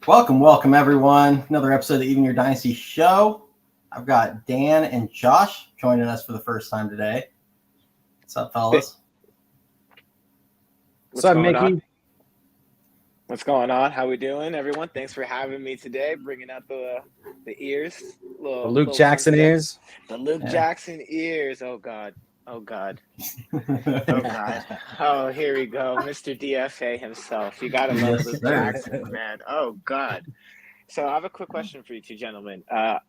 Welcome, everyone. Another episode of the Even Your Dynasty show. I've got Dan and Josh joining us for the first time today. What's up, fellas? What's up, Mickey? What's going on? How we doing, everyone? Thanks for having me today. Bringing out the ears, the Luke Jackson ears. The Luke Jackson ears. Oh God. Oh God. Oh God. Oh, here we go, Mr. DFA himself. You gotta love Luke Jackson, man. Oh God. So I have a quick question for you two gentlemen. How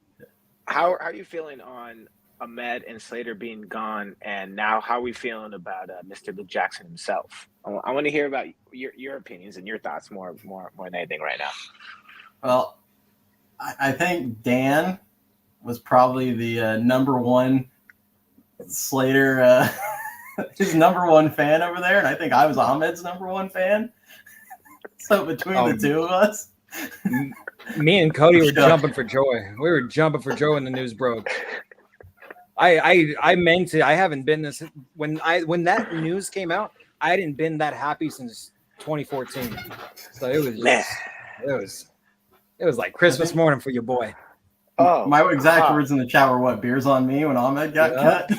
are you feeling on Ahmed and Slater being gone, and now how are we feeling about Mr. Luke Jackson himself? I want to hear about your opinions and your thoughts more than anything right now. Well, I think Dan was probably the number one Slater, his number one fan over there, and I think I was Ahmed's number one fan. So between the two of us, me and Cody were jumping for joy. We were jumping for joy when the news broke. I meant to. I haven't been this when that news came out. I hadn't been that happy since 2014. So it was like Christmas morning for your boy. Oh, my exact words in the chat were what? Beers on me when Ahmed got cut.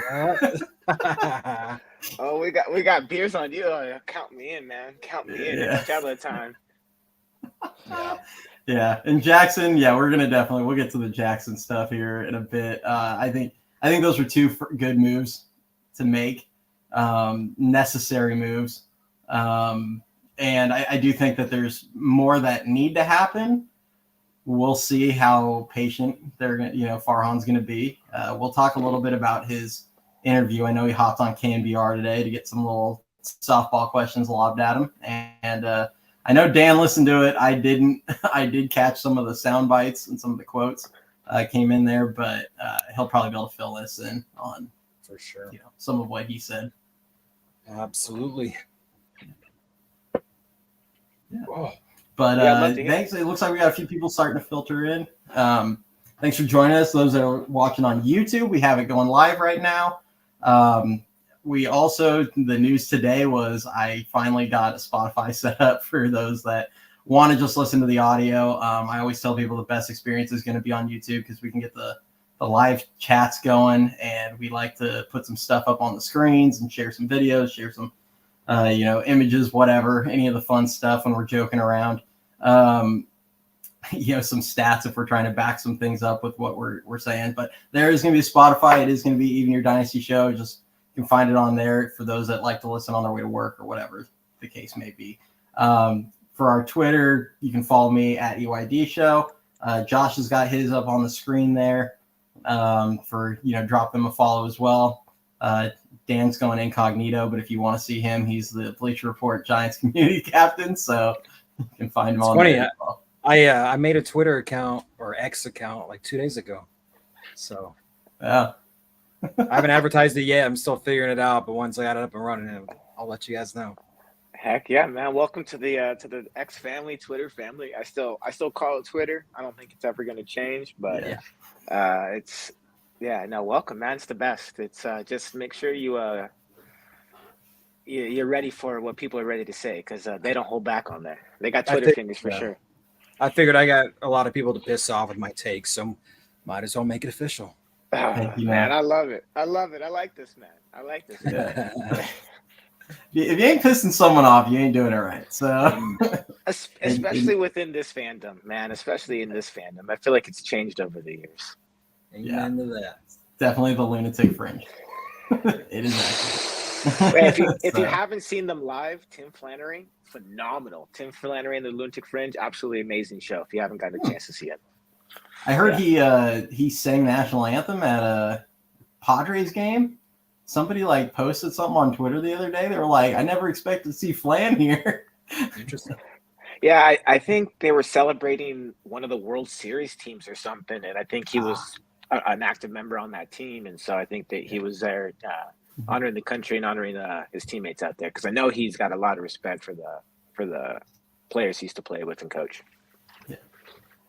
Yeah. Oh, we got beers on you. Oh, count me in, man. Count me in. It's travel time. Yeah, and Jackson. Yeah, we'll get to the Jackson stuff here in a bit. I think those were two good moves to make, necessary moves, and I do think that there's more that need to happen. We'll see how patient Farhan's going to be. We'll talk a little bit about his interview. I know he hopped on KNBR today to get some little softball questions lobbed at him, and I know Dan listened to it. I didn't. I did catch some of the sound bites and some of the quotes came in there, but he'll probably be able to fill this in on for sure. Some of what he said. Absolutely. Yeah. Oh. But thanks. It looks like we got a few people starting to filter in. Thanks for joining us. Those that are watching on YouTube, we have it going live right now. We also, the news today was I finally got a Spotify set up for those that want to just listen to the audio. I always tell people the best experience is going to be on YouTube because we can get the live chats going, and we like to put some stuff up on the screens and share some videos, share some images, whatever, any of the fun stuff when we're joking around. Some stats if we're trying to back some things up with what we're saying. But there is going to be Spotify. It is going to be Even Your Dynasty show. Just you can find it on there for those that like to listen on their way to work or whatever the case may be. For our Twitter, you can follow me at EYD Show. Josh has got his up on the screen there drop them a follow as well. Dan's going incognito, but if you want to see him, he's the Bleacher Report Giants community captain, so you can find him on there. I made a Twitter account or X account like 2 days ago. So yeah. I haven't advertised it yet. I'm still figuring it out, but once I got it up and running, I'll let you guys know. Heck yeah, man. Welcome to the X family, Twitter family. I still call it Twitter. I don't think it's ever going to change, but welcome, man. It's the best. It's just make sure you're ready for what people are ready to say, because they don't hold back on there. They got Twitter fingers for sure. I figured I got a lot of people to piss off with my takes, so might as well make it official. Oh, man, I love it. I like this, man. If you ain't pissing someone off, you ain't doing it right. So, especially within this fandom, man. Especially in this fandom, I feel like it's changed over the years. Amen to that. Definitely the lunatic fringe. It is actually. If you haven't seen them live, Tim Flannery, phenomenal. Tim Flannery and the Lunatic Fringe, absolutely amazing show. If you haven't gotten a chance to see it, I heard he sang national anthem at a Padres game. Somebody posted something on Twitter the other day. They were like, "I never expected to see Flan here." Interesting. Yeah, I think they were celebrating one of the World Series teams or something, and I think he was an active member on that team, and so I think that he was there honoring the country and honoring his teammates out there, because I know he's got a lot of respect for the players he used to play with and coach.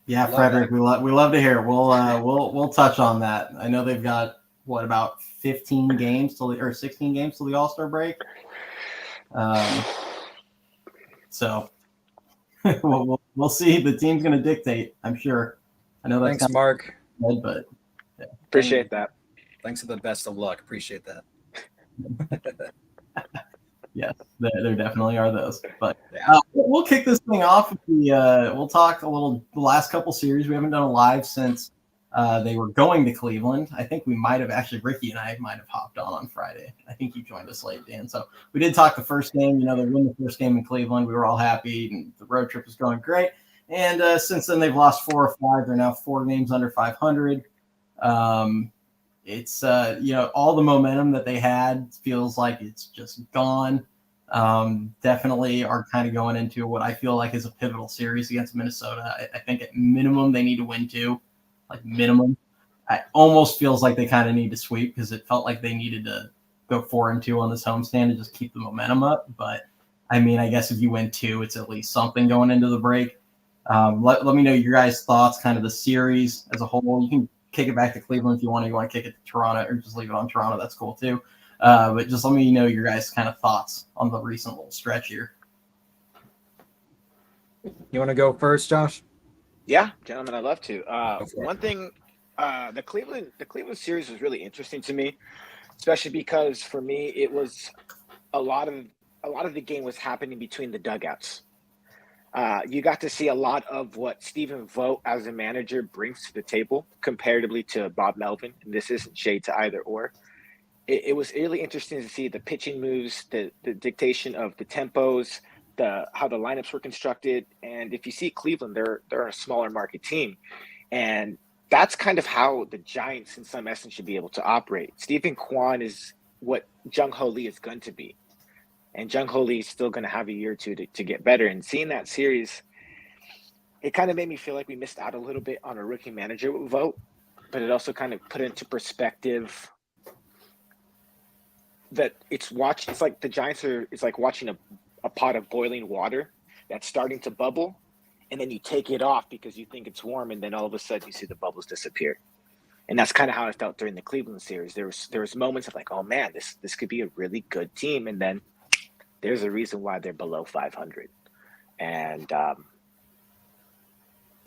Yeah, Frederick, we love to hear it. We'll touch on that. I know they've got about 15 games or 16 games till the AllStar break. So we'll see. The team's going to dictate, I'm sure. I know that's thanks, Mark. Good, but yeah. Appreciate that. Thanks for the best of luck. Appreciate that. Yes, there definitely are those. But we'll kick this thing off. We'll talk a little the last couple series. We haven't done a live since they were going to Cleveland. I think we might have actually, Ricky and I might have hopped on Friday. I think you joined us late, Dan. So we did talk the first game. They won the first game in Cleveland. We were all happy, and the road trip was going great. And since then, they've lost 4 or 5. They're now 4 games under 500. It's all the momentum that they had feels like it's just gone. Definitely are kind of going into what I feel like is a pivotal series against Minnesota. I think at minimum they need to win 2, like minimum. It almost feels like they kind of need to sweep because it felt like they needed to go 4-2 on this homestand and just keep the momentum up. But I mean, I guess if you win 2, it's at least something going into the break. Let me know your guys' thoughts, kind of the series as a whole. You can kick it back to Cleveland if you want. You want to kick it to Toronto or just leave it on Toronto. That's cool too. But just let me know your guys' kind of thoughts on the recent little stretch here. You want to go first, Josh? Yeah, gentlemen, I'd love to. One thing, the Cleveland series was really interesting to me, especially because for me it was a lot of the game was happening between the dugouts. You got to see a lot of what Stephen Vogt as a manager brings to the table comparatively to Bob Melvin. And this isn't shade to either or. It was really interesting to see the pitching moves, the dictation of the tempos, how the lineups were constructed. And if you see Cleveland, they're a smaller market team. And that's kind of how the Giants in some essence should be able to operate. Stephen Kwan is what Jung Ho Lee is going to be. And Jung Ho Lee is still going to have a year or two to get better. And seeing that series, it kind of made me feel like we missed out a little bit on a rookie manager vote, but it also kind of put into perspective that it's like the Giants it's like watching a pot of boiling water that's starting to bubble, and then you take it off because you think it's warm, and then all of a sudden you see the bubbles disappear. And that's kind of how I felt during the Cleveland series. There was moments of like, oh man, this could be a really good team, and then there's a reason why they're below 500. And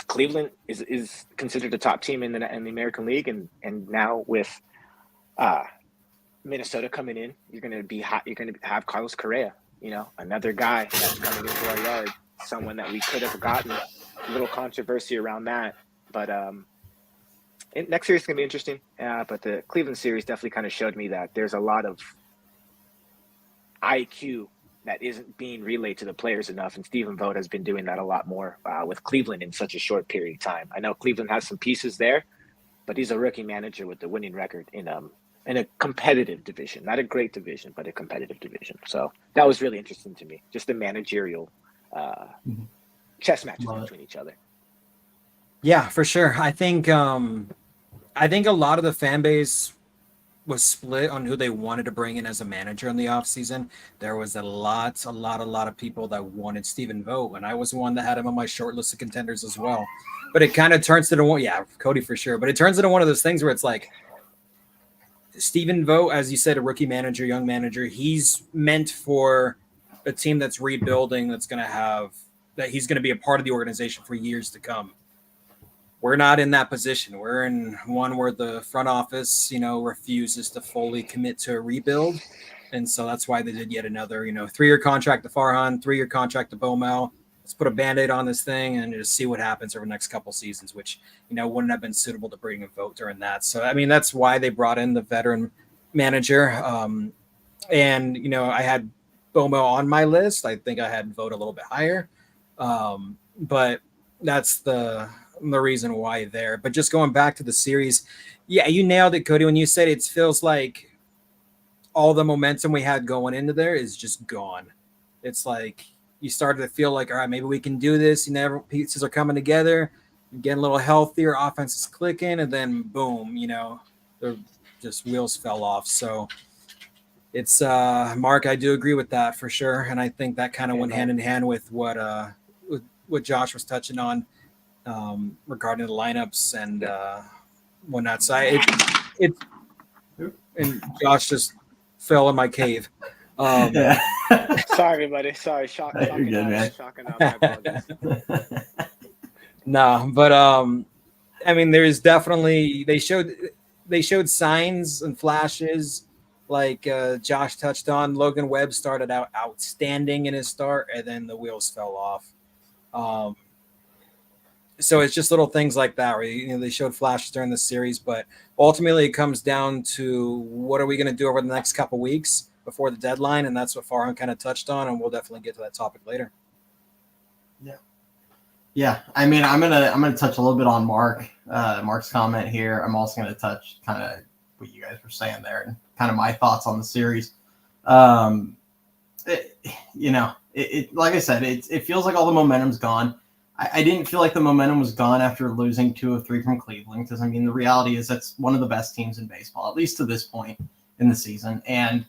Cleveland is considered a top team in the American League, and now with Minnesota coming in, you're going to have Carlos Correa, another guy that's coming into our yard, someone that we could have gotten. A little controversy around that, but next series is going to be interesting. But the Cleveland series definitely kind of showed me that there's a lot of IQ that isn't being relayed to the players enough, and Stephen Vogt has been doing that a lot more with Cleveland in such a short period of time. I know Cleveland has some pieces there, but he's a rookie manager with the winning record in a competitive division, not a great division, but a competitive division. So that was really interesting to me, just the managerial chess matches between each other. Yeah, for sure. I think a lot of the fan base was split on who they wanted to bring in as a manager in the offseason. There was a lot of people that wanted Stephen Vogt, and I was one that had him on my short list of contenders as well. But it kind of turns into one, Cody for sure. But it turns into one of those things where it's like Stephen Vogt, as you said, a rookie manager, young manager, he's meant for a team that's rebuilding, that he's going to be a part of the organization for years to come. We're not in that position. We're in one where the front office, refuses to fully commit to a rebuild. And so that's why they did yet another, 3-year contract to Farhan, 3-year contract to Bomel. Let's put a Band-Aid on this thing and just see what happens over the next couple seasons, which, wouldn't have been suitable to bring a vote during that. So, I mean, that's why they brought in the veteran manager. And, I had Bomel on my list. I think I had vote a little bit higher. But that's the reason why there. But just going back to the series, you nailed it, Cody, when you said it feels like all the momentum we had going into there is just gone. It's like you started to feel like, all right, maybe we can do this. Pieces are coming together, you're getting a little healthier, offense is clicking, and then boom, the just wheels fell off. So it's Mark, I do agree with that for sure. And I think that kind of went hand in hand with what Josh was touching on. Regarding the lineups and whatnot. So and Josh just fell in my cave. Yeah. Sorry, buddy. Sorry. Shock You're and good, awe. man. Shock and awe. My apologies. No, but I mean, there's definitely they showed signs and flashes, like Josh touched on. Logan Webb started out outstanding in his start, and then the wheels fell off. So it's just little things like that where they showed flashes during the series, but ultimately it comes down to what are we going to do over the next couple weeks before the deadline, and that's what Farhan kind of touched on, and we'll definitely get to that topic later. Yeah. I mean, I'm gonna touch a little bit on Mark's comment here. I'm also gonna touch kind of what you guys were saying there and kind of my thoughts on the series. Like I said, it feels like all the momentum's gone. I didn't feel like the momentum was gone after losing 2 of 3 from Cleveland, because I mean the reality is that's one of the best teams in baseball, at least to this point in the season, and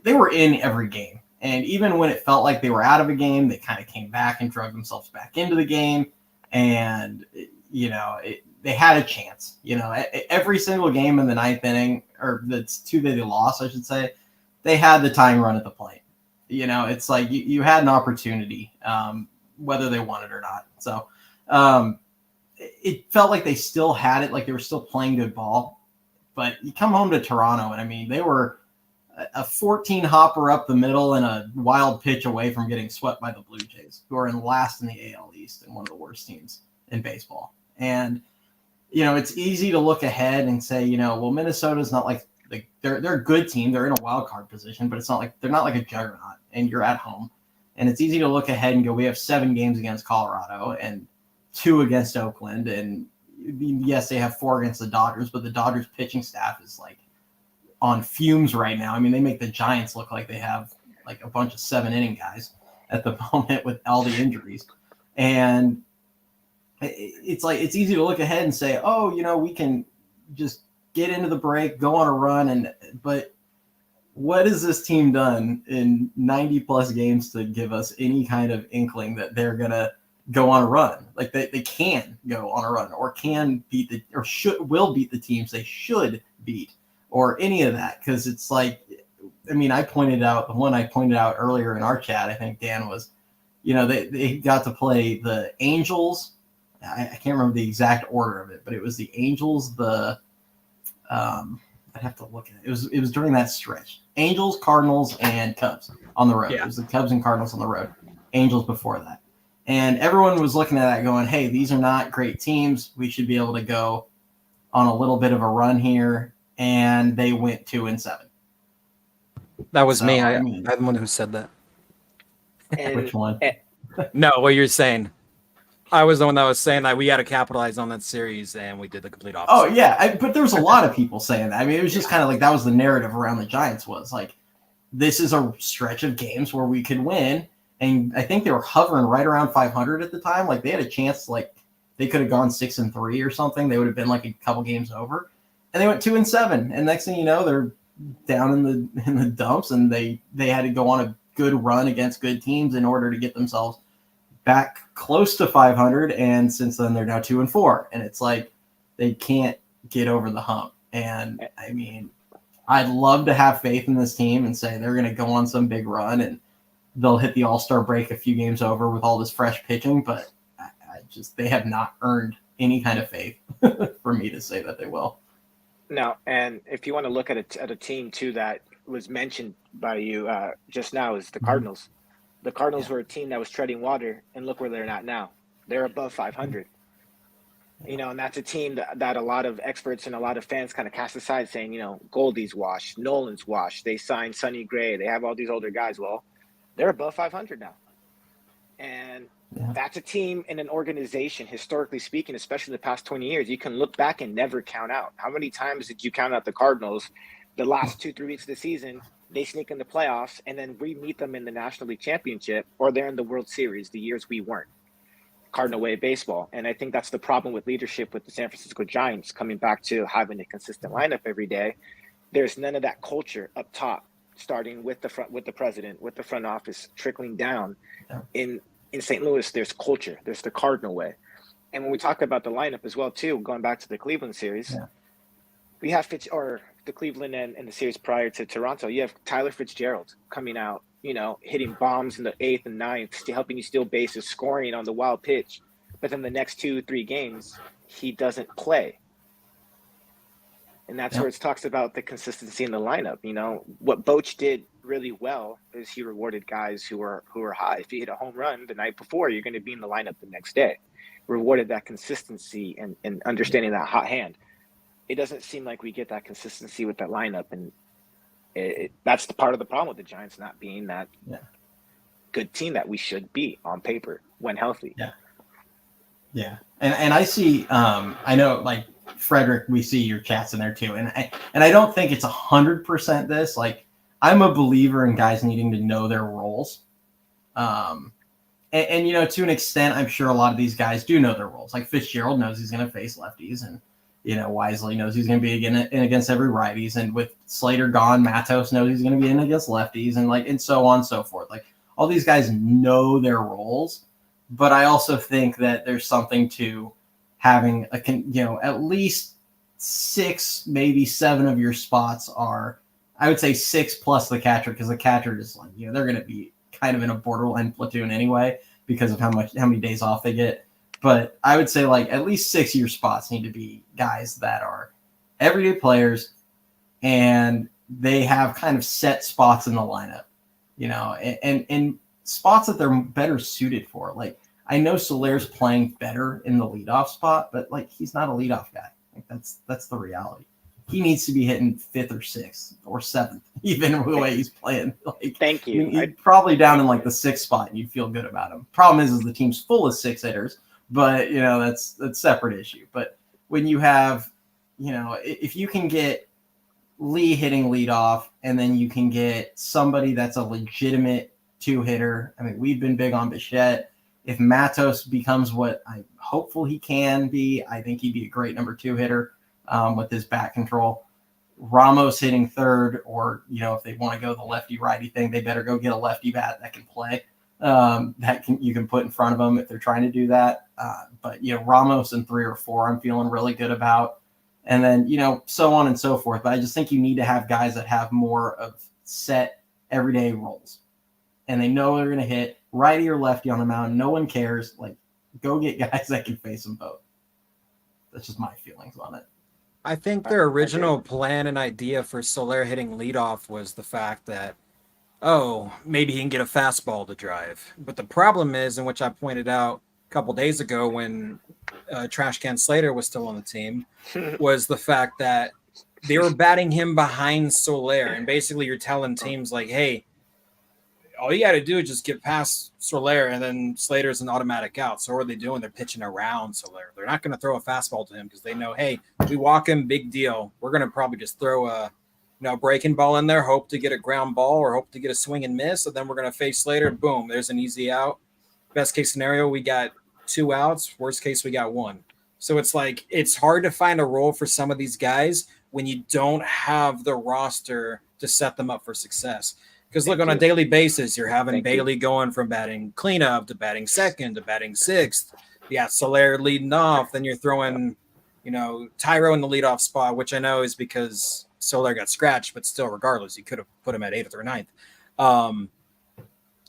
they were in every game. And even when it felt like they were out of a game, they kind of came back and drug themselves back into the game. And, they had a chance. Every single game in the 9th inning, or the 2 that they lost, I should say, they had the tying run at the plate. It's like you had an opportunity, whether they won it or not. So it felt like they still had it, like they were still playing good ball. But you come home to Toronto, and I mean, they were a 14 hopper up the middle and a wild pitch away from getting swept by the Blue Jays, who are in last in the AL East and one of the worst teams in baseball. And, it's easy to look ahead and say, well, Minnesota's not like they're a good team. They're in a wild card position, but it's not like they're not like a juggernaut, and you're at home. And it's easy to look ahead and go, we have 7 games against Colorado and 2 against Oakland. And yes, they have 4 against the Dodgers, but the Dodgers pitching staff is like on fumes right now. I mean, they make the Giants look like they have like a bunch of 7-inning guys at the moment with all the injuries. And it's like, it's easy to look ahead and say, oh, we can just get into the break, go on a run. But what has this team done in 90 plus games to give us any kind of inkling that they're going to go on a run? Like they can go on a run, or can beat will beat the teams they should beat, or any of that. Because it's like, I mean, the one I pointed out earlier in our chat, I think Dan was, they got to play the Angels. I can't remember the exact order of it, but it was the Angels, I'd have to look at it. It was during that stretch. Angels, Cardinals, and Cubs on the road. Yeah. It was the Cubs and Cardinals on the road. Angels before that. And everyone was looking at that going, hey, these are not great teams. We should be able to go on a little bit of a run here. And they went 2-7. That was me. I'm the one who said that. Which one? No, what you're saying. I was the one that was saying that we had to capitalize on that series, and we did the complete opposite. Oh, yeah. But there was a lot of people saying that. I mean, it was just kind of like that was the narrative around the Giants, was like, this is a stretch of games where we could win. And I think they were hovering right around 500 at the time. Like, they had a chance, like, they could have gone 6-3 or something. They would have been like a couple games over. And they went 2-7. And next thing you know, they're down in the dumps, and they had to go on a good run against good teams in order to get themselves back close to 500. And since then, they're now 2-4. And it's like they can't get over the hump. And I mean, I'd love to have faith in this team and say they're going to go on some big run and they'll hit the AllStar break a few games over with all this fresh pitching. But they have not earned any kind of faith for me to say that they will. No, and if you want to look at a team too that was mentioned by you just now, is the Cardinals. The Cardinals were a team that was treading water, and look where they're at now. They're above 500. And that's a team that a lot of experts and a lot of fans kind of cast aside, saying, Goldie's washed, Nolan's washed. They signed Sonny Gray. They have all these older guys. Well, they're above 500 now. And that's a team in an organization, historically speaking, especially in the past 20 years, you can look back and never count out. How many times did you count out the Cardinals the last 2-3 weeks of the season? They sneak in the playoffs, and then we meet them in the National League Championship, or they're in the World Series the years we weren't. Cardinal way baseball. And I think that's the problem with leadership with the San Francisco Giants, coming back to having a consistent lineup every day. There's none of that culture up top, starting with the president, with the front office, trickling down. In St. Louis, there's culture. There's the Cardinal way. And when we talk about the lineup as well, too, going back to the Cleveland series, we have the Cleveland and the series prior to Toronto, you have Tyler Fitzgerald coming out, hitting bombs in the 8th and 9th, helping you steal bases, scoring on the wild pitch. But then the next 2-3 games, he doesn't play. And that's where it talks about the consistency in the lineup. What Boch did really well is he rewarded guys who are high. If you hit a home run the night before, you're going to be in the lineup the next day. Rewarded that consistency and understanding that hot hand. It doesn't seem like we get that consistency with that lineup, and that's the part of the problem with the Giants not being that good team that we should be on paper when healthy. Yeah, and I see. I know, like Frederick, we see your chats in there too, and I don't think it's 100% this. Like, I'm a believer in guys needing to know their roles. And to an extent, I'm sure a lot of these guys do know their roles. Like Fitzgerald knows he's going to face lefties, and Wisely knows he's going to be in against every righties. And with Slater gone, Matos knows he's going to be in against lefties, and so on and so forth. Like, all these guys know their roles, but I also think that there's something to having at least 6, maybe 7 of your spots are, I would say 6 plus the catcher, because the catcher is like, they're going to be kind of in a borderline platoon anyway because of how many days off they get. But I would say like at least 6 of your spots need to be guys that are everyday players, and they have kind of set spots in the lineup, and spots that they're better suited for. Like, I know Soler's playing better in the leadoff spot, but like, he's not a leadoff guy. Like, that's the reality. He needs to be hitting 5th or 6th or 7th, even the way he's playing. Like, thank you. He's probably down in like the 6th spot, and you feel good about him. Problem is the team's full of 6 hitters, but that's a separate issue. But when you have, if you can get Lee hitting leadoff, and then you can get somebody that's a legitimate 2-hitter. I mean, we've been big on Bashet. If Matos becomes what I'm hopeful he can be, I think he'd be a great number 2 hitter with his bat control. Ramos hitting 3rd, or if they want to go the lefty righty thing, they better go get a lefty bat that can play. You can put in front of them if they're trying to do that. But Ramos in 3 or 4, I'm feeling really good about. And then so on and so forth. But I just think you need to have guys that have more of set everyday roles, and they know they're going to hit righty or lefty on the mound. No one cares. Like, go get guys that can face them both. That's just my feelings on it. I think their original plan and idea for Soler hitting leadoff was the fact that, maybe he can get a fastball to drive. But the problem is, and which I pointed out a couple days ago when Trash Can Slater was still on the team, was the fact that they were batting him behind Soler. And basically you're telling teams like, hey, all you got to do is just get past Soler, and then Slater's an automatic out. So what are they doing? They're pitching around Soler. They're not going to throw a fastball to him because they know, hey, we walk him, big deal. We're going to probably just throw a breaking ball in there, hope to get a ground ball or hope to get a swing and miss. And then we're going to face Slater. Boom, there's an easy out. Best case scenario, we got 2 outs. Worst case, we got 1. So it's like, it's hard to find a role for some of these guys when you don't have the roster to set them up for success. Because look, on a daily basis, you're having Bailey going from batting cleanup to batting 2nd to batting 6th. You got Soler leading off. Then you're throwing, Tyro in the leadoff spot, which I know is because Soler got scratched, but still, regardless, you could have put him at 8th or 9th.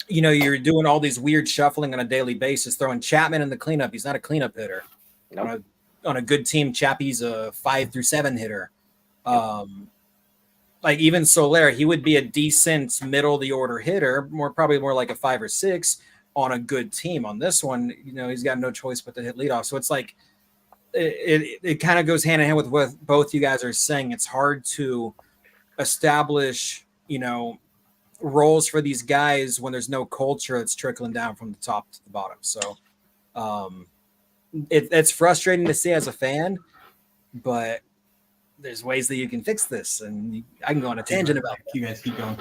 You're doing all these weird shuffling on a daily basis, throwing Chapman in the cleanup. He's not a cleanup hitter. Nope. On a good team, Chappie's a 5 through 7 hitter. Like even Soler, he would be a decent middle of the order hitter, probably more like a 5 or 6 on a good team. On this one, he's got no choice but to hit leadoff. So it's like it kind of goes hand in hand with what both you guys are saying. It's hard to establish, roles for these guys when there's no culture that's trickling down from the top to the bottom. So it's frustrating to see as a fan, but there's ways that you can fix this, and I can go on a tangent about it. You guys keep going.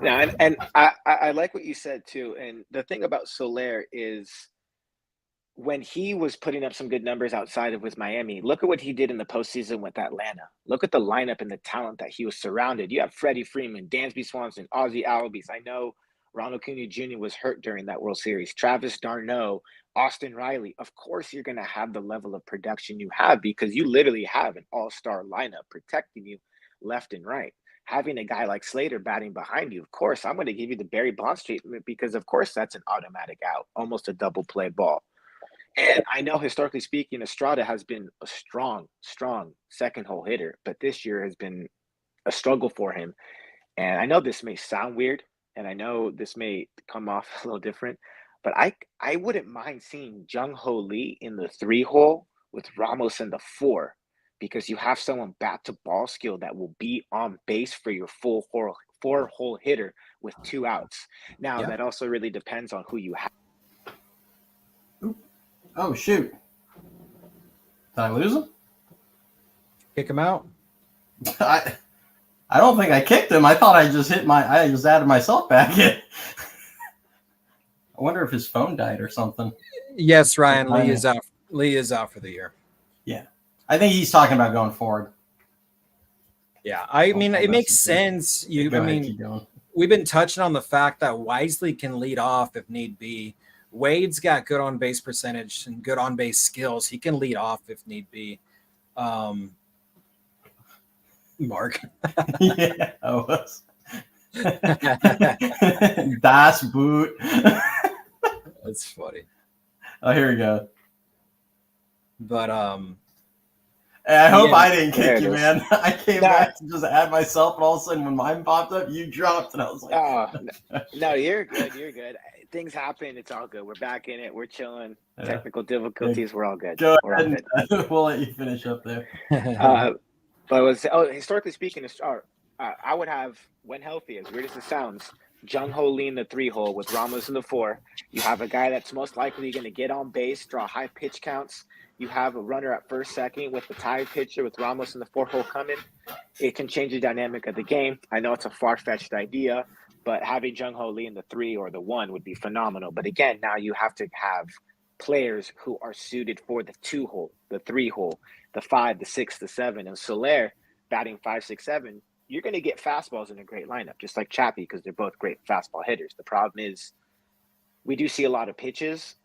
No, and I like what you said too. And the thing about Soler is when he was putting up some good numbers outside of with Miami, look at what he did in the postseason with Atlanta. Look at the lineup and the talent that he was surrounded. You have Freddie Freeman, Dansby Swanson, Ozzie Albies. I know Ronald Acuna Jr. was hurt during that World Series. Travis d'Arnaud, Austin Riley. Of course, you're going to have the level of production you have because you literally have an all-star lineup protecting you left and right. Having a guy like Slater batting behind you, of course, I'm going to give you the Barry Bonds treatment because, of course, that's an automatic out, almost a double play ball. And I know, historically speaking, Estrada has been a strong second hole hitter, but this year has been a struggle for him. And I know this may sound weird, and I know this may come off a little different, but I wouldn't mind seeing Jung Ho Lee in the 3 hole with Ramos in the 4, because you have someone bat to ball skill that will be on base for your full 4-hole hitter with 2 outs. Now, that also really depends on who you have. Oh, shoot. Did I lose him? Kick him out? I don't think I kicked him. I thought I just added myself back in. I wonder if his phone died or something. Yes, Ryan, Lee is out. Lee is out for the year. Yeah. I think he's talking about going forward. Yeah, I mean, it makes sense. We've been touching on the fact that Wisely can lead off if need be. Wade's got good on base percentage and good on base skills. He can lead off if need be. Mark. Yeah, I was. Das Boot. That's funny. Oh, here we go. But I hope I didn't kick you, man. I came back to just add myself, and all of a sudden, when mine popped up, you dropped, and I was like, "Oh, no, you're good. You're good. Things happen. It's all good. We're back in it. We're chilling. Technical difficulties. We're all good. We're all good. We'll let you finish up there." But historically speaking, I would have, when healthy, as weird as it sounds, Jung Ho Lee in the 3 hole with Ramos in the 4. You have a guy that's most likely going to get on base, draw high pitch counts. You have a runner at first, second with the tied pitcher with Ramos in the 4 hole coming. It can change the dynamic of the game. I know it's a far-fetched idea, but having Jung Ho Lee in the 3 or the 1 would be phenomenal. But again, now you have to have players who are suited for the 2 hole, the 3 hole, the 5, the 6, the 7. And Soler batting 5, 6, 7, you're going to get fastballs in a great lineup, just like Chappie, because they're both great fastball hitters. The problem is we do see a lot of pitches,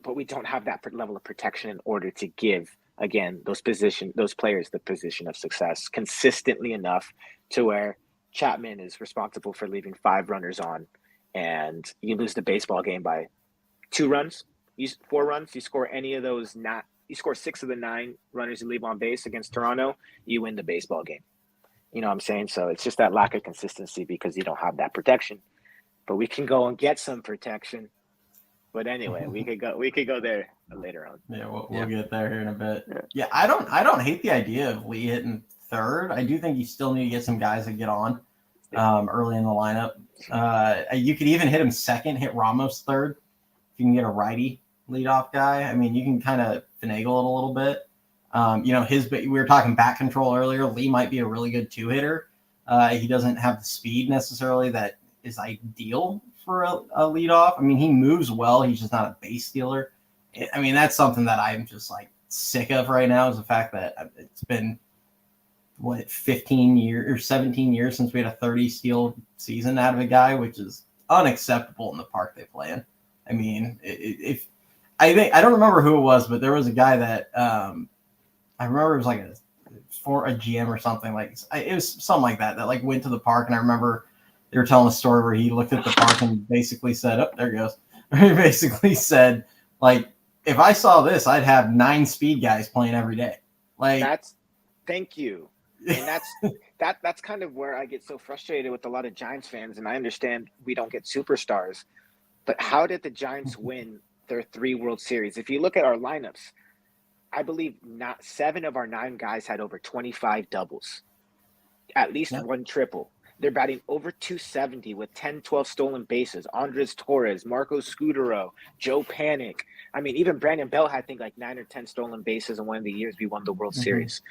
but we don't have that level of protection in order to give, again, those players the position of success consistently enough to where Chapman is responsible for leaving 5 runners on, and you lose the baseball game by 2 runs, 4 runs. You score any of those, you score 6 of the 9 runners you leave on base against Toronto, you win the baseball game. You know what I'm saying? So it's just that lack of consistency because you don't have that protection. But we can go and get some protection. But anyway, we could go there later on. Yeah, we'll get there here in a bit. Yeah, I don't hate the idea of Lee hitting 3rd. I do think you still need to get some guys that get on early in the lineup. You could even hit him 2nd, hit Ramos 3rd. If you can get a righty leadoff guy, I mean, you can kind of finagle it a little bit. We were talking bat control earlier. Lee might be a really good 2-hitter. He doesn't have the speed necessarily that is ideal for a leadoff. I mean, he moves well. He's just not a base stealer. I mean, that's something that I'm just like sick of right now, is the fact that it's been 15 years or 17 years since we had a 30 steal season out of a guy, which is unacceptable in the park they play in. I mean, I don't remember who it was, but there was a guy that I remember it was like for a GM or something, like it was something like that like went to the park, and I remember they were telling a story where he looked at the park and basically said, "Oh, there it goes." He basically said, like, if I saw this, I'd have 9 speed guys playing every day. Like, thank you. And that's kind of where I get so frustrated with a lot of Giants fans, and I understand we don't get superstars, but how did the Giants win their 3 World Series? If you look at our lineups, I believe 7 of our 9 guys had over 25 doubles, at least 1 triple. They're batting over 270 with 10, 12 stolen bases. Andres Torres, Marco Scudero, Joe Panic. I mean, even Brandon Bell had, I think, like 9 or 10 stolen bases in one of the years we won the World Series.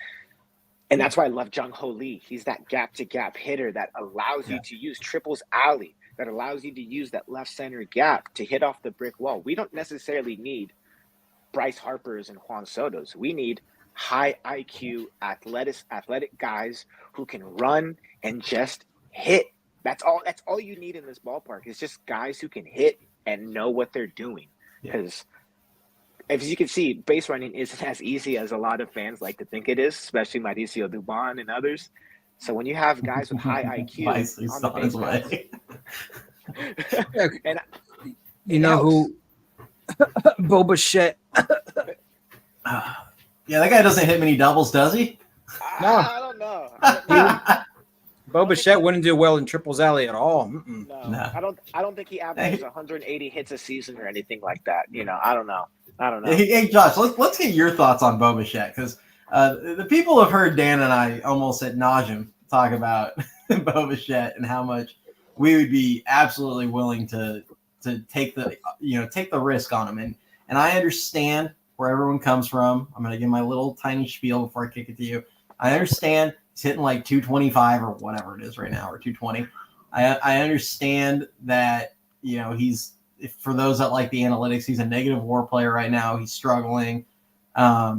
And that's why I love Jung Ho Lee. He's that gap-to-gap hitter that allows you to use triples alley, that allows you to use that left center gap to hit off the brick wall. We don't necessarily need Bryce Harper's and Juan Soto's. We need high IQ, athletic guys who can run and just hit. That's all you need in this ballpark. It's just guys who can hit and know what they're doing. Because as you can see, base running isn't as easy as a lot of fans like to think it is, especially Mauricio Dubon and others. So when you have guys with high IQ on the base paths, and you know who? Bashet. Yeah, that guy doesn't hit many doubles, does he? No. I don't know. Bashet wouldn't do well in triples alley at all. No. I don't think he averages 180 hits a season or anything like that. You know, I don't know. Hey, Josh, let's get your thoughts on Bashet, because the people have heard Dan and I almost ad nauseum talk about Bashet and how much we would be absolutely willing to take the risk on him, and I understand where everyone comes from. I'm going to give my little tiny spiel before I kick it to you. I understand he's hitting like 225 or whatever it is right now, or 220. I understand that, you know, for those that like the analytics, he's a negative WAR player right now. He's struggling. I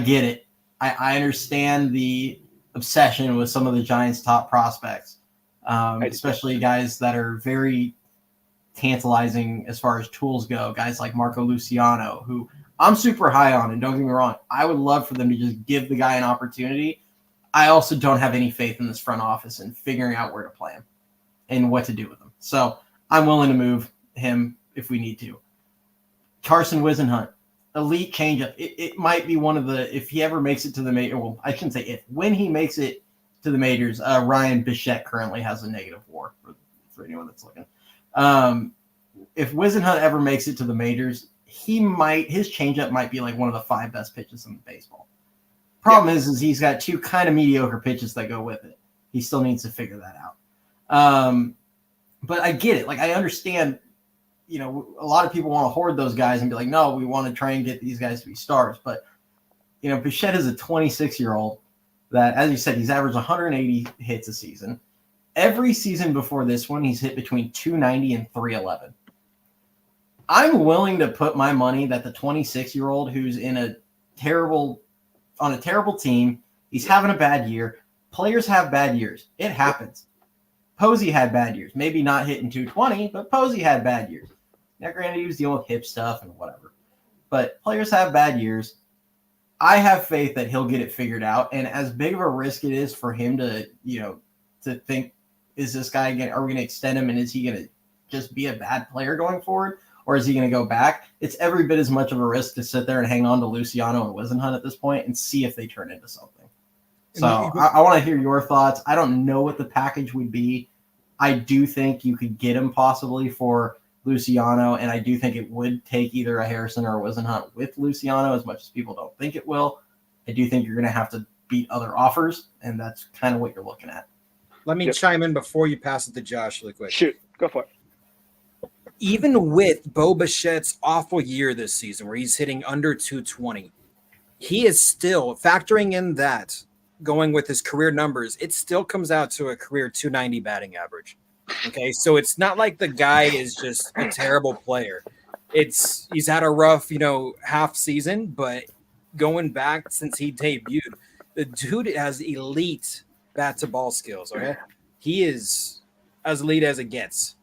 get it. I understand the obsession with some of the Giants' top prospects, especially guys that are very tantalizing as far as tools go. Guys like Marco Luciano, who I'm super high on, and don't get me wrong, I would love for them to just give the guy an opportunity. I also don't have any faith in this front office and figuring out where to play him and what to do with him. So I'm willing to move him if we need to. Carson Wisenhunt, elite changeup. It might be one of the, if he ever makes it to the major, well, I shouldn't say if, when he makes it to the majors, Ryan Bichette currently has a negative WAR for anyone that's looking. If Wisenhunt ever makes it to the majors, his changeup might be like one of the 5 best pitches in baseball. Problem is he's got 2 kind of mediocre pitches that go with it. He still needs to figure that out. But I get it. Like, I understand, you know, a lot of people want to hoard those guys and be like, no, we want to try and get these guys to be stars. But, you know, Bichette is a 26-year-old that, as you said, he's averaged 180 hits a season. Every season before this one, he's hit between 290 and 311. I'm willing to put my money that the 26-year-old who's on a terrible team, he's having a bad year. Players have bad years. It happens. Posey had bad years. Maybe not hitting 220, but Posey had bad years. Now, granted, he was dealing with hip stuff and whatever. But players have bad years. I have faith that he'll get it figured out. And as big of a risk it is for him to, you know, to think, is this guy again? Are we going to extend him? And is he going to just be a bad player going forward? Or is he going to go back? It's every bit as much of a risk to sit there and hang on to Luciano and Wisenhunt at this point and see if they turn into something. So I want to hear your thoughts. I don't know what the package would be. I do think you could get him possibly for Luciano, and I do think it would take either a Harrison or a Wisenhunt with Luciano, as much as people don't think it will. I do think you're going to have to beat other offers, and that's kind of what you're looking at. Let me chime in before you pass it to Josh really quick. Shoot, go for it. Even with Bichette's awful year this season where he's hitting under 220, he is still factoring in that, going with his career numbers, it still comes out to a career 290 batting average. Okay, so it's not like the guy is just a terrible player. He's had a rough, half season, but going back since he debuted, the dude has elite bat to ball skills. Okay, he is as elite as it gets.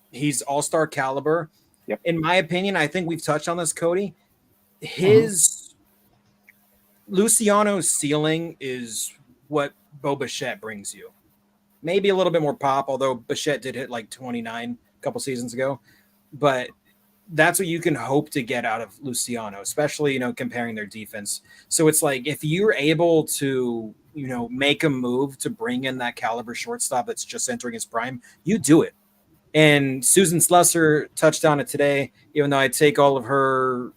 He's all-star caliber. Yep. In my opinion, I think we've touched on this, Cody. His Luciano's ceiling is what Bichette brings you. Maybe a little bit more pop, although Bichette did hit like 29 a couple seasons ago. But that's what you can hope to get out of Luciano, especially, comparing their defense. So it's like if you're able to, make a move to bring in that caliber shortstop that's just entering his prime, you do it. And Susan Slusser touched on it today, even though I take all of her,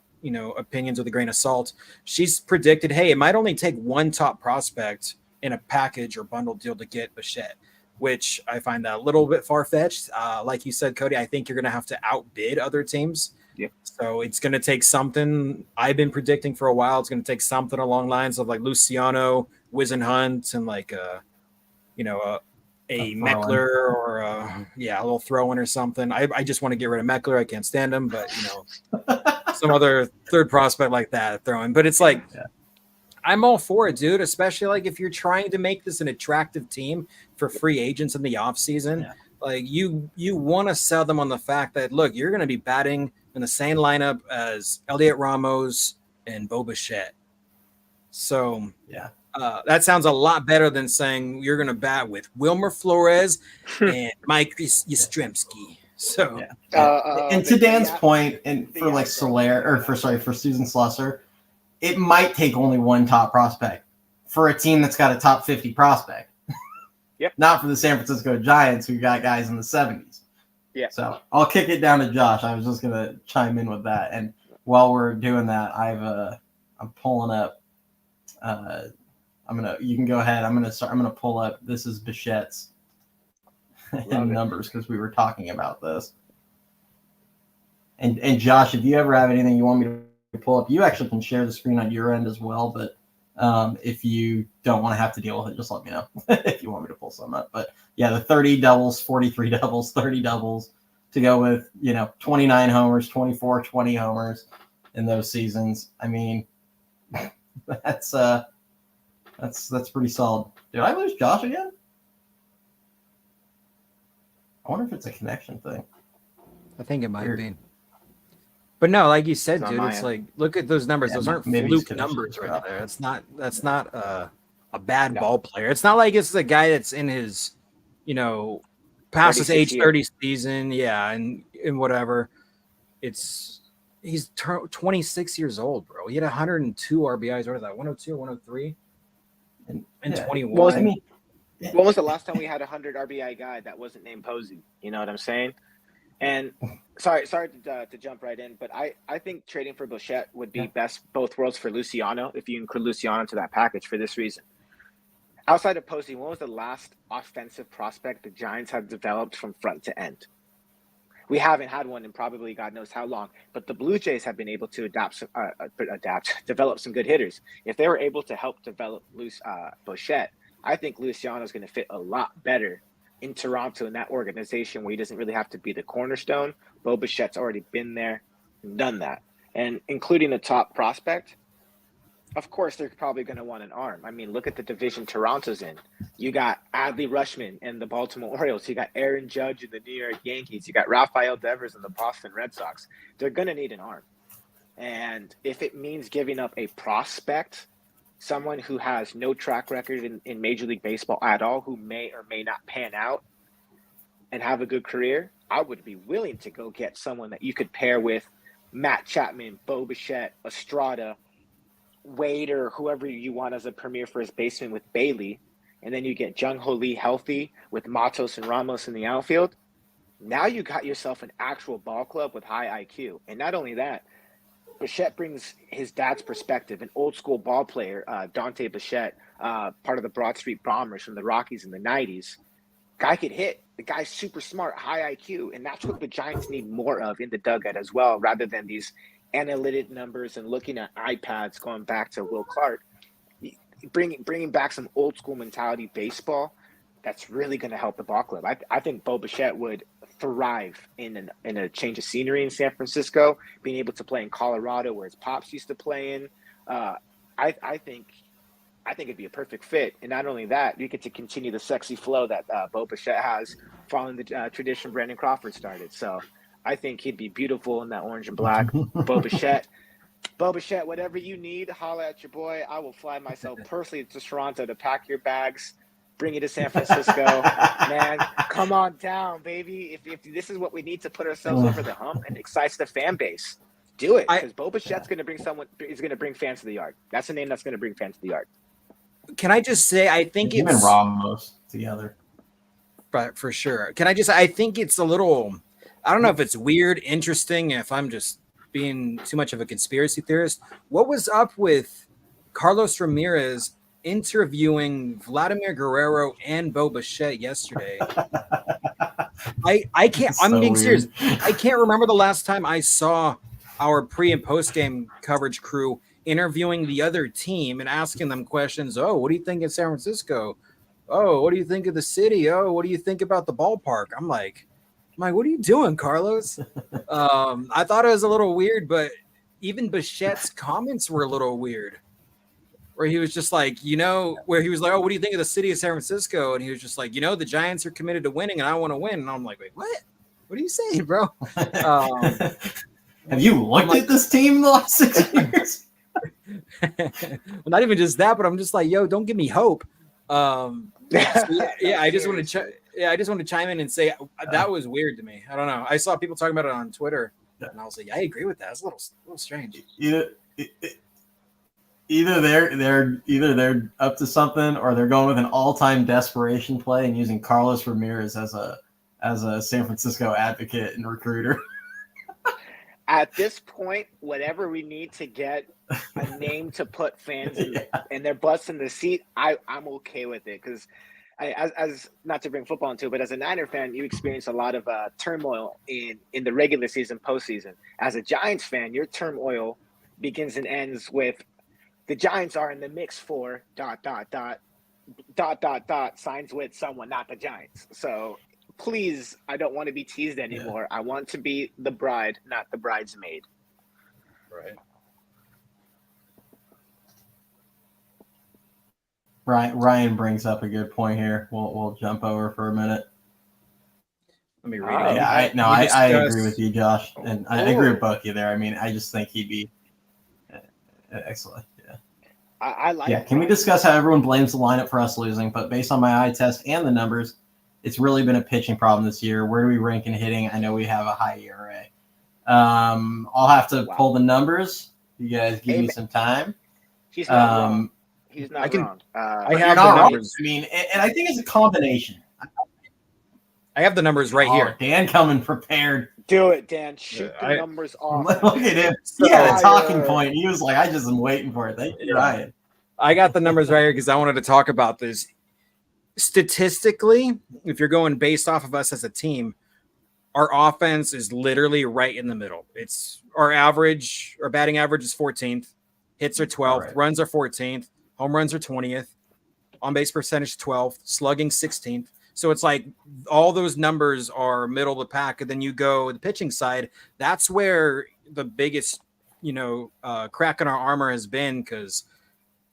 opinions with a grain of salt. She's predicted, hey, it might only take one top prospect in a package or bundle deal to get Bichette, which I find that a little bit far-fetched. Like you said, Cody, I think you're going to have to outbid other teams. Yeah. So it's going to take something I've been predicting for a while. It's going to take something along lines of like Luciano, Wisenhunt, and like a Meckler or a little throw-in or something. I just want to get rid of Meckler. I can't stand him, but some other third prospect like that throwing. But it's like I'm all for it, dude, especially like if you're trying to make this an attractive team for free agents in the offseason. Like you want to sell them on the fact that, look, you're going to be batting in the same lineup as Elliot Ramos and Bo Bichette. So yeah, that sounds a lot better than saying you're going to bat with Wilmer Flores and Mike Yastrzemski. So, and to Dan's point, and for like Soler, or for Susan Slusser, it might take only one top prospect for a team that's got a top 50 prospect. Yep. Not for the San Francisco Giants, who got guys in the 70s. Yeah. So I'll kick it down to Josh. I was just gonna chime in with that, and while we're doing that, I'm pulling up. You can go ahead. I'm gonna pull up. This is Bachet's numbers because we were talking about this. And Josh, if you ever have anything you want me to pull up, you actually can share the screen on your end as well. But if you don't want to have to deal with it, just let me know if you want me to pull some up. But yeah, the 30 doubles, 43 doubles, 30 doubles to go with 29 homers, 24, 20 homers in those seasons. I mean, that's pretty solid. Did I lose Josh again? I wonder if it's a connection thing. I think it might be. But no, like you said, dude, it's like, look at those numbers. Those aren't fluke numbers right there. That's not a bad ball player. It's not like it's a guy that's in his, past his age 30 season. Yeah. And whatever. He's 26 years old, bro. He had 102 RBIs. What is that? 102 or 103? And 21. Well, I mean, when was the last time we had a 100 RBI guy that wasn't named Posey? You know what I'm saying? And sorry to jump right in, but I think trading for Bichette would be best both worlds for Luciano, if you include Luciano to that package, for this reason. Outside of Posey, when was the last offensive prospect the Giants have developed from front to end? We haven't had one in probably God knows how long, but the Blue Jays have been able to develop some good hitters. If they were able to help develop Bichette, I think Luciano is going to fit a lot better in Toronto, in that organization where he doesn't really have to be the cornerstone. Bo Bichette's already been there and done that. And including the top prospect, of course, they're probably going to want an arm. I mean, look at the division Toronto's in. You got Adley Rutschman and the Baltimore Orioles. You got Aaron Judge and the New York Yankees. You got Rafael Devers and the Boston Red Sox. They're going to need an arm. And if it means giving up a prospect, someone who has no track record in Major League Baseball at all, who may or may not pan out and have a good career, I would be willing to go get someone that you could pair with Matt Chapman, Bo Bichette, Estrada, Wade, or whoever you want as a premier first baseman with Bailey, and then you get Jung-Ho Lee healthy with Matos and Ramos in the outfield. Now you got yourself an actual ball club with high IQ. And not only that, Bichette brings his dad's perspective, an old school ball player, Dante Bichette, part of the Broad Street Bombers from the Rockies in the 90s. Guy could hit. The guy's super smart, high IQ, and that's what the Giants need more of in the dugout as well, rather than these analytic numbers and looking at iPads going back to Will Clark. Bringing back some old school mentality baseball, that's really going to help the ball club. I think Bo Bichette would thrive in a change of scenery in San Francisco, being able to play in Colorado where his pops used to play in. I think it'd be a perfect fit. And not only that, you get to continue the sexy flow that Bo Bichette has, following the tradition Brandon Crawford started. So I think he'd be beautiful in that orange and black. Bo Bichette, whatever you need, holla at your boy. I will fly myself personally to Toronto to pack your bags, bring you to San Francisco. Man, come on down, baby. If this is what we need to put ourselves over the hump and excite the fan base, do it. Because Bo Bichette's going to bring bring fans to the yard. That's the name that's going to bring fans to the yard. Can I just say, I think him and Ramos together. But for sure. I think it's a little, I don't know if it's weird, interesting, if I'm just being too much of a conspiracy theorist. What was up with Carlos Ramirez interviewing Vladimir Guerrero and Bo Bichette yesterday? I can't, I'm being serious. I can't remember the last time I saw our pre and post game coverage crew interviewing the other team and asking them questions. Oh, what do you think of San Francisco? Oh, what do you think of the city? Oh, what do you think about the ballpark? I'm like, what are you doing, Carlos? I thought it was a little weird, but even Bichette's comments were a little weird. Where he was just like, where he was like, oh, what do you think of the city of San Francisco? And he was just like, the Giants are committed to winning and I want to win. And I'm like, wait, what? What are you saying, bro? Have you looked at this team in the last 6 years? Well, not even just that, but I'm just like, yo, don't give me hope. So yeah, I just want to chime in and say that was weird to me. I don't know. I saw people talking about it on Twitter, and I was like, I agree with that. It's a little strange. Either they're up to something, or they're going with an all-time desperation play and using Carlos Ramirez as a San Francisco advocate and recruiter. At this point, whatever we need to get a name to put fans in, and their butts in the seat, I'm okay with it, because as not to bring football into it, but as a Niner fan, you experience a lot of turmoil in the regular season, postseason. As a Giants fan, your turmoil begins and ends with the Giants are in the mix for ... signs with someone, not the Giants. So please, I don't want to be teased anymore. I want to be the bride, not the bridesmaid. Right. Ryan brings up a good point here. We'll jump over for a minute. Let me read it. Yeah, I agree with you, Josh, and I agree with both of you there. I mean, I just think he'd be excellent. Yeah. I like. Yeah. Can we discuss how everyone blames the lineup for us losing? But based on my eye test and the numbers, it's really been a pitching problem this year. Where do we rank in hitting? I know we have a high ERA. I'll have to pull the numbers. You guys give me some time. He's not wrong. He's not wrong. I have the numbers. I mean, and I think it's a combination. I have the numbers right here. Dan coming prepared. Do it, Dan. Shoot the numbers off. Look at him. He had a talking point. He was like, I just am waiting for it. Thank you, Ryan. I got the numbers right here because I wanted to talk about this. Statistically, if you're going based off of us as a team, our offense is literally right in the middle. It's our average, our batting average is 14th. Hits are 12th. Runs are 14th. Home runs are 20th. On base percentage 12th. Slugging 16th. So it's like all those numbers are middle of the pack. And then you go the pitching side. That's where the biggest, crack in our armor has been, because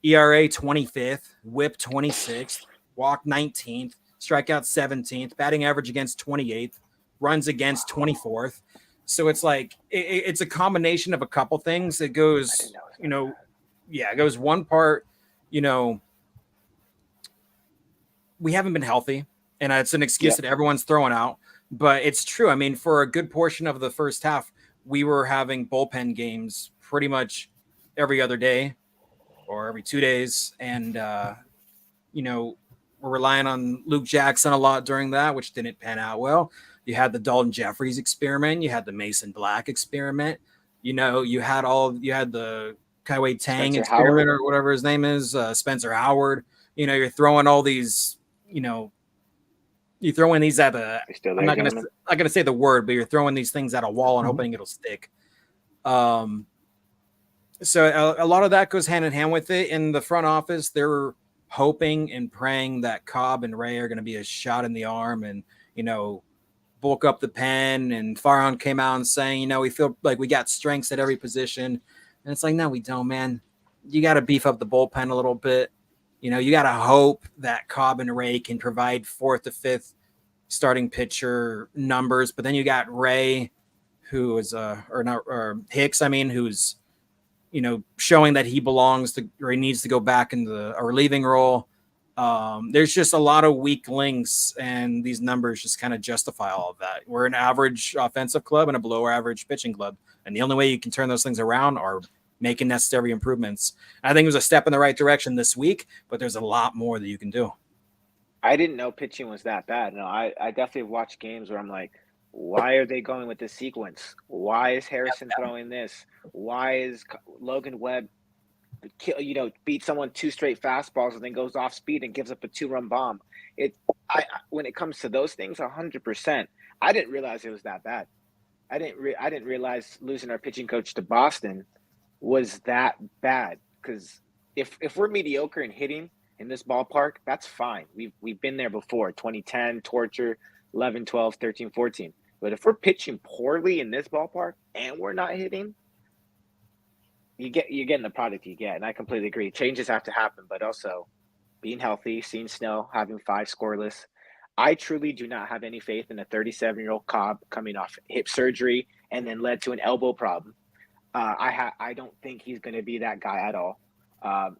ERA 25th, WHIP 26th, walk 19th, strikeout 17th, batting average against 28th, runs against 24th. So it's like it's a combination of a couple things. It goes, it goes one part, we haven't been healthy, and it's an excuse that everyone's throwing out, but it's true. I mean, for a good portion of the first half, we were having bullpen games pretty much every other day or every 2 days. And, we're relying on Luke Jackson a lot during that, which didn't pan out well. You had the Dalton Jeffries experiment. You had the Mason Black experiment. You had the Kaiwei Tang Spencer experiment Howard, or whatever his name is, Spencer Howard. You're throwing all these, you throw in these at a, I'm not going to say the word, but you're throwing these things at a wall and hoping it'll stick. So a lot of that goes hand in hand with it. In the front office, they're hoping and praying that Cobb and Ray are going to be a shot in the arm and, bulk up the pen. And Farhan came out and saying, we feel like we got strengths at every position. And it's like, no, we don't, man. You got to beef up the bullpen a little bit. You got to hope that Cobb and Ray can provide 4th to 5th starting pitcher numbers. But then you got Ray, who is Hicks, who's, showing that he belongs to, or he needs to go back in the relieving role. There's just a lot of weak links, and these numbers just kind of justify all of that. We're an average offensive club and a below average pitching club. And the only way you can turn those things around are making necessary improvements. I think it was a step in the right direction this week, but there's a lot more that you can do. I didn't know pitching was that bad. No, I definitely watched games where I'm like, why are they going with this sequence? Why is Harrison throwing this? Why is Logan Webb, beat someone 2 straight fastballs and then goes off speed and gives up a 2-run bomb? When it comes to those things, 100%. I didn't realize it was that bad. I didn't realize losing our pitching coach to Boston was that bad. Because if we're mediocre in hitting in this ballpark, that's fine. We've been there before. 2010, torture, 11, 12, 13, 14. But if we're pitching poorly in this ballpark and we're not hitting, you're getting the product you get. And I completely agree. Changes have to happen, but also being healthy, seeing snow, having 5 scoreless. I truly do not have any faith in a 37-year-old Cobb coming off hip surgery and then led to an elbow problem. I don't think he's going to be that guy at all.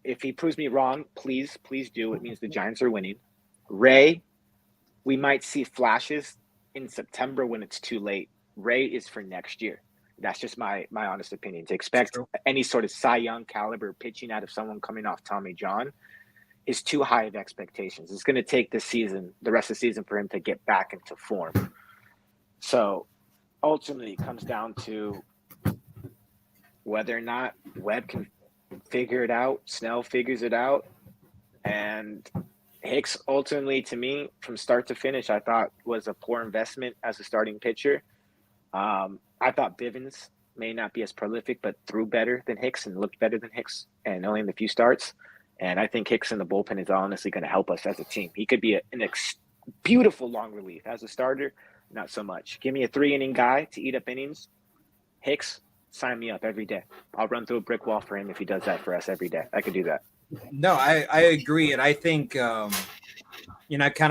If he proves me wrong, please do. It means the Giants are winning. Ray, we might see flashes in September when it's too late. Ray is for next year. That's just my honest opinion. To expect any sort of Cy Young caliber pitching out of someone coming off Tommy John is too high of expectations. It's going to take the rest of the season for him to get back into form. So ultimately it comes down to whether or not Webb can figure it out, Snell figures it out, and Hicks ultimately, to me, from start to finish, I thought was a poor investment as a starting pitcher. I thought Bivens may not be as prolific, but threw better than Hicks and looked better than Hicks, and only in the few starts. And I think Hicks in the bullpen is honestly going to help us as a team. He could be an beautiful long relief. As a starter, not so much. Give me a 3-inning guy to eat up innings. Hicks, sign me up every day. I'll run through a brick wall for him if he does that for us every day. I could do that. No, I agree. And I think, kind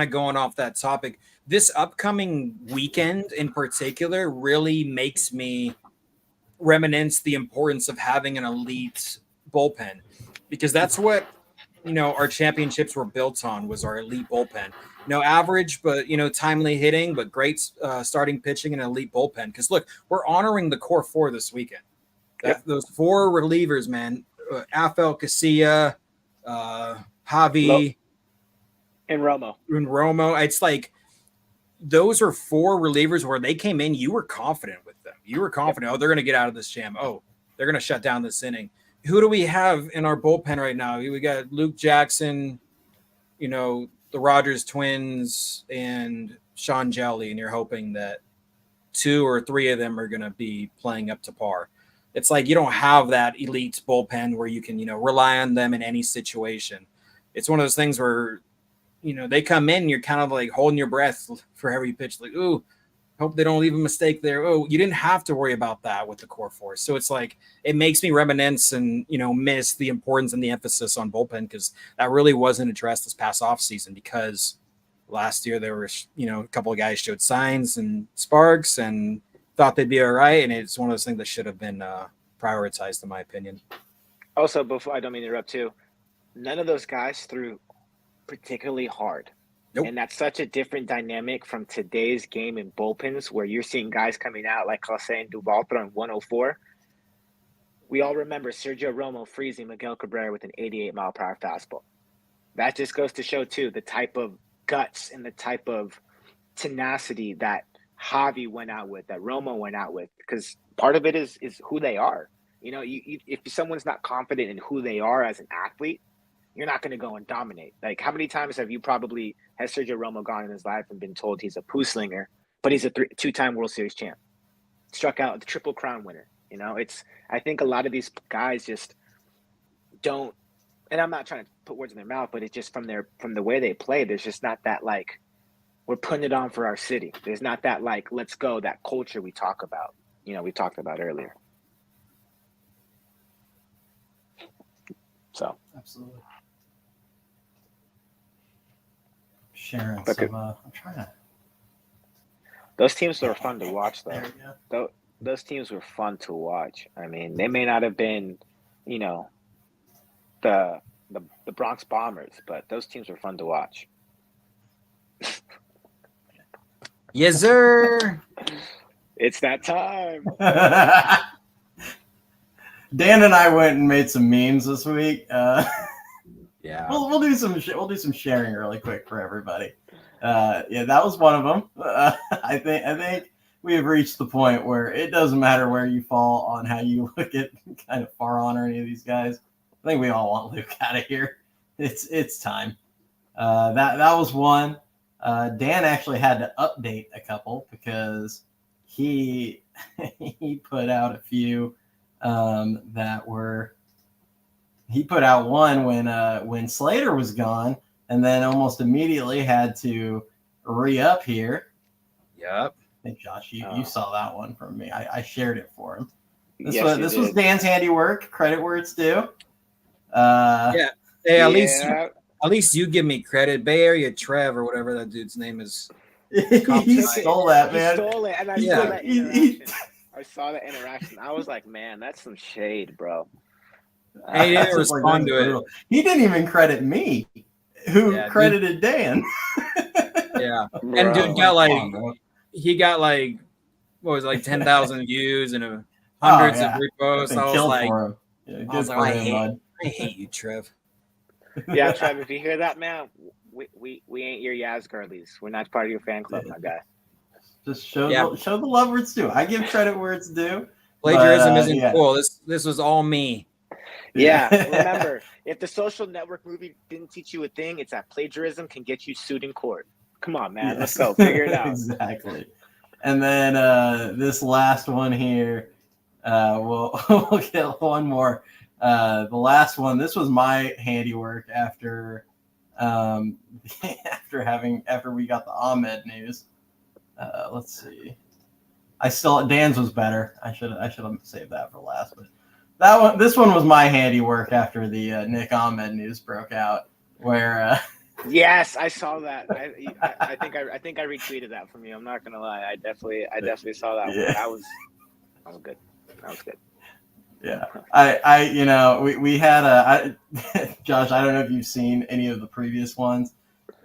of going off that topic, this upcoming weekend in particular really makes me reminisce the importance of having an elite bullpen, because that's what, our championships were built on, was our elite bullpen. Average, but, timely hitting, but great starting pitching and elite bullpen. Because, look, we're honoring the core four this weekend. Yep. Those four relievers, man, Afel, Casilla, Javi, and Romo. It's like those are four relievers where they came in, you were confident with them. You were confident, they're going to get out of this jam. Oh, they're going to shut down this inning. Who do we have in our bullpen right now? We got Luke Jackson, the Rogers twins, and Sean Jelly, and you're hoping that 2 or 3 of them are going to be playing up to par. It's like you don't have that elite bullpen where you can, rely on them in any situation. It's one of those things where, they come in, you're kind of like holding your breath for every pitch. Like, ooh, hope they don't leave a mistake there. Oh, you didn't have to worry about that with the core force. So it's like, it makes me reminisce and, miss the importance and the emphasis on bullpen, because that really wasn't addressed this past offseason, because last year there were, a couple of guys showed signs and sparks and thought they'd be all right. And it's one of those things that should have been prioritized, in my opinion. Also, before, I don't mean to interrupt too, none of those guys threw particularly hard. Nope. And that's such a different dynamic from today's game in bullpens, where you're seeing guys coming out like Jose and Duvall throwing 104. We all remember Sergio Romo freezing Miguel Cabrera with an 88-mile-per-hour fastball. That just goes to show, too, the type of guts and the type of tenacity that Javi went out with, that Romo went out with, because part of it is who they are. If someone's not confident in who they are as an athlete, you're not going to go and dominate. Like, how many times has Sergio Romo gone in his life and been told he's a poo slinger, but he's a 2-time World Series champ, struck out the Triple Crown winner? I think a lot of these guys just don't, and I'm not trying to put words in their mouth, but it's just from the way they play, there's just not that, like, we're putting it on for our city. There's not that, like, let's go, that culture we talk about, we talked about earlier. So. Absolutely. Sharing some, I'm trying to. Those teams were fun to watch, though. Those teams were fun to watch. I mean, they may not have been, the Bronx Bombers, but those teams were fun to watch. Yes, sir. It's that time. Dan and I went and made some memes this week. Yeah, we'll do some sharing really quick for everybody. That was one of them. I think we have reached the point where it doesn't matter where you fall on how you look at kind of Farhan or any of these guys. I think we all want Luke out of here. It's time. That was one. Dan actually had to update a couple because he put out a few that were. He put out one when Slater was gone, and then almost immediately had to re-up here. Yep. I think, Josh, you saw that one from me. I shared it for him. This was Dan's handiwork. Credit where it's due. Yeah. Hey, at least At least you give me credit. Bay Area Trev or whatever that dude's name is. He stole that, man. He stole it, and I saw that interaction. I saw the interaction. I was like, man, that's some shade, bro. He didn't respond to it. He didn't even credit me, who credited Dan. Yeah, bro, and dude got he got like, what was it, like 10,000 views and hundreds of reposts. I was like, I hate you, Trev. Yeah, Trev, if you hear that, man, we ain't your Yaz girlies. We're not part of your fan club, my guy. Just show the love where it's due. I give credit where it's due. Plagiarism isn't cool. This was all me. Yeah, remember, if the Social Network movie didn't teach you a thing, it's that plagiarism can get you sued in court. Come on, man. Let's go. Figure it out. Exactly. And then this last one here, we'll get one more. The last one, this was my handiwork after after we got the Ahmed news. Let's see. Dan's was better. I should have saved that for last, but this one was my handiwork after the Nick Ahmed news broke out, where yes, I saw that. I think I retweeted that from you. I'm not gonna lie. I definitely saw that. Yeah. That was good. That was good. Yeah, we had Josh. I don't know if you've seen any of the previous ones.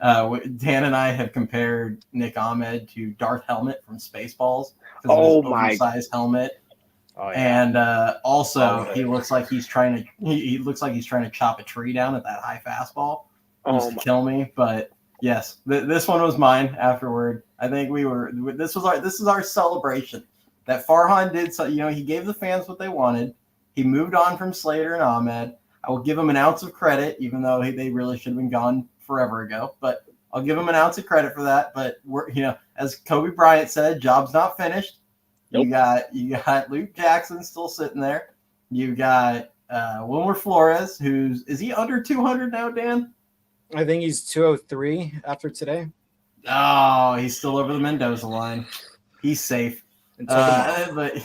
Dan and I have compared Nick Ahmed to Darth Helmet from Spaceballs. Oh my! Oversized helmet. Oh, yeah. And also, he looks like he's trying to chop a tree down at that high fastball. To kill me, but yes, this one was mine. Afterward, I think this is our celebration that Farhan did. So he gave the fans what they wanted. He moved on from Slater and Ahmed. I will give him an ounce of credit, even though they really should have been gone forever ago. But I'll give him an ounce of credit for that. But as Kobe Bryant said, job's not finished. Nope. You got Luke Jackson still sitting there. You got Wilmer Flores, is he under 200 now, Dan? I think he's 203 after today. Oh, he's still over the Mendoza line. He's safe. But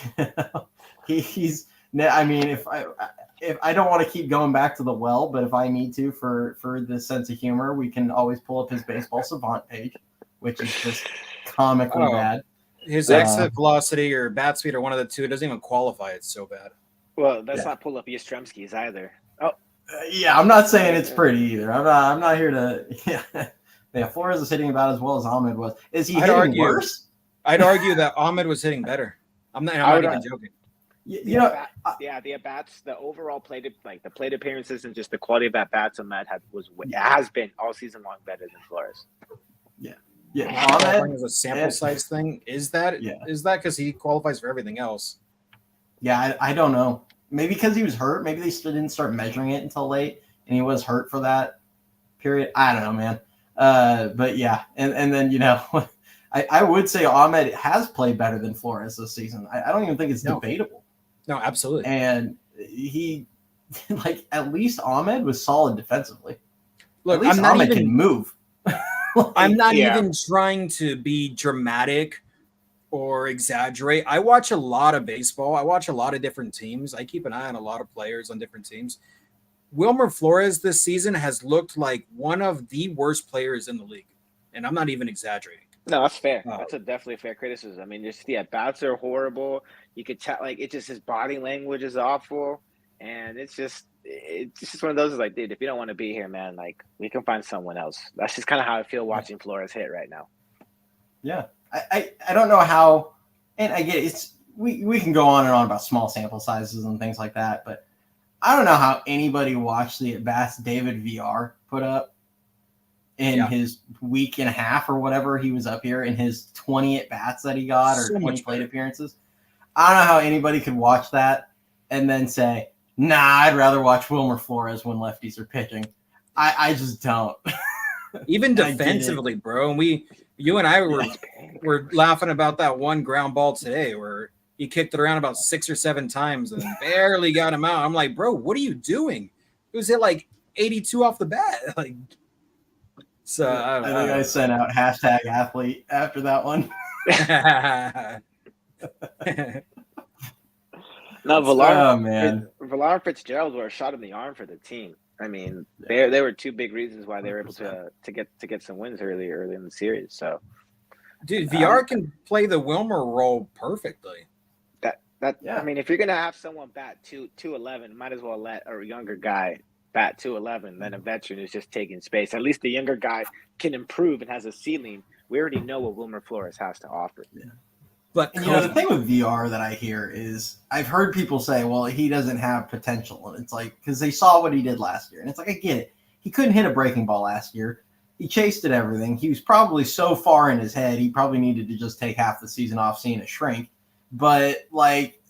he's. I mean, if I don't want to keep going back to the well, but if I need to for the sense of humor, we can always pull up his Baseball Savant page, which is just comically bad. His exit velocity or bat speed or one of the two, it doesn't even qualify. It's so bad. Well, let's not pull up Yastrzemski's either. Oh. Yeah, I'm not saying it's pretty either. I'm not here to. Yeah, Flores is hitting about as well as Ahmed was. Is he hitting worse? I'd argue that Ahmed was hitting better. I'm not even joking. The at-bats, the overall plate appearances and just the quality of at-bats Ahmed has been all season long better than Flores. Yeah. Ahmed is a sample size thing. Is that because he qualifies for everything else? Yeah, I don't know. Maybe because he was hurt. Maybe they still didn't start measuring it until late, and he was hurt for that period. I don't know, man. But yeah, and then I would say Ahmed has played better than Flores this season. I don't even think it's debatable. No, absolutely. And he, at least Ahmed was solid defensively. Look, at least Ahmed can move. I'm not even trying to be dramatic or exaggerate. I watch a lot of baseball. I watch a lot of different teams. I keep an eye on a lot of players on different teams. Wilmer Flores this season has looked like one of the worst players in the league. And I'm not even exaggerating. No, that's fair. That's definitely a fair criticism. I mean, just the at-bats are horrible. You could tell, his body language is awful. And it's just one of those, dude, if you don't want to be here, man, we can find someone else. That's just kind of how I feel watching Flores hit right now. Yeah. I don't know how, and I get it, we can go on and on about small sample sizes and things like that, but I don't know how anybody watched the at-bats David VR put up in his week and a half or whatever he was up here in his 20 at-bats that he got or 20 plate appearances. I don't know how anybody could watch that and then say, nah, I'd rather watch Wilmer Flores when lefties are pitching. I just don't. Even defensively, bro. And you and I were laughing about that one ground ball today where he kicked it around about 6 or 7 times and barely got him out. I'm like, bro, what are you doing? It was hit 82 off the bat. So I think I sent out #athlete after that one. No, Villar Fitzgerald were a shot in the arm for the team. I mean, there were two big reasons why they were able to get some wins early in the series. So, dude, VR can play the Wilmer role perfectly. I mean, if you're gonna have someone bat 211, might as well let a younger guy bat 211 than a veteran who's just taking space. At least the younger guy can improve and has a ceiling. We already know what Wilmer Flores has to offer. Yeah. But the thing with VR that I hear is I've heard people say, well, he doesn't have potential. And it's like, because they saw what he did last year. And it's like, I get it. He couldn't hit a breaking ball last year. He chased at everything. He was probably so far in his head, he probably needed to just take half the season off seeing a shrink. But, like,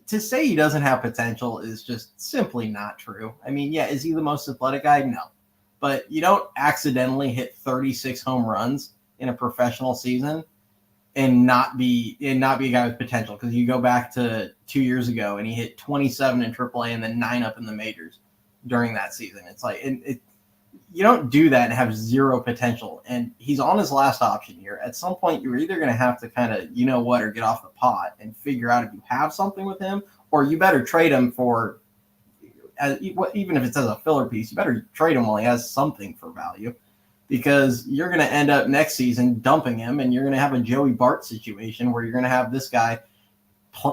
to say he doesn't have potential is just simply not true. I mean, yeah, is he the most athletic guy? No. But you don't accidentally hit 36 home runs in a professional season and not be a guy with potential. Because you go back to 2 years ago and he hit 27 in AAA and then 9 up in the majors during that season. It's like you don't do that and have zero potential. And he's on his last option here. At some point, you're either going to have to kind of, or get off the pot and figure out if you have something with him, or you better trade him for, even if it's as a filler piece, you better trade him while he has something for value, because you're going to end up next season dumping him, and you're going to have a Joey Bart situation where you're going to have this guy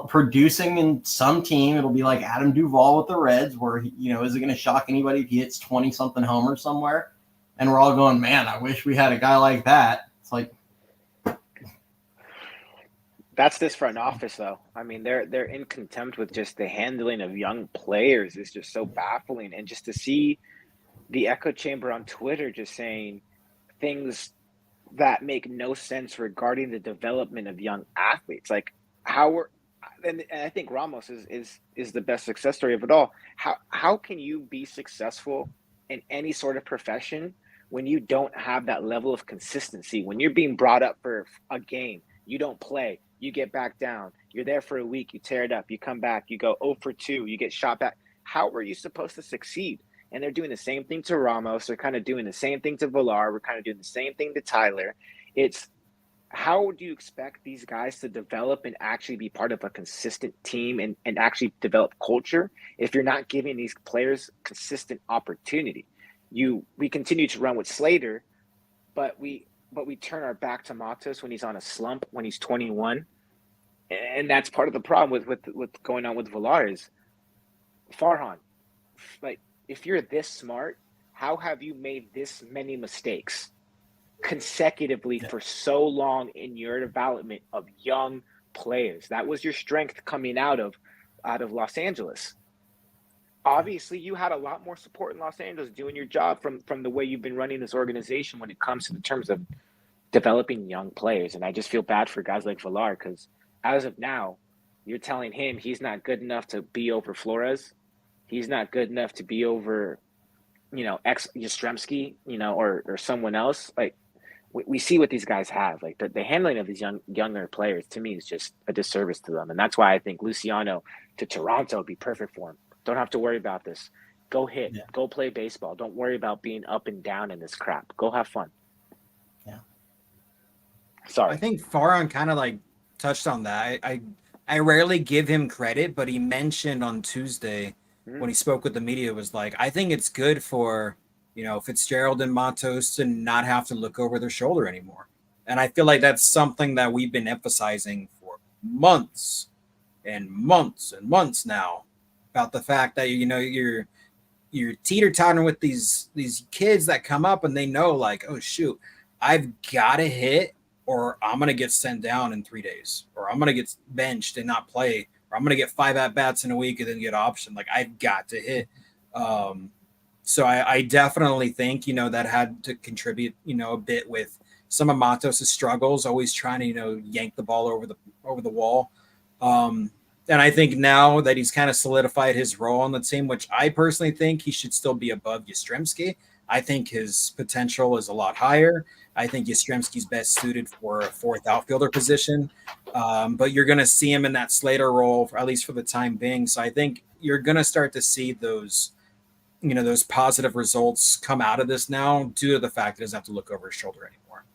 producing in some team. It'll be like Adam Duvall with the Reds, where is it going to shock anybody if he hits 20-something homers somewhere? And we're all going, man, I wish we had a guy like that. It's like, that's this front office, though. I mean, they're in contempt with just the handling of young players is just so baffling. And just to see the echo chamber on Twitter just saying things that make no sense regarding the development of young athletes, like and I think Ramos is the best success story of it all. How can you be successful in any sort of profession when you don't have that level of consistency? When you're being brought up for a game, you don't play, you get back down, you're there for a week, you tear it up, you come back, you go 0 for 2, you get shot back. How are you supposed to succeed? And they're doing the same thing to Ramos. They're kind of doing the same thing to Villar. We're kind of doing the same thing to Tyler. It's, how do you expect these guys to develop and actually be part of a consistent team and actually develop culture if you're not giving these players consistent opportunity? We continue to run with Slater, but we turn our back to Matos when he's on a slump, when he's 21. And that's part of the problem with going on with Villar is, Farhan, like, if you're this smart, how have you made this many mistakes consecutively for so long in your development of young players? That was your strength coming out of Los Angeles. Obviously, you had a lot more support in Los Angeles doing your job from the way you've been running this organization when it comes to the terms of developing young players. And I just feel bad for guys like Villar, because as of now, you're telling him he's not good enough to be over Flores. He's not good enough to be over, Yastrzemski, or someone else. Like, we see what these guys have. Like, the handling of these younger players, to me, is just a disservice to them. And that's why I think Luciano to Toronto would be perfect for him. Don't have to worry about this. Go hit. Yeah. Go play baseball. Don't worry about being up and down in this crap. Go have fun. Yeah. Sorry. I think Farhan kind of like touched on that. I rarely give him credit, but he mentioned on Tuesday when he spoke with the media, was like, I think it's good for, Fitzgerald and Matos to not have to look over their shoulder anymore. And I feel like that's something that we've been emphasizing for months and months and months now, about the fact that, you're teeter-tottering with these kids that come up and they know, like, oh, shoot, I've got to hit or I'm going to get sent down in 3 days, or I'm going to get benched and not play, or I'm going to get 5 at-bats in a week and then get optioned. Like, I've got to hit. So I definitely think, that had to contribute, a bit with some of Matos' struggles, always trying to, yank the ball over the wall. And I think now that he's kind of solidified his role on the team, which I personally think he should still be above Yastrzemski. I think his potential is a lot higher. I think Yastrzemski's best suited for a fourth outfielder position. But you're going to see him in that Slater role, at least for the time being. So I think you're going to start to see those positive results come out of this now, due to the fact that he doesn't have to look over his shoulder anymore.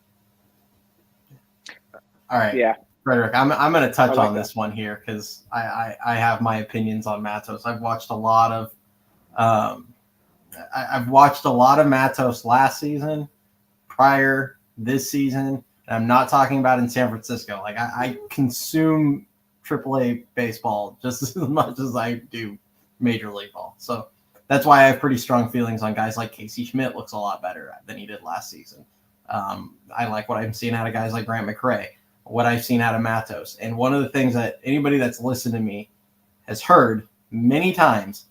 All right. Yeah. Frederick, I'm going to touch on this one here because I have my opinions on Matos. I've watched a lot of I've watched a lot of Matos last season, prior this season. And I'm not talking about in San Francisco. Like I consume AAA baseball just as much as I do Major League ball. So that's why I have pretty strong feelings on guys like Casey Schmidt. Looks a lot better than he did last season. I like what I'm seeing out of guys like Grant McRae, what I've seen out of Matos. And one of the things that anybody that's listened to me has heard many times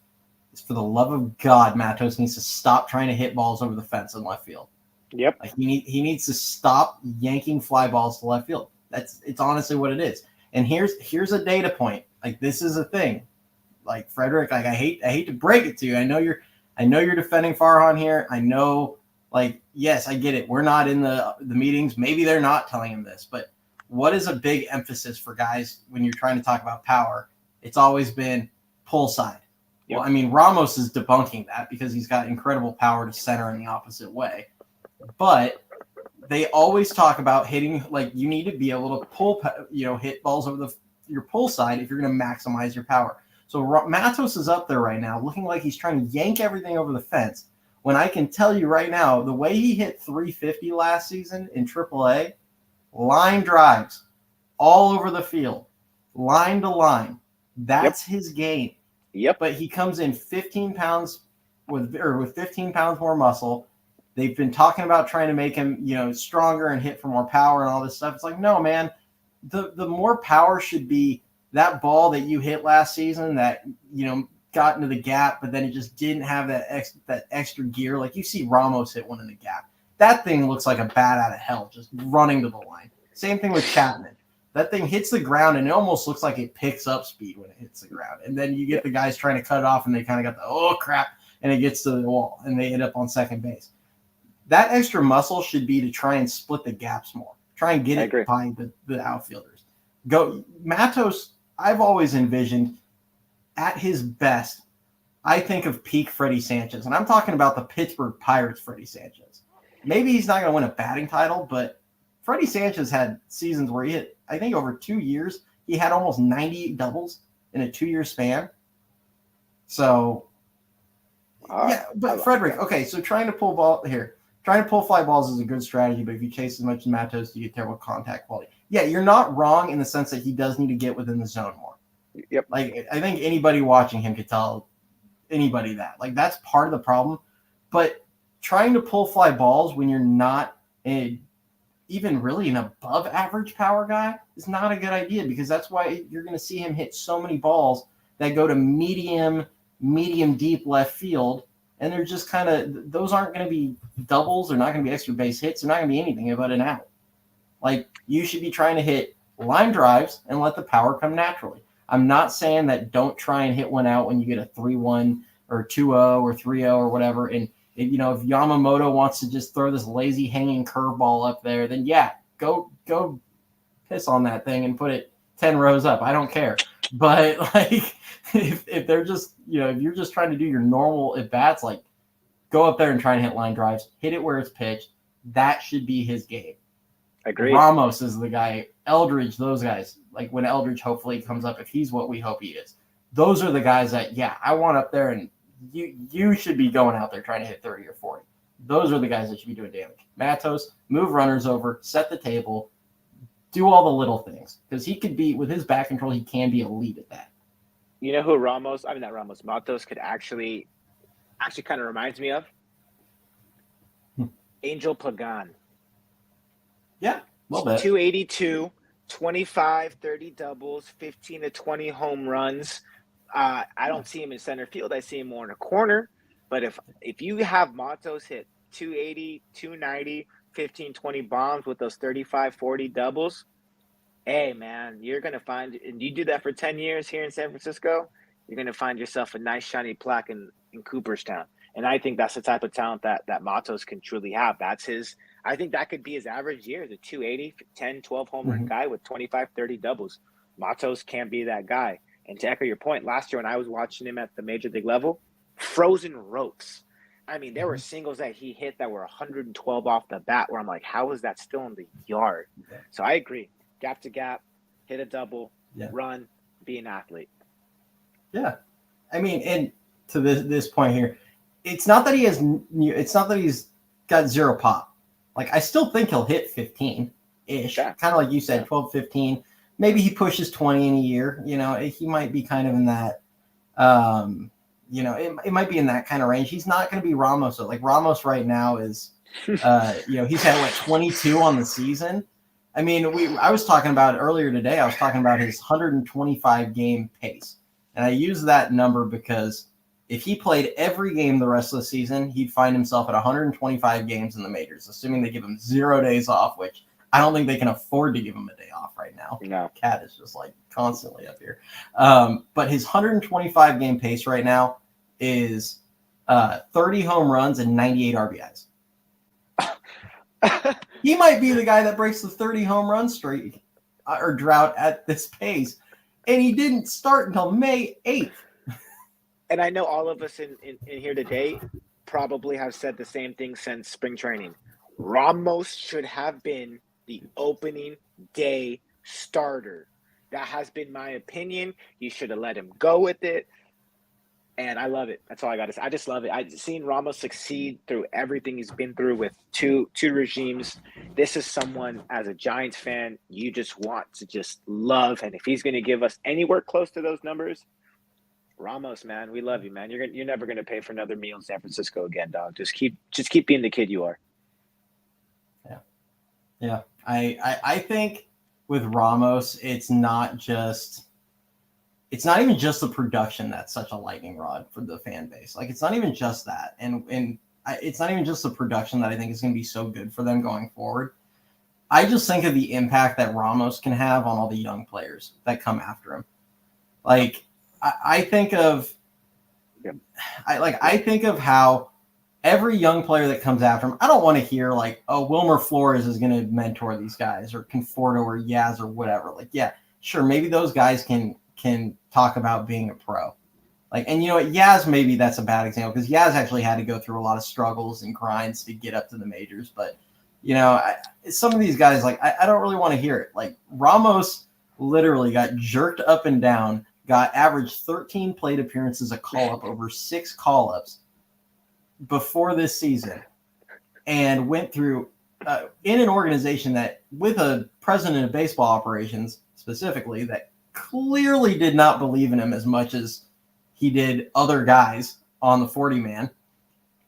is, for the love of God, Matos needs to stop trying to hit balls over the fence in left field. Yep. Like he needs to stop yanking fly balls to left field. It's honestly what it is. And here's a data point. Like, this is a thing. Like, Frederick, like I hate to break it to you. I know you're defending Farhan here. I know, like, yes, I get it. We're not in the meetings. Maybe they're not telling him this, but what is a big emphasis for guys when you're trying to talk about power? It's always been pull side. Yep. Well, I mean, Ramos is debunking that because he's got incredible power to center in the opposite way. But they always talk about hitting, like, you need to be able to pull, hit balls over your pull side if you're going to maximize your power. So Matos is up there right now looking like he's trying to yank everything over the fence, when I can tell you right now, the way he hit 350 last season in AAA, line drives all over the field, line to line. That's his game. Yep. But he comes in 15 pounds with 15 pounds more muscle. They've been talking about trying to make him, stronger and hit for more power and all this stuff. It's like, no, man, the more power should be that ball that you hit last season that, got into the gap, but then it just didn't have that extra gear. Like, you see Ramos hit one in the gap. That thing looks like a bat out of hell, just running to the line. Same thing with Chapman. That thing hits the ground, and it almost looks like it picks up speed when it hits the ground. And then you get the guys trying to cut it off, and they kind of got the, oh, crap, and it gets to the wall, and they end up on second base. That extra muscle should be to try and split the gaps more. Try and get it behind the outfielders. Matos, I've always envisioned, at his best, I think of peak Freddie Sanchez. And I'm talking about the Pittsburgh Pirates Freddie Sanchez. Maybe he's not going to win a batting title, but Freddie Sanchez had seasons where he hit, I think over 2 years, he had almost 90 doubles in a 2-year span. So, yeah, but Frederick, okay, so trying to pull fly balls is a good strategy, but if you chase as much as Matos, you get terrible contact quality. Yeah, you're not wrong in the sense that he does need to get within the zone more. Yep. Like, I think anybody watching him could tell anybody that. Like, that's part of the problem. But trying to pull fly balls when you're not even really an above average power guy is not a good idea, because that's why you're going to see him hit so many balls that go to medium deep left field. And they're just kind of, those aren't going to be doubles. They're not going to be extra base hits. They're not going to be anything but an out. Like, you should be trying to hit line drives and let the power come naturally. I'm not saying that don't try and hit one out when you get a 3-1 or 2-0 or 3-0 or whatever. And, if Yamamoto wants to just throw this lazy hanging curveball up there, then yeah, go piss on that thing and put it 10 rows up. I don't care. But, like, if they're just, if you're just trying to do your normal at bats, like, go up there and try and hit line drives, hit it where it's pitched. That should be his game. Agree. Ramos is the guy. Eldridge, those guys. Like, when Eldridge hopefully comes up, if he's what we hope he is, those are the guys that, yeah, I want up there, and you should be going out there trying to hit 30 or 40. Those are the guys that should be doing damage. Matos, move runners over, set the table, do all the little things, because he could be, with his bat control, he can be elite at that. You know who Matos could actually kind of reminds me of? Angel Pagan. Yeah, well, 282, 25, 30 doubles, 15 to 20 home runs. I don't see him in center field. I see him more in a corner. But if you have Matos hit 280, 290, 15, 20 bombs with those 35, 40 doubles, hey, man, you're going to find – and you do that for 10 years here in San Francisco, you're going to find yourself a nice shiny plaque in Cooperstown. And I think that's the type of talent that Matos can truly have. That's his – I think that could be his average year, the 280, 10, 12 home run guy with 25, 30 doubles. Matos can't be that guy. And to echo your point, last year when I was watching him at the major league level, frozen ropes. I mean, there were singles that he hit that were 112 off the bat where I'm like, how is that still in the yard? So I agree. Gap to gap, hit a double, run, be an athlete. Yeah. I mean, and to this point here, it's not that he's got zero pop. Like, I still think he'll hit 15-ish, kind of like you said, 12, 15. Maybe he pushes 20 in a year. You know, he might be kind of in that, you know, it might be in that kind of range. He's not going to be Ramos. Like, Ramos right now is, you know, he's had, 22 on the season. I mean, I was talking about earlier today, I was talking about his 125 game pace. And I use that number because if he played every game the rest of the season, he'd find himself at 125 games in the majors, assuming they give him 0 days off, which I don't think they can afford to give him a day off right now. No. Cat is just like constantly up here. But his 125 game pace right now is 30 home runs and 98 RBIs. He might be the guy that breaks the 30 home run streak or drought at this pace. And he didn't start until May 8th. And I know all of us in here today probably have said the same thing since spring training. Ramos should have been the opening day starter. That has been my opinion. You should have let him go with it. And I love it. That's all I got to say. I just love it. I've seen Ramos succeed through everything he's been through with two regimes. This is someone, as a Giants fan, you just want to just love. And if he's going to give us anywhere close to those numbers, Ramos, man, we love you, man. You're never going to pay for another meal in San Francisco again, dog. Just keep being the kid you are. Yeah. I think with Ramos, it's not even just the production that's such a lightning rod for the fan base. Like, it's not even just that. And it's not even just the production that I think is going to be so good for them going forward. I just think of the impact that Ramos can have on all the young players that come after him. Like, I think of how every young player that comes after him, I don't want to hear like, oh, Wilmer Flores is going to mentor these guys, or Conforto or Yaz or whatever. Like, yeah, sure, maybe those guys can talk about being a pro. Like, and you know what, Yaz, maybe that's a bad example because Yaz actually had to go through a lot of struggles and grinds to get up to the majors. But, you know, some of these guys, like, I don't really want to hear it. Like, Ramos literally got jerked up and down, got averaged 13 plate appearances a call-up, over 6 call-ups before this season, and went through in an organization that, with a president of baseball operations specifically, that clearly did not believe in him as much as he did other guys on the 40-man.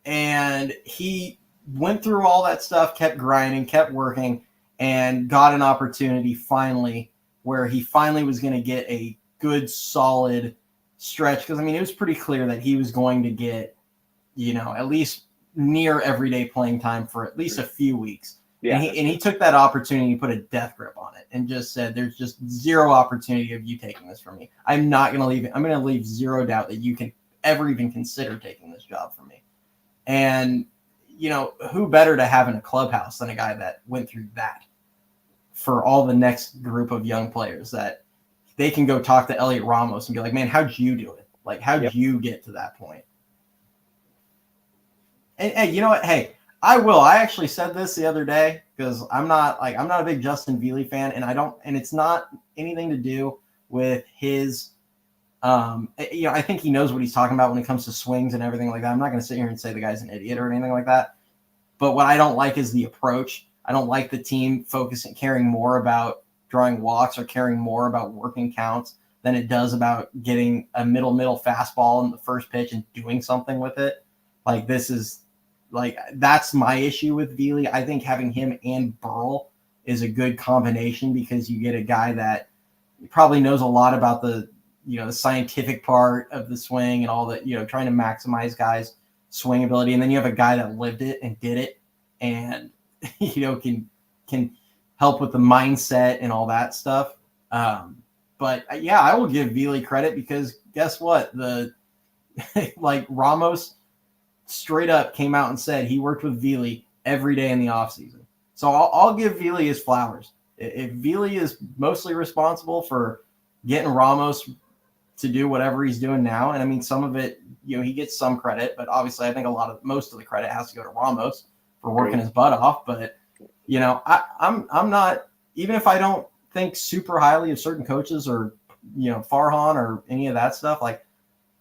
And he went through all that stuff, kept grinding, kept working, and got an opportunity finally where he finally was going to get a good, solid stretch. Because, I mean, it was pretty clear that he was going to get, you know, at least near everyday playing time for at least a few weeks. Yeah. And he took that opportunity, put a death grip on it, and just said, there's just zero opportunity of you taking this from me. I'm not going to leave it. I'm going to leave zero doubt that you can ever even consider taking this job from me. And, you know, who better to have in a clubhouse than a guy that went through that for all the next group of young players, that they can go talk to Elliot Ramos and be like, man, how'd you do it? Like, how'd you get to that point? And hey, you know what? Hey, I actually said this the other day because I'm not a big Justin Veely fan, and it's not anything to do with his, you know, I think he knows what he's talking about when it comes to swings and everything like that. I'm not going to sit here and say the guy's an idiot or anything like that. But what I don't like is the approach. I don't like the team focusing, caring more about drawing walks or caring more about working counts than it does about getting a middle fastball in the first pitch and doing something with it. Like, this is, like, that's my issue with Veely. I think having him and Burrell is a good combination because you get a guy that probably knows a lot about the, you know, the scientific part of the swing and all that, you know, trying to maximize guys' swing ability. And then you have a guy that lived it and did it and, you know, can help with the mindset and all that stuff. But yeah, I will give Veely credit because guess what? Like, Ramos straight up came out and said he worked with Veely every day in the offseason. So I'll give Veely his flowers. If Veely is mostly responsible for getting Ramos to do whatever he's doing now, and I mean, some of it, you know, he gets some credit, but obviously I think most of the credit has to go to Ramos for working his butt off. But, you know, I'm not, even if I don't think super highly of certain coaches or, you know, Farhan or any of that stuff, like,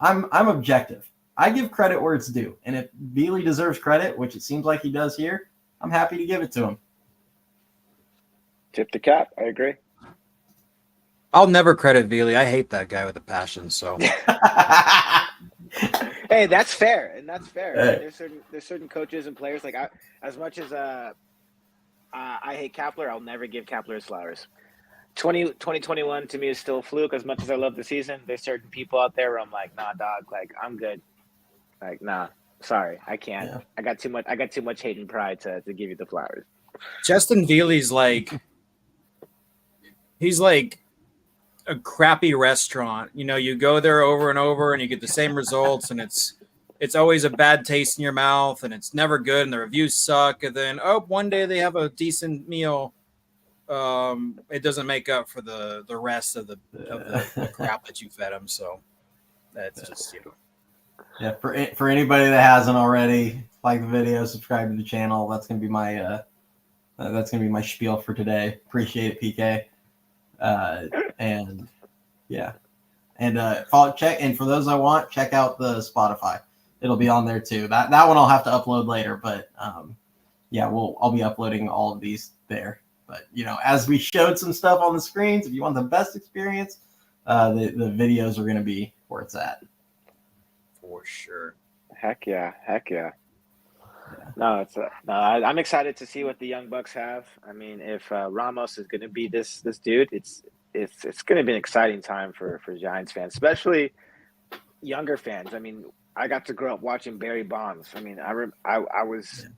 I'm objective. I give credit where it's due. And if Bealey deserves credit, which it seems like he does here, I'm happy to give it to him. Tip the cap. I agree. I'll never credit Bealey. I hate that guy with a passion. So hey, that's fair, and that's fair. Hey. There's certain coaches and players like as much as I hate Kapler, I'll never give Kapler his flowers. 2021 to me is still a fluke. As much as I love the season, there's certain people out there where I'm like, nah, dog, like I'm good. Like, nah, sorry, I can't. Yeah. I got too much hate and pride to give you the flowers. Justin Bealey's he's like a crappy restaurant. You know, you go there over and over and you get the same results, and it's always a bad taste in your mouth, and it's never good, and the reviews suck. And then one day they have a decent meal. It doesn't make up for the rest of the crap that you fed them. So that's just, you know. Yeah, for anybody that hasn't already, like the video, subscribe to the channel. That's gonna be my spiel for today. Appreciate it, PK. And yeah, and check, and for those that want, check out the Spotify. It'll be on there too. That one I'll have to upload later, but yeah, I'll be uploading all of these there. But you know, as we showed some stuff on the screens, if you want the best experience, the videos are going to be where it's at. For sure. Heck yeah. No, I'm excited to see what the Young Bucks have. I mean, if Ramos is going to be this dude, it's going to be an exciting time for Giants fans, especially younger fans. I mean, I got to grow up watching Barry Bonds. I mean, I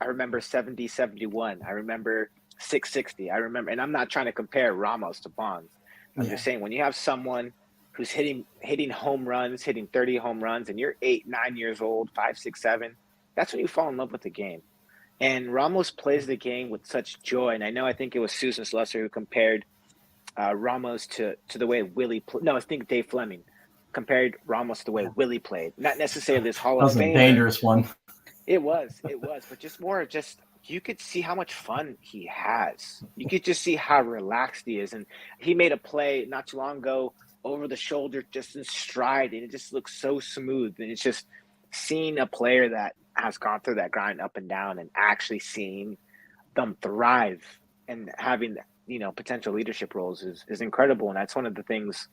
remember 70, 71. I remember 660. I remember, and I'm not trying to compare Ramos to Bonds. I'm just saying, when you have someone who's hitting home runs, hitting 30 home runs, and you're 8, 9 years old, 5, 6, 7, that's when you fall in love with the game. And Ramos plays the game with such joy. And I think it was Susan Slusser who compared Ramos to the way Willie played. No, I think Dave Fleming compared Ramos to the way Willie played. Not necessarily this Hall of Fame. That was a dangerous one. It was, but just you could see how much fun he has. You could just see how relaxed he is. And he made a play not too long ago over the shoulder, just in stride, and it just looks so smooth. And it's just seeing a player that has gone through that grind up and down, and actually seeing them thrive and having, you know, potential leadership roles is incredible. And that's one of the things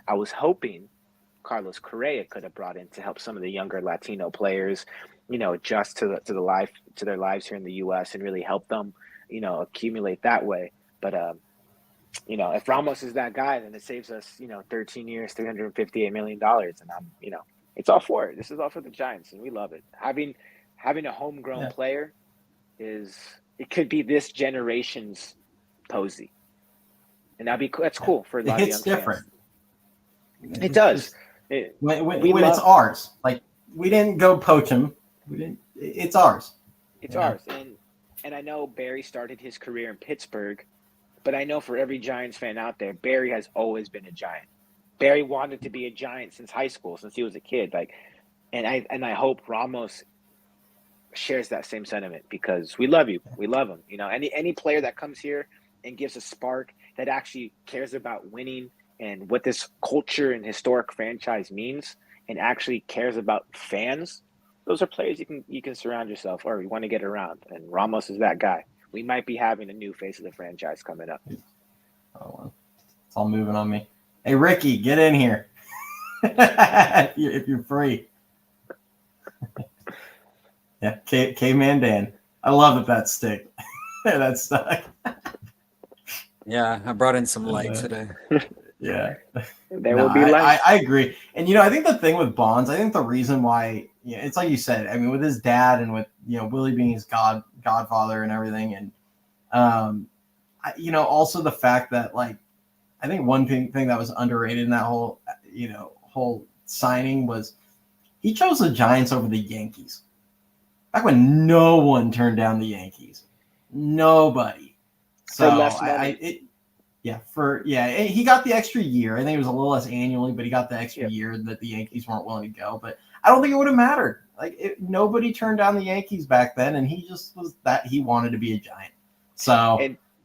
I was hoping Carlos Correa could have brought in to help some of the younger Latino players, you know, adjust to their lives here in the U.S. and really help them, you know, accumulate that way. But you know, if Ramos is that guy, then it saves us, you know, 13 years, $358 million, and you know, it's all for it. This is all for the Giants, and we love it. Having a homegrown player it could be this generation's Posey, and that's cool for a lot of young different. Fans. It does. When it's ours, like we didn't go poach him. It's ours. It's ours, and I know Barry started his career in Pittsburgh, but I know for every Giants fan out there, Barry has always been a Giant. Barry wanted to be a Giant since high school, since he was a kid. And I hope Ramos shares that same sentiment, because we love you, we love him. You know, any player that comes here and gives a spark, that actually cares about winning and what this culture and historic franchise means, and actually cares about fans, those are players you can surround yourself, or you want to get around. And Ramos is that guy. We might be having a new face of the franchise coming up. Oh, well, it's all moving on me. Hey, Ricky, get in here if you're free. Yeah, K-Man Dan. I love that stick. That stuck. Yeah, I brought in some light today. Yeah. There will be light. I agree. And, you know, I think the thing with Bonds, I think the reason why, you know, it's like you said, I mean, with his dad and with, you know, Willie being his godfather and everything. And, you know, also the fact that, like, I think one thing that was underrated in that whole signing was he chose the Giants over the Yankees. Back when no one turned down the Yankees. Nobody. So for less money. He got the extra year. I think it was a little less annually, but he got the extra year that the Yankees weren't willing to go. But I don't think it would have mattered. Like, nobody turned down the Yankees back then, and he just was that he wanted to be a Giant. So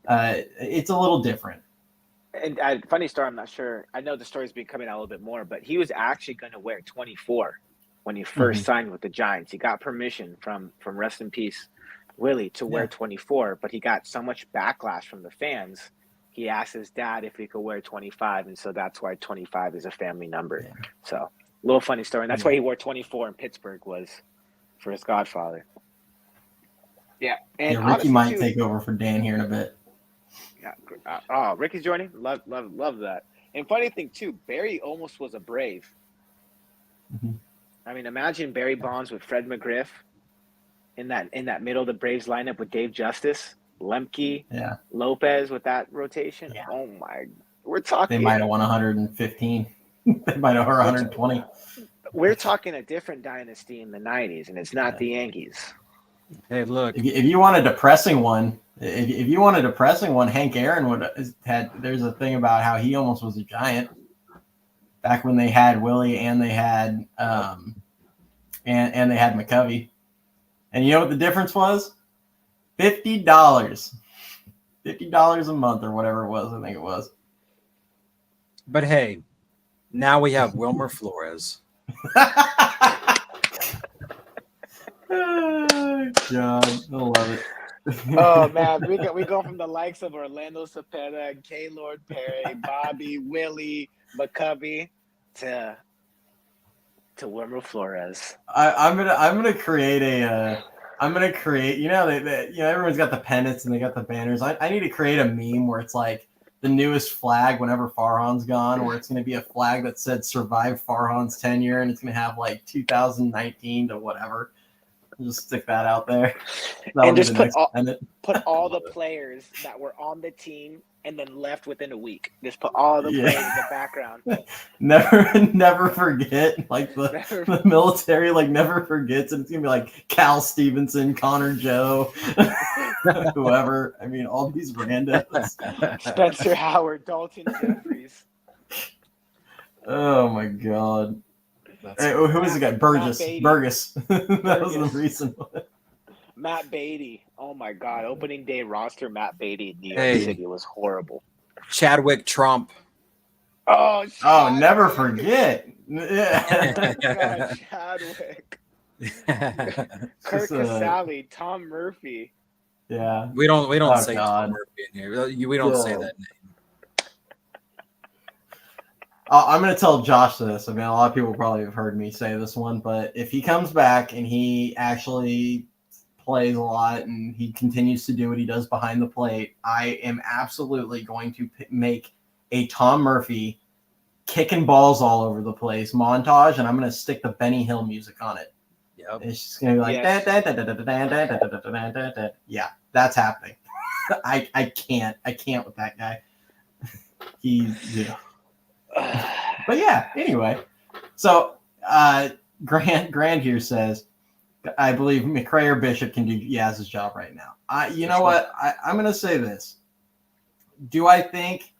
it's a little different. And funny story, I'm not sure. I know the story's been coming out a little bit more, but he was actually going to wear 24 when he first signed with the Giants. He got permission from rest in peace Willie to wear 24, but he got so much backlash from the fans. He asked his dad if he could wear 25, and so that's why 25 is a family number. Yeah. So, little funny story. And that's why he wore 24 in Pittsburgh, was for his godfather. Yeah, and Ricky might take over for Dan here in a bit. Yeah. Ricky's joining. Love that. And funny thing too, Barry almost was a Brave. Mm-hmm. I mean, imagine Barry Bonds with Fred McGriff in that middle of the Braves lineup with Dave Justice, Lemke, Lopez with that rotation. Yeah. Oh my, we're talking. They might have won 115. They might have won 120. We're talking a different dynasty in the 90s, and it's not the Yankees. Hey, look. If you want a depressing one, Hank Aaron would have had. There's a thing about how he almost was a Giant back when they had Willie and they had and they had McCovey. And you know what the difference was? $50. $50 a month or whatever it was, I think it was. But hey, now we have Wilmer Flores. Oh, God, I love it. Oh man, we go from the likes of Orlando Cepeda, Gaylord Perry, Bobby, Willie, McCovey to Wilmer Flores. I'm gonna create you know everyone's got the pennants and they got the banners. I need to create a meme where it's like the newest flag whenever Farhan's gone, where it's gonna be a flag that said survive Farhan's tenure and it's gonna have like 2019 to whatever. Just stick that out there. And just put all the players that were on the team and then left within a week. Just put all the players in the background. Never forget. Like the military, like never forgets. And it's gonna be like Cal Stevenson, Connor Joe, whoever. I mean, all these randos. Spencer Howard, Dalton Jeffries. Oh my God. Hey, who was the guy? Burgess. That was the recent one. Matt Beatty. Oh my God. Opening day roster, Matt Beatty in New York City was horrible. Chadwick Trump. Oh, never forget. Yeah. God, Chadwick. Kirk Casale, Tom Murphy. Yeah. We don't say Tom Murphy in here. We don't say that name. I'm going to tell Josh this. I mean, a lot of people probably have heard me say this one, but if he comes back and he actually plays a lot and he continues to do what he does behind the plate, I am absolutely going to make a Tom Murphy kicking balls all over the place montage, and I'm going to stick the Benny Hill music on it. Yep. It's just going to be like, yeah, that's happening. I can't with that guy. But yeah, anyway. So Grant here says, I believe McRae or Bishop can do Yaz's job right now. You know what? I'm going to say this. Do I think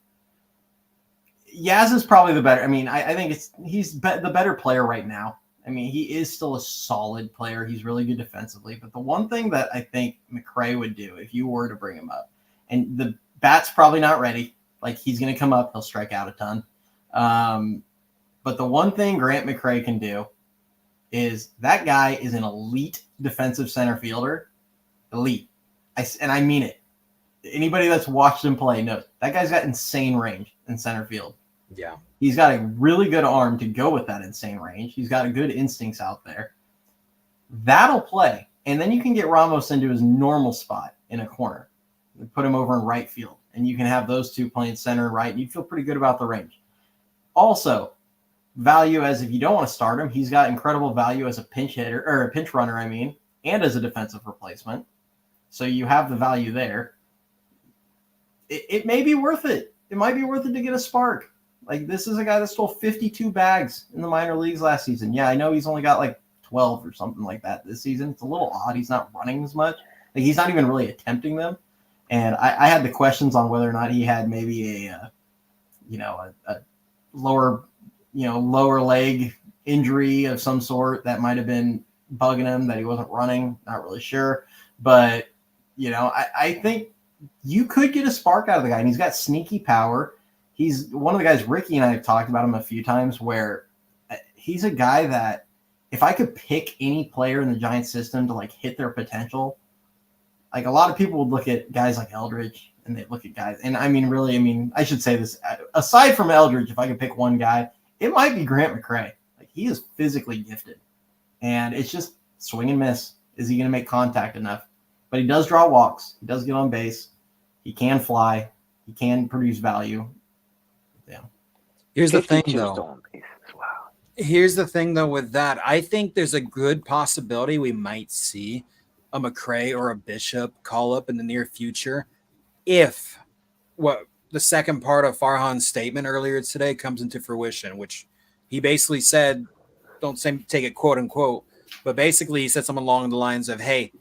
Yaz is probably the better? I mean, I think he's the better player right now. I mean, he is still a solid player. He's really good defensively. But the one thing that I think McRae would do if you were to bring him up, and the bat's probably not ready. Like, he's going to come up. He'll strike out a ton. But the one thing Grant McRae can do is that guy is an elite defensive center fielder. Elite. And I mean it. Anybody that's watched him play knows that guy's got insane range in center field. Yeah. He's got a really good arm to go with that insane range. He's got a good instincts out there. That'll play. And then you can get Ramos into his normal spot in a corner and put him over in right field. And you can have those two playing center and right. And you feel pretty good about the range. Also, value as if you don't want to start him, he's got incredible value as a pinch hitter or a pinch runner, and as a defensive replacement. So you have the value there. It may be worth it. It might be worth it to get a spark. Like, this is a guy that stole 52 bags in the minor leagues last season. Yeah, I know he's only got like 12 or something like that this season. It's a little odd. He's not running as much. Like, he's not even really attempting them. And I had the questions on whether or not he had maybe a lower leg injury of some sort that might have been bugging him, that he wasn't running. Not really sure. But, I think you could get a spark out of the guy. And he's got sneaky power. He's one of the guys, Ricky and I have talked about him a few times, where he's a guy that if I could pick any player in the Giants system to like hit their potential, like a lot of people would look at guys like Eldridge and they look at guys. And I mean, really, I mean, I should say this aside from Eldridge, if I could pick one guy, it might be Grant McCray. Like he is physically gifted and it's just swing and miss. Is he going to make contact enough? But he does draw walks. He does get on base. He can fly. He can produce value. Yeah. Here's the thing, though. Wow. Here's the thing, though, with that. I think there's a good possibility we might see a McCray or a Bishop call up in the near future if what the second part of Farhan's statement earlier today comes into fruition, which he basically said, don't say take it quote unquote, but basically he said something along the lines of, hey,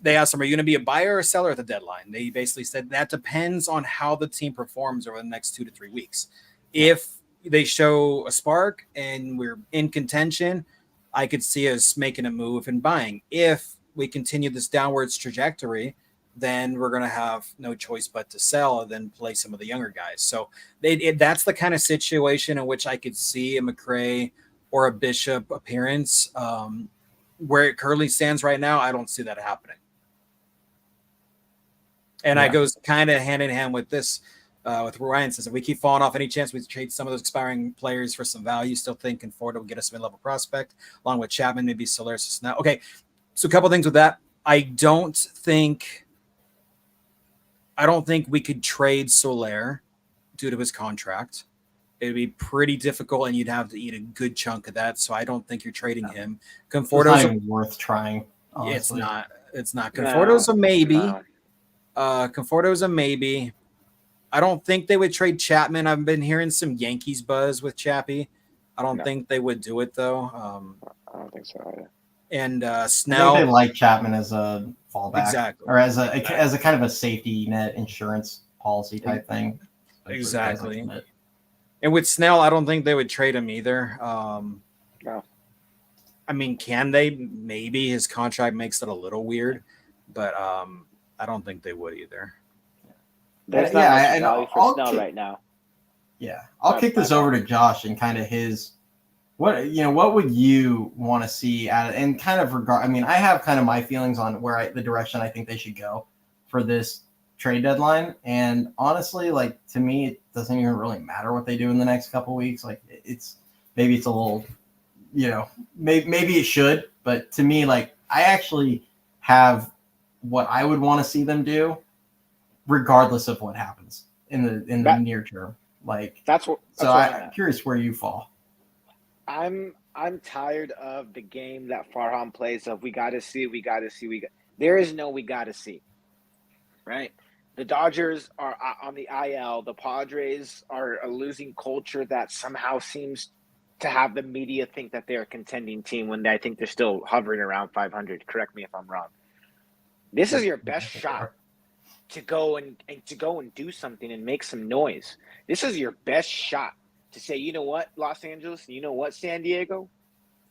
they asked him, are you going to be a buyer or a seller at the deadline? They basically said that depends on how the team performs over the next 2 to 3 weeks. If they show a spark and we're in contention, I could see us making a move and buying. If we continue this downwards trajectory, then we're going to have no choice but to sell and then play some of the younger guys. So that's the kind of situation in which I could see a McCray or a Bishop appearance. Where it currently stands right now, I don't see that happening. And I goes kind of hand in hand with this, with Ryan says, if we keep falling off, any chance we trade some of those expiring players for some value, still think Conforto will get us a mid-level prospect, along with Chapman, maybe Solaris now. Okay, so a couple things with that. I don't think we could trade Soler due to his contract. It'd be pretty difficult, and you'd have to eat a good chunk of that. So I don't think you're trading him. Conforto's not even worth trying. Honestly. It's not. Conforto's a maybe. Conforto's a maybe. I don't think they would trade Chapman. I've been hearing some Yankees buzz with Chappie. I don't think they would do it though. I don't think so either. And Snell, I think they like Chapman as a fallback, exactly, or as a kind of a safety net insurance policy type thing. Exactly. And with Snell, I don't think they would trade him either. No. I mean, can they? Maybe his contract makes it a little weird, but I don't think they would either. There's not much value for Snell right now. Yeah, I'll kick this over to Josh and kind of his what would you want to see and kind of regard. I mean, I have kind of my feelings on the direction I think they should go for this trade deadline, and honestly, like to me, it doesn't even really matter what they do in the next couple weeks. Like maybe it's a little, maybe it should, but to me, like I actually have what I would want to see them do, regardless of what happens in the near term. Like I'm curious where you fall. I'm tired of the game that Farhan plays of we got to see. There is no we got to see, right? The Dodgers are on the IL. The Padres are a losing culture that somehow seems to have the media think that they're a contending team when I think they're still hovering around 500. Correct me if I'm wrong. This is your best shot to go and do something and make some noise. This is your best shot to say, you know what, Los Angeles, you know what, San Diego,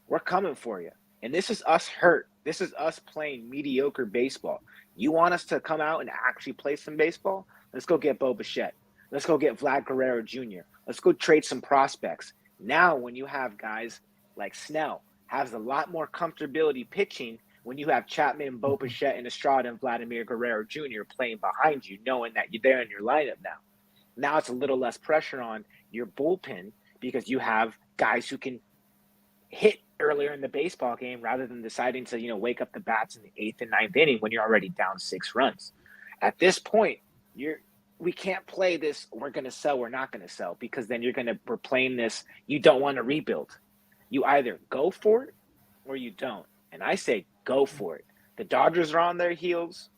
we're coming for you. And this is us hurt. This is us playing mediocre baseball. You want us to come out and actually play some baseball? Let's go get Bo Bichette. Let's go get Vlad Guerrero Jr. Let's go trade some prospects. Now, when you have guys like Snell, has a lot more comfortability pitching when you have Chapman, Bo Bichette, and Estrada and Vladimir Guerrero Jr. playing behind you, knowing that you're there in your lineup now. Now it's a little less pressure on your bullpen because you have guys who can hit earlier in the baseball game rather than deciding to, wake up the bats in the 8th and 9th inning when you're already down 6 runs. At this point, we can't play this, we're going to sell, we're not going to sell, because then we're playing this, you don't want to rebuild. You either go for it or you don't. And I say go for it. The Dodgers are on their heels.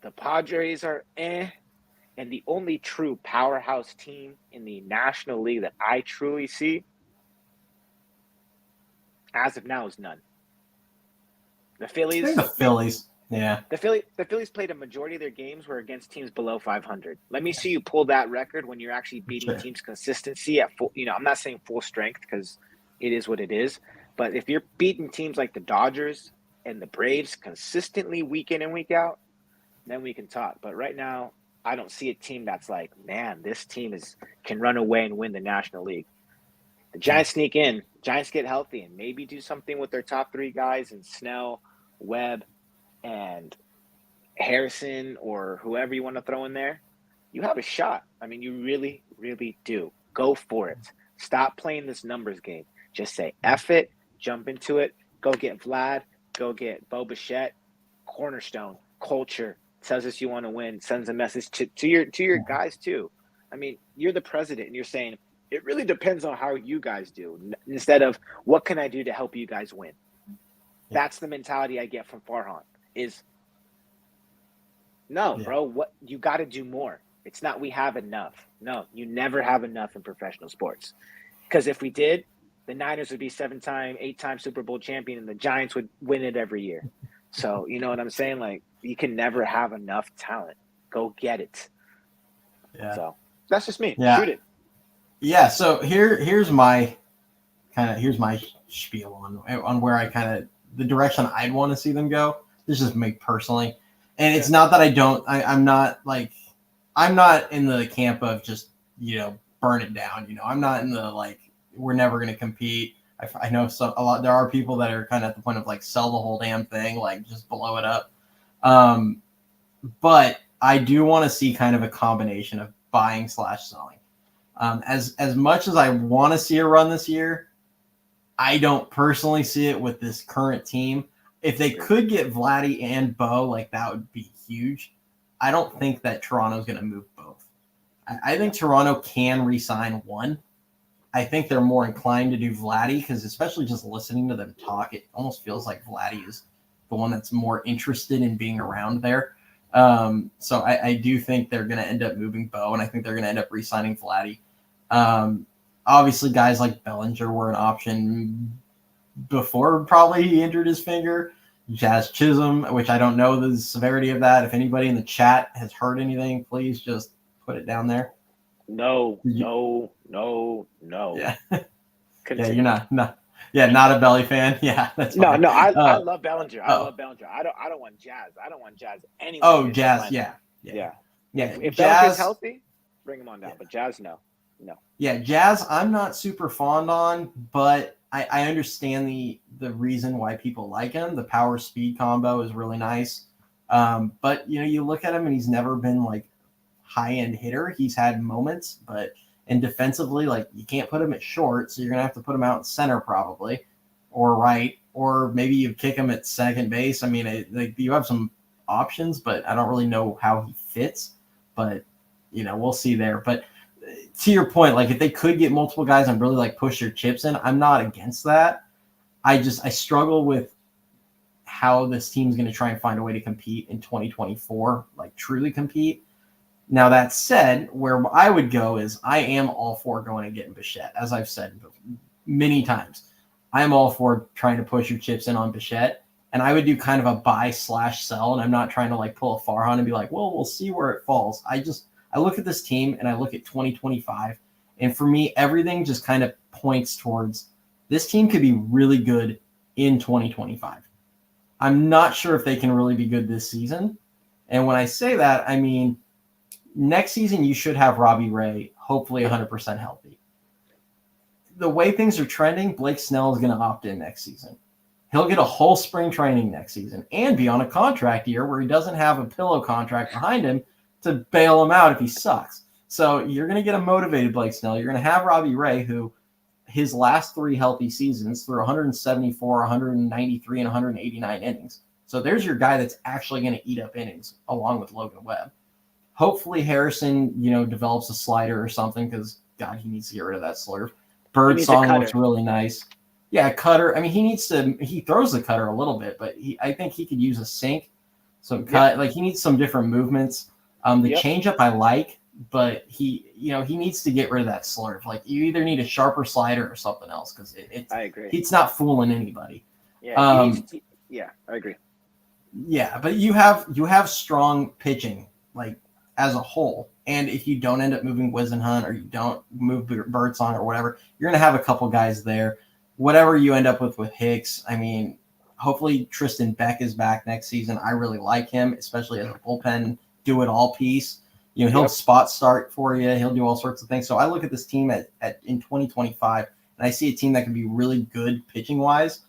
The Padres are And the only true powerhouse team in the National League that I truly see, as of now, is none. The Phillies. Yeah. The Phillies played a majority of their games were against teams below 500. Let me see you pull that record when you're actually beating teams consistency at full. I'm not saying full strength because it is what it is. But if you're beating teams like the Dodgers and the Braves consistently week in and week out, then we can talk. But right now, I don't see a team that's like, man, this team can run away and win the National League. The Giants sneak in. Giants get healthy and maybe do something with their top 3 guys in Snell, Webb, and Harrison, or whoever you want to throw in there. You have a shot. I mean, you really, really do. Go for it. Stop playing this numbers game. Just say F it, jump into it, go get Vlad, go get Bashet, cornerstone, culture, tells us you want to win, sends a message to your guys too. I mean, you're the president and you're saying, it really depends on how you guys do, instead of what can I do to help you guys win. That's the mentality I get from Farhan is, no, bro, what you got to do more. It's not we have enough. No, you never have enough in professional sports. Because if we did, the Niners would be 7-time, 8-time Super Bowl champion, and the Giants would win it every year. So, you know what I'm saying? Like, you can never have enough talent. Go get it. Yeah. So that's just me. Yeah. Shoot it. Yeah. So here's my spiel on where I kind of the direction I'd want to see them go. This is me personally, and it's not that I'm not in the camp of just burn it down. I'm not in the we're never going to compete. I know there are people that are kind of at the point of sell the whole damn thing, just blow it up. But I do want to see kind of a combination of buying/selling. As much as I want to see a run this year, I don't personally see it with this current team. If they could get Vladdy and Bo, that would be huge. I don't think that Toronto's going to move both. I think Toronto can re-sign one. I think they're more inclined to do Vladdy because, especially just listening to them talk, it almost feels like Vladdy is the one that's more interested in being around there. So I do think they're going to end up moving Bo, and I think they're going to end up re-signing Vladdy. Obviously, guys like Bellinger were an option before probably he injured his finger. Jazz Chisholm, which I don't know the severity of that. If anybody in the chat has heard anything, please just put it down there. No. Yeah. Yeah, you're not a Belly fan. Yeah, that's fine. No. I love Bellinger. I love Bellinger. I don't want Jazz. I don't want Jazz anywhere. Oh, Jazz. Yeah. If Jazz, Bellinger's healthy, bring him on down. But Jazz, no. Yeah, Jazz, I'm not super fond on, but I understand the reason why people like him. The power speed combo is really nice. But you look at him and he's never been high-end hitter. He's had moments, and defensively, you can't put him at short, so you're gonna have to put him out in center probably, or right, or maybe you kick him at second base. I mean, you have some options, but I don't really know how he fits. But we'll see there. But to your point, if they could get multiple guys and really push their chips in, I'm not against that. I struggle with how this team's going to try and find a way to compete in 2024, truly compete. Now, that said, where I would go is I am all for going and getting Bashet, as I've said many times. I'm all for trying to push your chips in on Bashet, and I would do kind of a buy/sell, and I'm not trying to pull a Farhan and be well, we'll see where it falls. I look at this team and I look at 2025, and for me, everything just kind of points towards this team could be really good in 2025. I'm not sure if they can really be good this season. And when I say that, I mean, next season you should have Robbie Ray, hopefully 100% healthy. The way things are trending, Blake Snell is going to opt in next season. He'll get a whole spring training next season and be on a contract year where he doesn't have a pillow contract behind him to bail him out if he sucks. So you're going to get a motivated Blake Snell. You're going to have Robbie Ray, who his last 3 healthy seasons through 174, 193, and 189 innings. So there's your guy that's actually going to eat up innings along with Logan Webb. Hopefully Harrison, develops a slider or something because, God, he needs to get rid of that slurve. Birdsong looks really nice. Yeah, cutter. I mean, he throws the cutter a little bit, but I think he could use a sink, some cut. He needs some different movements. The changeup I like, but he needs to get rid of that slurve. You either need a sharper slider or something else because I agree. It's not fooling anybody. Yeah, I agree. Yeah, but you have strong pitching as a whole, and if you don't end up moving Wisenhunt or you don't move Birdsong or whatever, you're gonna have a couple guys there. Whatever you end up with Hicks, I mean, hopefully Tristan Beck is back next season. I really like him, especially as a bullpen do-it-all piece. He'll spot start for you. He'll do all sorts of things. So I look at this team in 2025 And I see a team that can be really good pitching wise.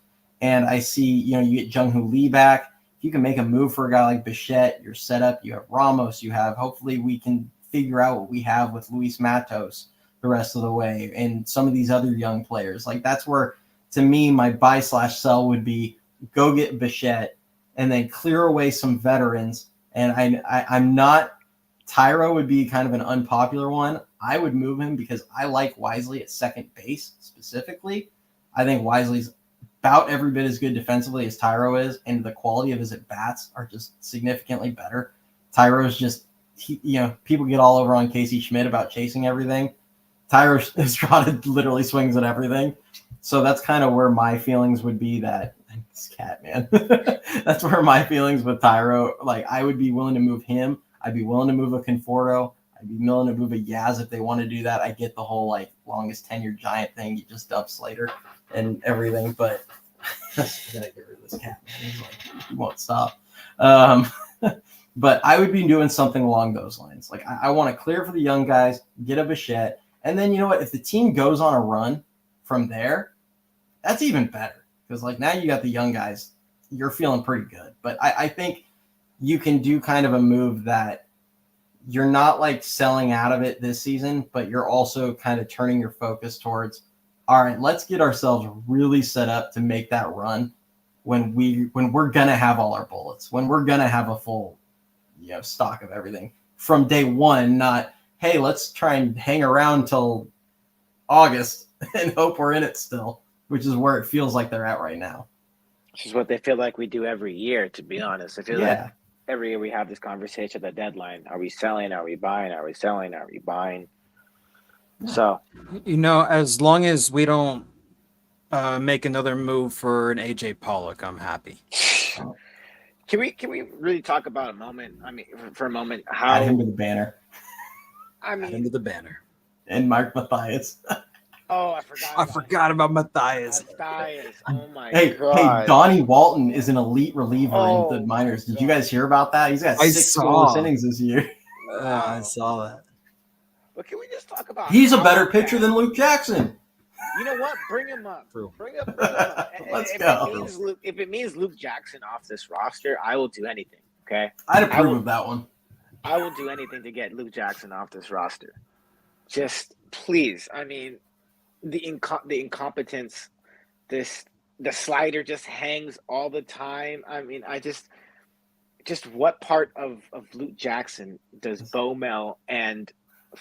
And I see, you get Jung-Hoo Lee back. If you can make a move for a guy like Bichette, you're set up. You have Ramos. Hopefully we can figure out what we have with Luis Matos the rest of the way and some of these other young players. Like that's where, to me, my buy/sell would be go get Bichette and then clear away some veterans. And I'm not – Tyro would be kind of an unpopular one. I would move him because I like Wisely at second base specifically. I think Wisely's about every bit as good defensively as Tyro is, and the quality of his at-bats are just significantly better. Tyro's just people get all over on Casey Schmidt about chasing everything. Tyro Estrada literally swings at everything. So that's kind of where my feelings would be that – this cat, man. That's where my feelings with Tyro, like I would be willing to move him. I'd be willing to move a Conforto. I'd be willing to move a Yaz if they want to do that. I get the whole like longest tenured giant thing. You just dump Slater and everything, but I gotta get rid of this cat, man. He's like, he won't stop. But I would be doing something along those lines. Like I want to clear for the young guys, get a Bichette, and then you know what? If the team goes on a run from there, that's even better because like now you got the young guys. You're feeling pretty good. But I think you can do kind of a move that you're not like selling out of it this season, but you're also kind of turning your focus towards, all right, let's get ourselves really set up to make that run when we're going to have all our bullets, when we're going to have a full, stock of everything from day one, not, hey, let's try and hang around till August and hope we're in it still, which is where it feels like they're at right now. Which is what they feel like we do every year, to be honest. I feel like every year we have this conversation at the deadline. Are we selling? Are we buying? Are we selling? Are we buying? So, as long as we don't make another move for an AJ Pollock, I'm happy. Can we really talk about a moment? I mean, for a moment, how add him to the banner. Add him to the banner. And Mark Mathias. Oh, I forgot about Mathias. Oh my god. Hey, Donnie Walton is an elite reliever in the minors. Did you guys hear about that? He's got 6 scoreless innings this year. I saw that. But can we just talk about? He's a better pitcher than Luke Jackson. You know what? Bring him up. True. Bring him up. Let's go. If it means Luke Jackson off this roster, I will do anything. Okay. I'd approve of that one. I will do anything to get Luke Jackson off this roster. Just please. I mean, the incompetence, the slider just hangs all the time. I mean, I just what part of Luke Jackson does Bomel and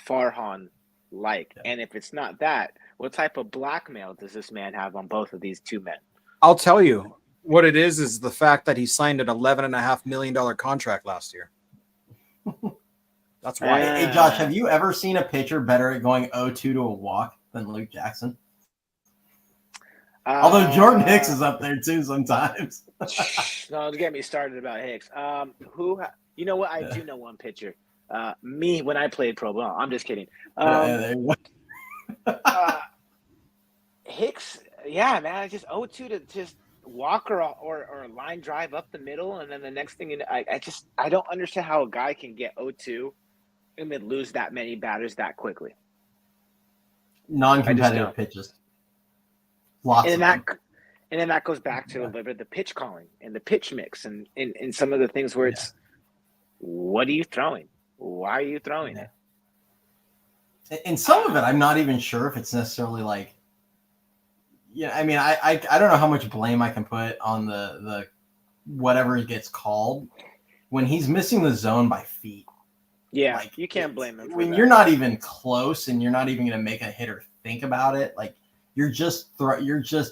Farhan like? Yeah. And if it's not that, what type of blackmail does this man have on both of these two men? I'll tell you what it is the fact that he signed an $11.5 million contract last year. That's why. Hey, Josh, have you ever seen a pitcher better at going 0-2 to a walk than Luke Jackson? Although Jordan Hicks is up there too sometimes. No, don't get me started about Hicks. You know what? I do know one pitcher. Me when I played pro ball. I'm just kidding. Hicks, yeah, man, just 0-2 to just walk or a line drive up the middle, and then the next thing I don't understand how a guy can get 0-2 and then lose that many batters that quickly. Non-competitive pitches. Lots of them. And then that goes back to the pitch calling and the pitch mix and some of the things where it's, what are you throwing? Why are you throwing it? And some of it, I'm not even sure if it's necessarily like, I mean, I don't know how much blame I can put on the whatever it gets called when he's missing the zone by feet. Yeah, like, you can't blame him. When you're not even close and you're not even going to make a hitter think about it, like you're just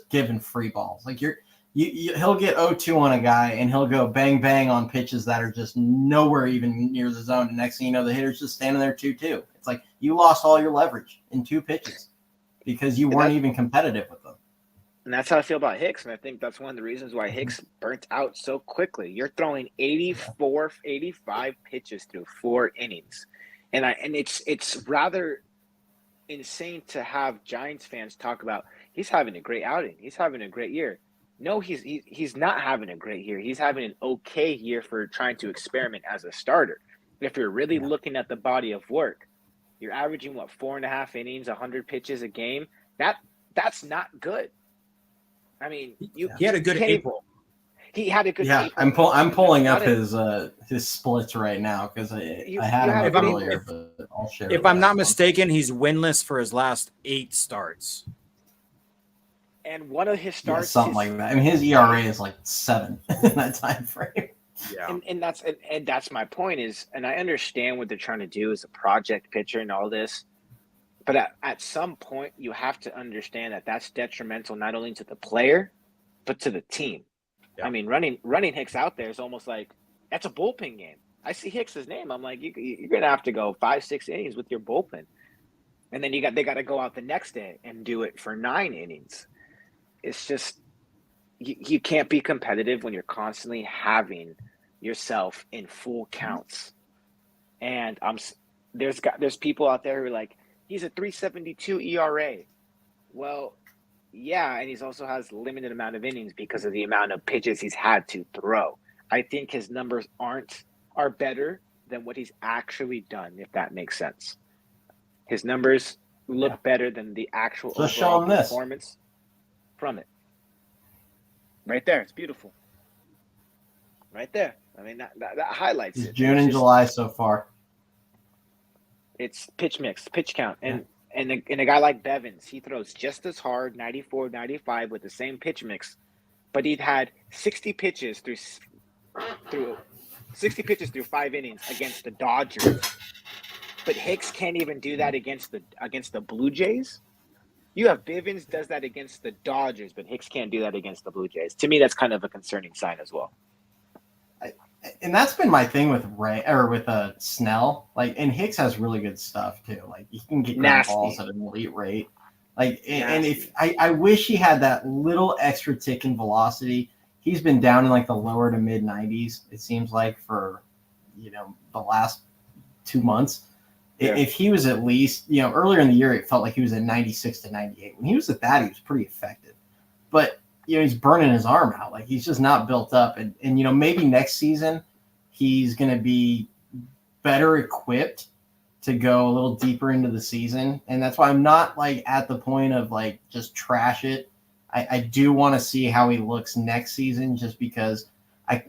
giving free balls. Like he'll get 0-2 on a guy and he'll go bang bang on pitches that are just nowhere even near the zone. And next thing you know, the hitter's just standing there 2-2. It's like you lost all your leverage in 2 pitches because you weren't even competitive with them. And that's how I feel about Hicks. And I think that's one of the reasons why Hicks burnt out so quickly. You're throwing 85 pitches through 4 innings. And it's rather insane to have Giants fans talk about he's having a great outing. He's having a great year. No, he's not having a great year. He's having an okay year for trying to experiment as a starter. If you're really looking at the body of work, you're averaging 4.5 innings, 100 pitches a game. That's not good. I mean, he had a good April. He had a good. Yeah, April. I'm pulling up his splits right now because I had him up earlier, but I'll share. If I'm not mistaken, he's winless for his last 8 starts. And one of his starts, something like that. I mean, his ERA is like 7 in that time frame. Yeah, and that's my point is, and I understand what they're trying to do as a project pitcher and all this, but at some point you have to understand that that's detrimental not only to the player, but to the team. Yeah. I mean, running Hicks out there is almost like that's a bullpen game. I see Hicks's name, I'm like, you're gonna have to go 5-6 innings with your bullpen, and then they got to go out the next day and do it for 9 innings. It's just you can't be competitive when you're constantly having yourself in full counts. And there's people out there who are like, he's a 3.72 ERA. Well, yeah, and he's also has limited amount of innings because of the amount of pitches he's had to throw. I think his numbers are better than what he's actually done, if that makes sense. His numbers look better than the actual overall performance from it. Right there, it's beautiful. Right there. I mean, that highlights it. June and July so far. It's pitch mix, pitch count. And a guy like Bevins, he throws just as hard, 94, 95 with the same pitch mix, but he'd had 60 pitches through 5 innings against the Dodgers. But Hicks can't even do that against the Blue Jays. You have Bivens does that against the Dodgers, but Hicks can't do that against the Blue Jays. To me, that's kind of a concerning sign as well. And that's been my thing with Snell. Like, and Hicks has really good stuff too. Like, he can get ground balls at an elite rate. Like, and if I wish he had that little extra tick in velocity. He's been down in like the lower to mid 90s. It seems like for the last 2 months. Yeah. If he was at least, earlier in the year, it felt like he was at 96 to 98. When he was at that, he was pretty effective. But, he's burning his arm out. Like, he's just not built up. And maybe next season he's going to be better equipped to go a little deeper into the season. And that's why I'm not, like, at the point of, like, just trash it. I do want to see how he looks next season just because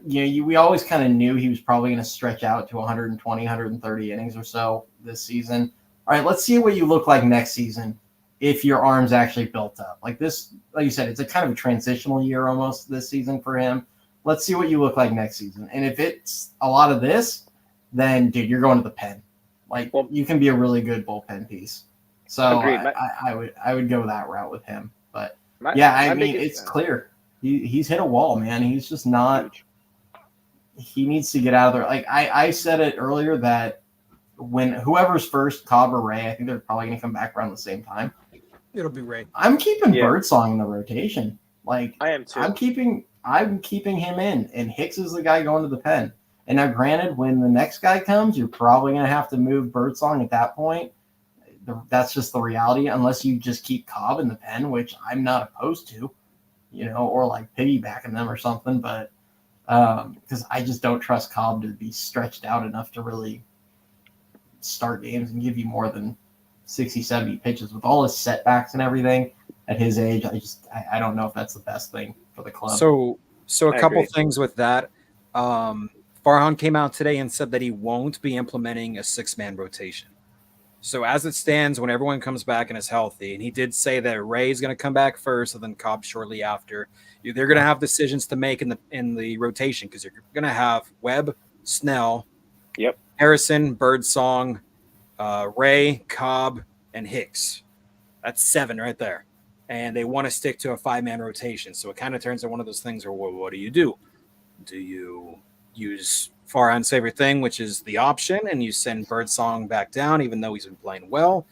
we always kind of knew he was probably going to stretch out to 120, 130 innings or so this season. All right, let's see what you look like next season if your arm's actually built up. Like this, like you said, it's a kind of a transitional year almost this season for him. Let's see what you look like next season. And if it's a lot of this, then, dude, you're going to the pen. Like, you can be a really good bullpen piece. So I would go that route with him. But, it's clear. He's hit a wall, man. He's just not – he needs to get out of there. Like, I said it earlier that when whoever's first, Cobb or Ray, I think they're probably going to come back around the same time. It'll be Ray. I'm keeping Birdsong in the rotation. Like, I am too. I'm keeping him in, and Hicks is the guy going to the pen. And now, granted, when the next guy comes, you're probably going to have to move Birdsong at that point. That's just the reality, unless you just keep Cobb in the pen, which I'm not opposed to. Or like piggybacking them or something, but because I just don't trust Cobb to be stretched out enough to really start games and give you more than 60, 70 pitches with all his setbacks and everything at his age. I don't know if that's the best thing for the club. So a couple things with that. Farhan came out today and said that he won't be implementing a 6-man rotation. So as it stands, when everyone comes back and is healthy, and he did say that Ray is going to come back first and then Cobb shortly after, they're going to have decisions to make in the rotation because you're going to have Webb, Snell, Harrison, Birdsong, Ray, Cobb, and Hicks. That's 7 right there. And they want to stick to a 5-man rotation. So it kind of turns into one of those things where, what do you do? Do you use Farhan's favorite thing, which is the option, and you send Birdsong back down even though he's been playing well?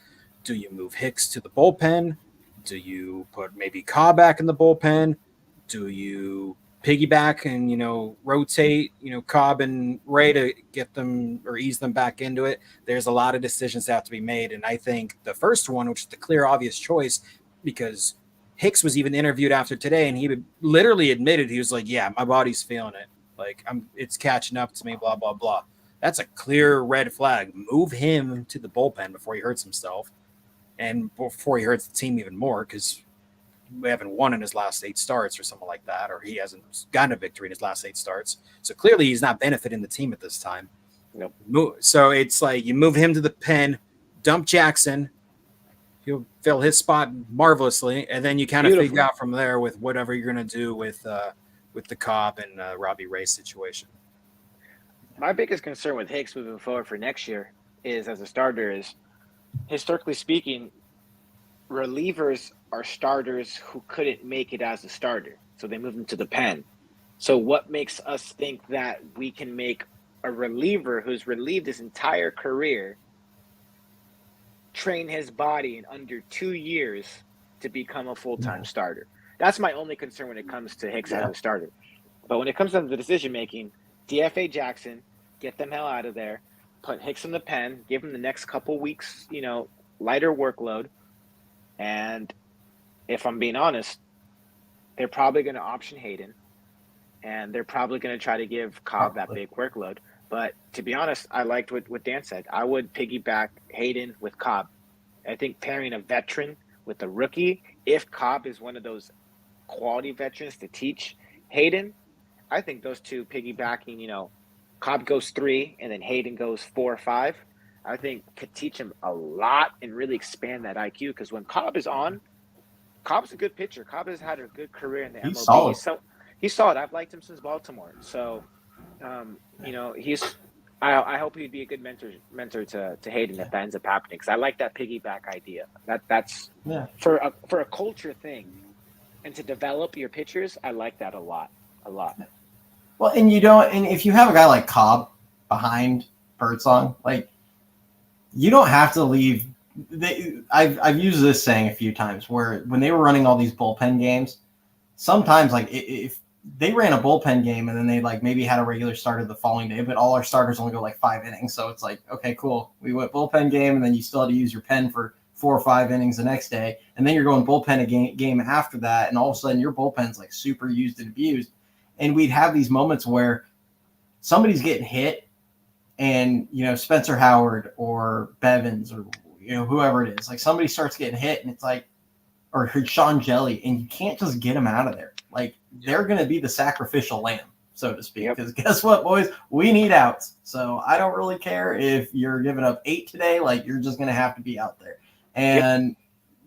Do you move Hicks to the bullpen? Do you put maybe Cobb back in the bullpen? Do you piggyback and rotate Cobb and Ray to get them or ease them back into it? There's a lot of decisions that have to be made, and I think the first one, which is the clear obvious choice, because Hicks was even interviewed after today and he literally admitted, he was like, yeah, my body's feeling it. Like, it's catching up to me, blah, blah, blah. That's a clear red flag. Move him to the bullpen before he hurts himself and before he hurts the team even more, because won in his last 8 starts or something like that, or he hasn't gotten a victory in his last 8 starts. So clearly he's not benefiting the team at this time. Nope. So it's like you move him to the pen, dump Jackson, he'll fill his spot marvelously, and then you kind of figure out from there with whatever you're going to do with the Cobb and Robbie Ray situation. My biggest concern with Hicks moving forward for next year is, as a starter, is historically speaking, relievers are starters who couldn't make it as a starter, so they move them to the pen. So what makes us think that we can make a reliever who's relieved his entire career train his body in under 2 years to become a full-time starter? That's my only concern when it comes to Hicks as a starter. But when it comes down to the decision-making, DFA Jackson, get them hell out of there, put Hicks in the pen, give him the next couple weeks, lighter workload. And if I'm being honest, they're probably going to option Hayden, and they're probably going to try to give Cobb that big workload. But to be honest, I liked what Dan said. I would piggyback Hayden with Cobb. I think pairing a veteran with a rookie, if Cobb is one of those quality veterans to teach Hayden, I think those two piggybacking, Cobb goes 3 and then Hayden goes 4 or 5, I think could teach him a lot and really expand that IQ. Because when Cobb is on, Cobb's a good pitcher. Cobb has had a good career in the MLB. Solid. He's solid. I've liked him since Baltimore. So, I hope he'd be a good mentor to Hayden if that ends up happening. Because I like that piggyback idea. That's for a culture thing, and to develop your pitchers. I like that a lot. Well, and if you have a guy like Cobb behind Birdsong, like, you don't have to leave. I've used this saying a few times where when they were running all these bullpen games, sometimes like if they ran a bullpen game and then they like maybe had a regular starter the following day, but all our starters only go like 5 innings. So it's like, okay, cool. We went bullpen game and then you still had to use your pen for 4 or 5 innings the next day. And then you're going bullpen game after that. And all of a sudden your bullpen's like super used and abused. And we'd have these moments where somebody's getting hit and, Spencer Howard or Bevins or, whoever it is, like somebody starts getting hit and it's like, or Sean Jelly, and you can't just get them out of there. Like, they're going to be the sacrificial lamb, so to speak. Because guess what, boys? We need outs. So I don't really care if you're giving up 8 today. Like, you're just going to have to be out there. And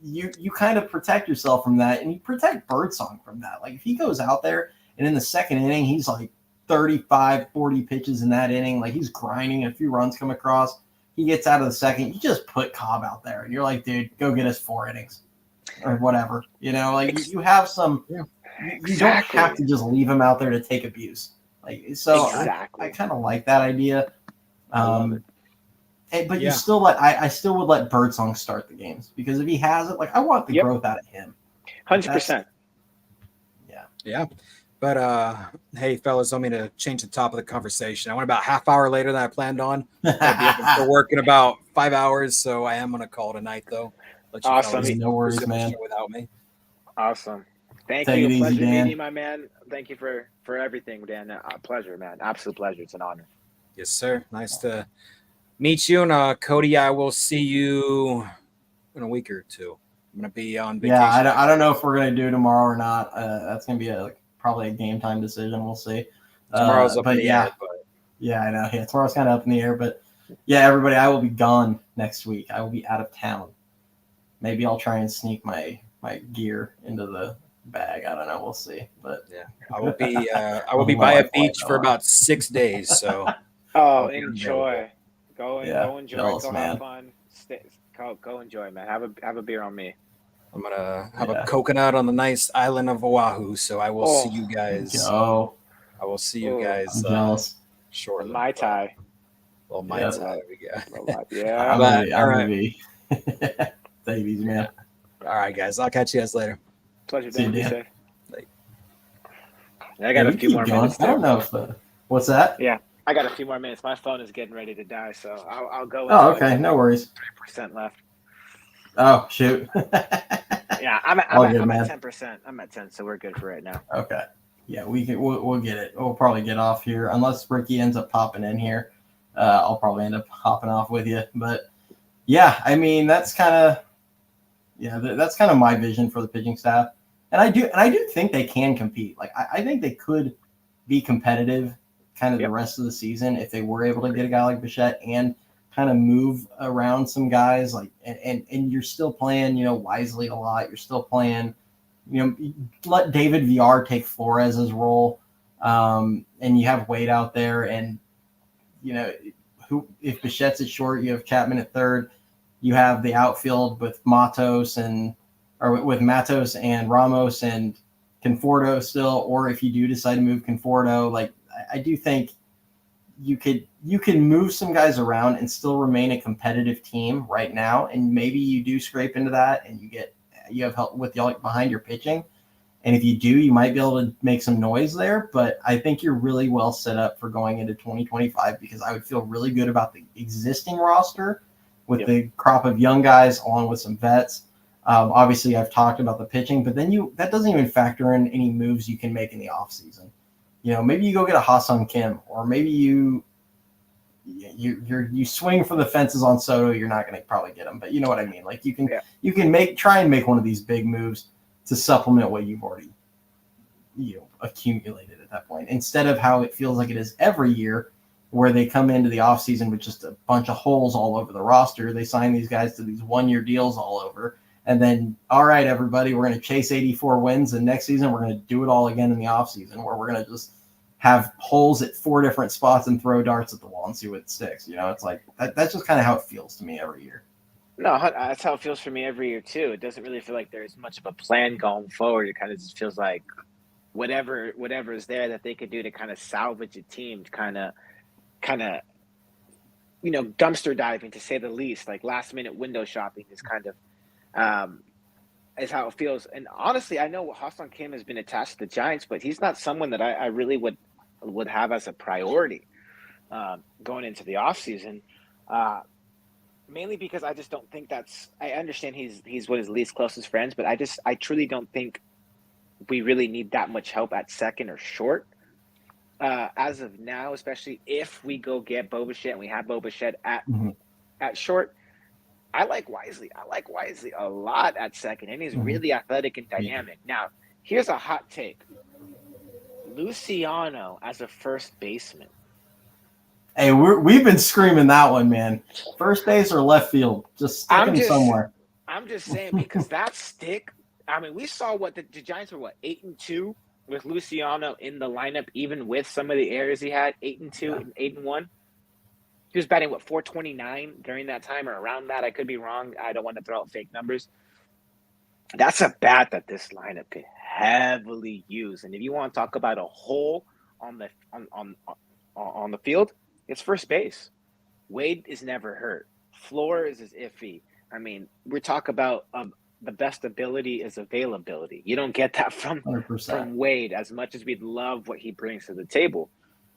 you kind of protect yourself from that, and you protect Birdsong from that. Like, if he goes out there and in the second inning, he's like 35, 40 pitches in that inning. Like, he's grinding, a few runs come across. He gets out of the second. You just put Cobb out there, and you're like, dude, go get us 4 innings or whatever. Like, you have some you don't have to just leave him out there to take abuse. Like, so I kind of like that idea. But you still I still would let Birdsong start the games, because if he has it, like, I want the growth out of him. 100%. Yeah. But hey, fellas, let me to change the top of the conversation. I went about half hour later than I planned on. I'll be for work in about 5 hours, so I am gonna call tonight though. Awesome. No worries, man. Without me. Awesome. Thank Take you. it easy, Pleasure Dan. meeting you, my man. Thank you for everything, Dan. Pleasure, man. Absolute pleasure. It's an honor. Yes, sir. Nice to meet you. And Cody, I will see you in a week or two. I'm gonna be on vacation. Yeah, I don't know if we're gonna do tomorrow or not. That's gonna be probably a game time decision. We'll see. Tomorrow's up in the air. But... Yeah, I know. Yeah, tomorrow's kind of up in the air. But yeah, everybody, I will be gone next week. I will be out of town. Maybe I'll try and sneak my gear into the bag. I don't know. We'll see. But yeah, I will be by a beach for about 6 days. So enjoy. Go enjoy. Jealous, go man. have fun. Go enjoy, man. Have a beer on me. I'm gonna have a coconut on the nice island of Oahu. So I will see you guys. I will see you guys. I'm jealous. Shortly. Mai Tai. Well, Mai Tai. Yeah. All right. Take it easy, man. All right, guys. I'll catch you guys later. Pleasure, Dan. Be safe. I got a few more minutes. I don't know if what's that? Yeah, I got a few more minutes. My phone is getting ready to die, so I'll go. Oh, okay. No worries. 3% left. Oh, shoot. Yeah, I'm at 10%. I'm at 10, so we're good for right now. Okay. Yeah, we'll get it. We'll probably get off here unless Ricky ends up popping in here. I'll probably end up hopping off with you, but yeah, I mean that's kind of my vision for the pitching staff. And I do think they can compete. Like I think they could be competitive kind of the rest of the season if they were able to get a guy like Bashet and kind of move around some guys like and you're still playing, Wisely a lot. You're still playing, let David VR take Flores' role. And you have Wade out there and if Bachet's at short, you have Chapman at third. You have the outfield with Matos and Ramos and Conforto still, or if you do decide to move Conforto, like I do think you can move some guys around and still remain a competitive team right now. And maybe you do scrape into that and you have help with behind your pitching. And if you do, you might be able to make some noise there. But I think you're really well set up for going into 2025 because I would feel really good about the existing roster with the crop of young guys along with some vets. Obviously, I've talked about the pitching, but then that doesn't even factor in any moves you can make in the offseason. Maybe you go get a Ha-Seong Kim, or maybe you swing for the fences on Soto. You're not going to probably get him, but you know what I mean. Like you can try and make one of these big moves to supplement what you've already accumulated at that point, instead of how it feels like it is every year, where they come into the offseason with just a bunch of holes all over the roster. They sign these guys to these 1-year deals all over. And then, all right, everybody, we're going to chase 84 wins. And next season, we're going to do it all again in the offseason, where we're going to just have holes at 4 different spots and throw darts at the wall and see what sticks. It's like that's just kind of how it feels to me every year. No, that's how it feels for me every year, too. It doesn't really feel like there's much of a plan going forward. It kind of just feels like whatever is there that they could do to kind of salvage a team, kind of dumpster diving, to say the least. Like last-minute window shopping is kind of is how it feels. And honestly, I know Ha-Seong Kim has been attached to the Giants, but he's not someone that I really would have as a priority going into the offseason. Mainly because I just don't think I understand he's one of his least closest friends, but I truly don't think we really need that much help at second or short. As of now, especially if we go get Bo Bichette and we have Bo Bichette at short, I like Wisely. I like Wisely a lot at second, and he's really athletic and dynamic. Now, here's a hot take. Luciano as a first baseman. Hey, we've been screaming that one, man. First base or left field, just stick him somewhere. I'm just saying, because that stick. I mean, we saw what the Giants were 8-2 with Luciano in the lineup, even with some of the errors he had. 8-2 and 8-1. He was batting 429 during that time or around that. I could be wrong. I don't want to throw out fake numbers. That's a bat that this lineup could heavily use. And if you want to talk about a hole on the field, it's first base. Wade is never hurt. Flores is iffy. I mean, we're talking about the best ability is availability. You don't get that from Wade, as much as we'd love what he brings to the table.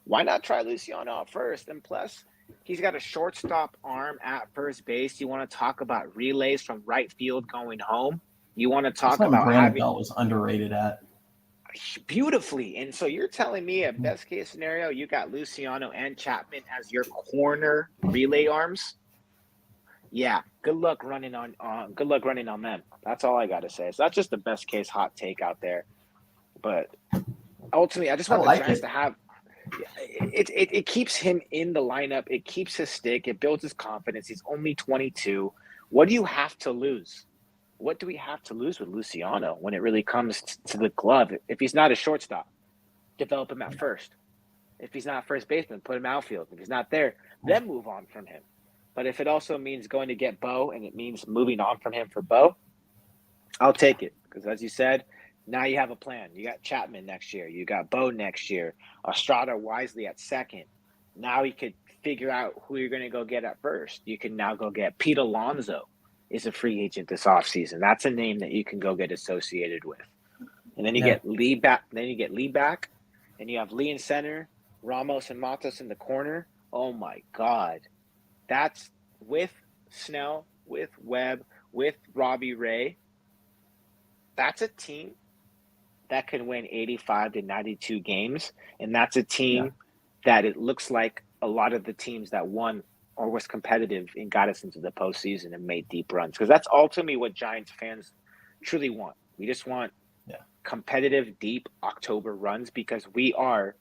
Why not try Luciano out first? And plus, he's got a shortstop arm at first base. You want to talk about relays from right field going home. You want to talk about Brandon Bell was underrated at beautifully. And so you're telling me a best case scenario, you got Luciano and Chapman as your corner relay arms. Yeah, good luck running on them. That's all I got to say. So that's just the best case hot take out there. But ultimately, I just want the Giants to have. It keeps him in the lineup. It keeps his stick. It builds his confidence. He's only 22. What do you have to lose? What do we have to lose with Luciano when it really comes to the glove? If he's not a shortstop, develop him at first. If he's not first baseman, put him outfield. If he's not there, then move on from him. But if it also means going to get Bo and it means moving on from him for Bo, I'll take it. Because as you said, now you have a plan. You got Chapman next year. You got Bo next year. Estrada Wisely at second. Now you could figure out who you're going to go get at first. You can now go get Pete Alonso is a free agent this offseason. That's a name that you can go get associated with. And then you get Lee back. Then you get Lee back. And you have Lee in center, Ramos and Matos in the corner. Oh, my God. That's with Snell, with Webb, with Robbie Ray. That's a team that can win 85 to 92 games. And that's a team that it looks like a lot of the teams that won or was competitive and got us into the postseason and made deep runs. Because that's ultimately what Giants fans truly want. We just want competitive, deep October runs because we are,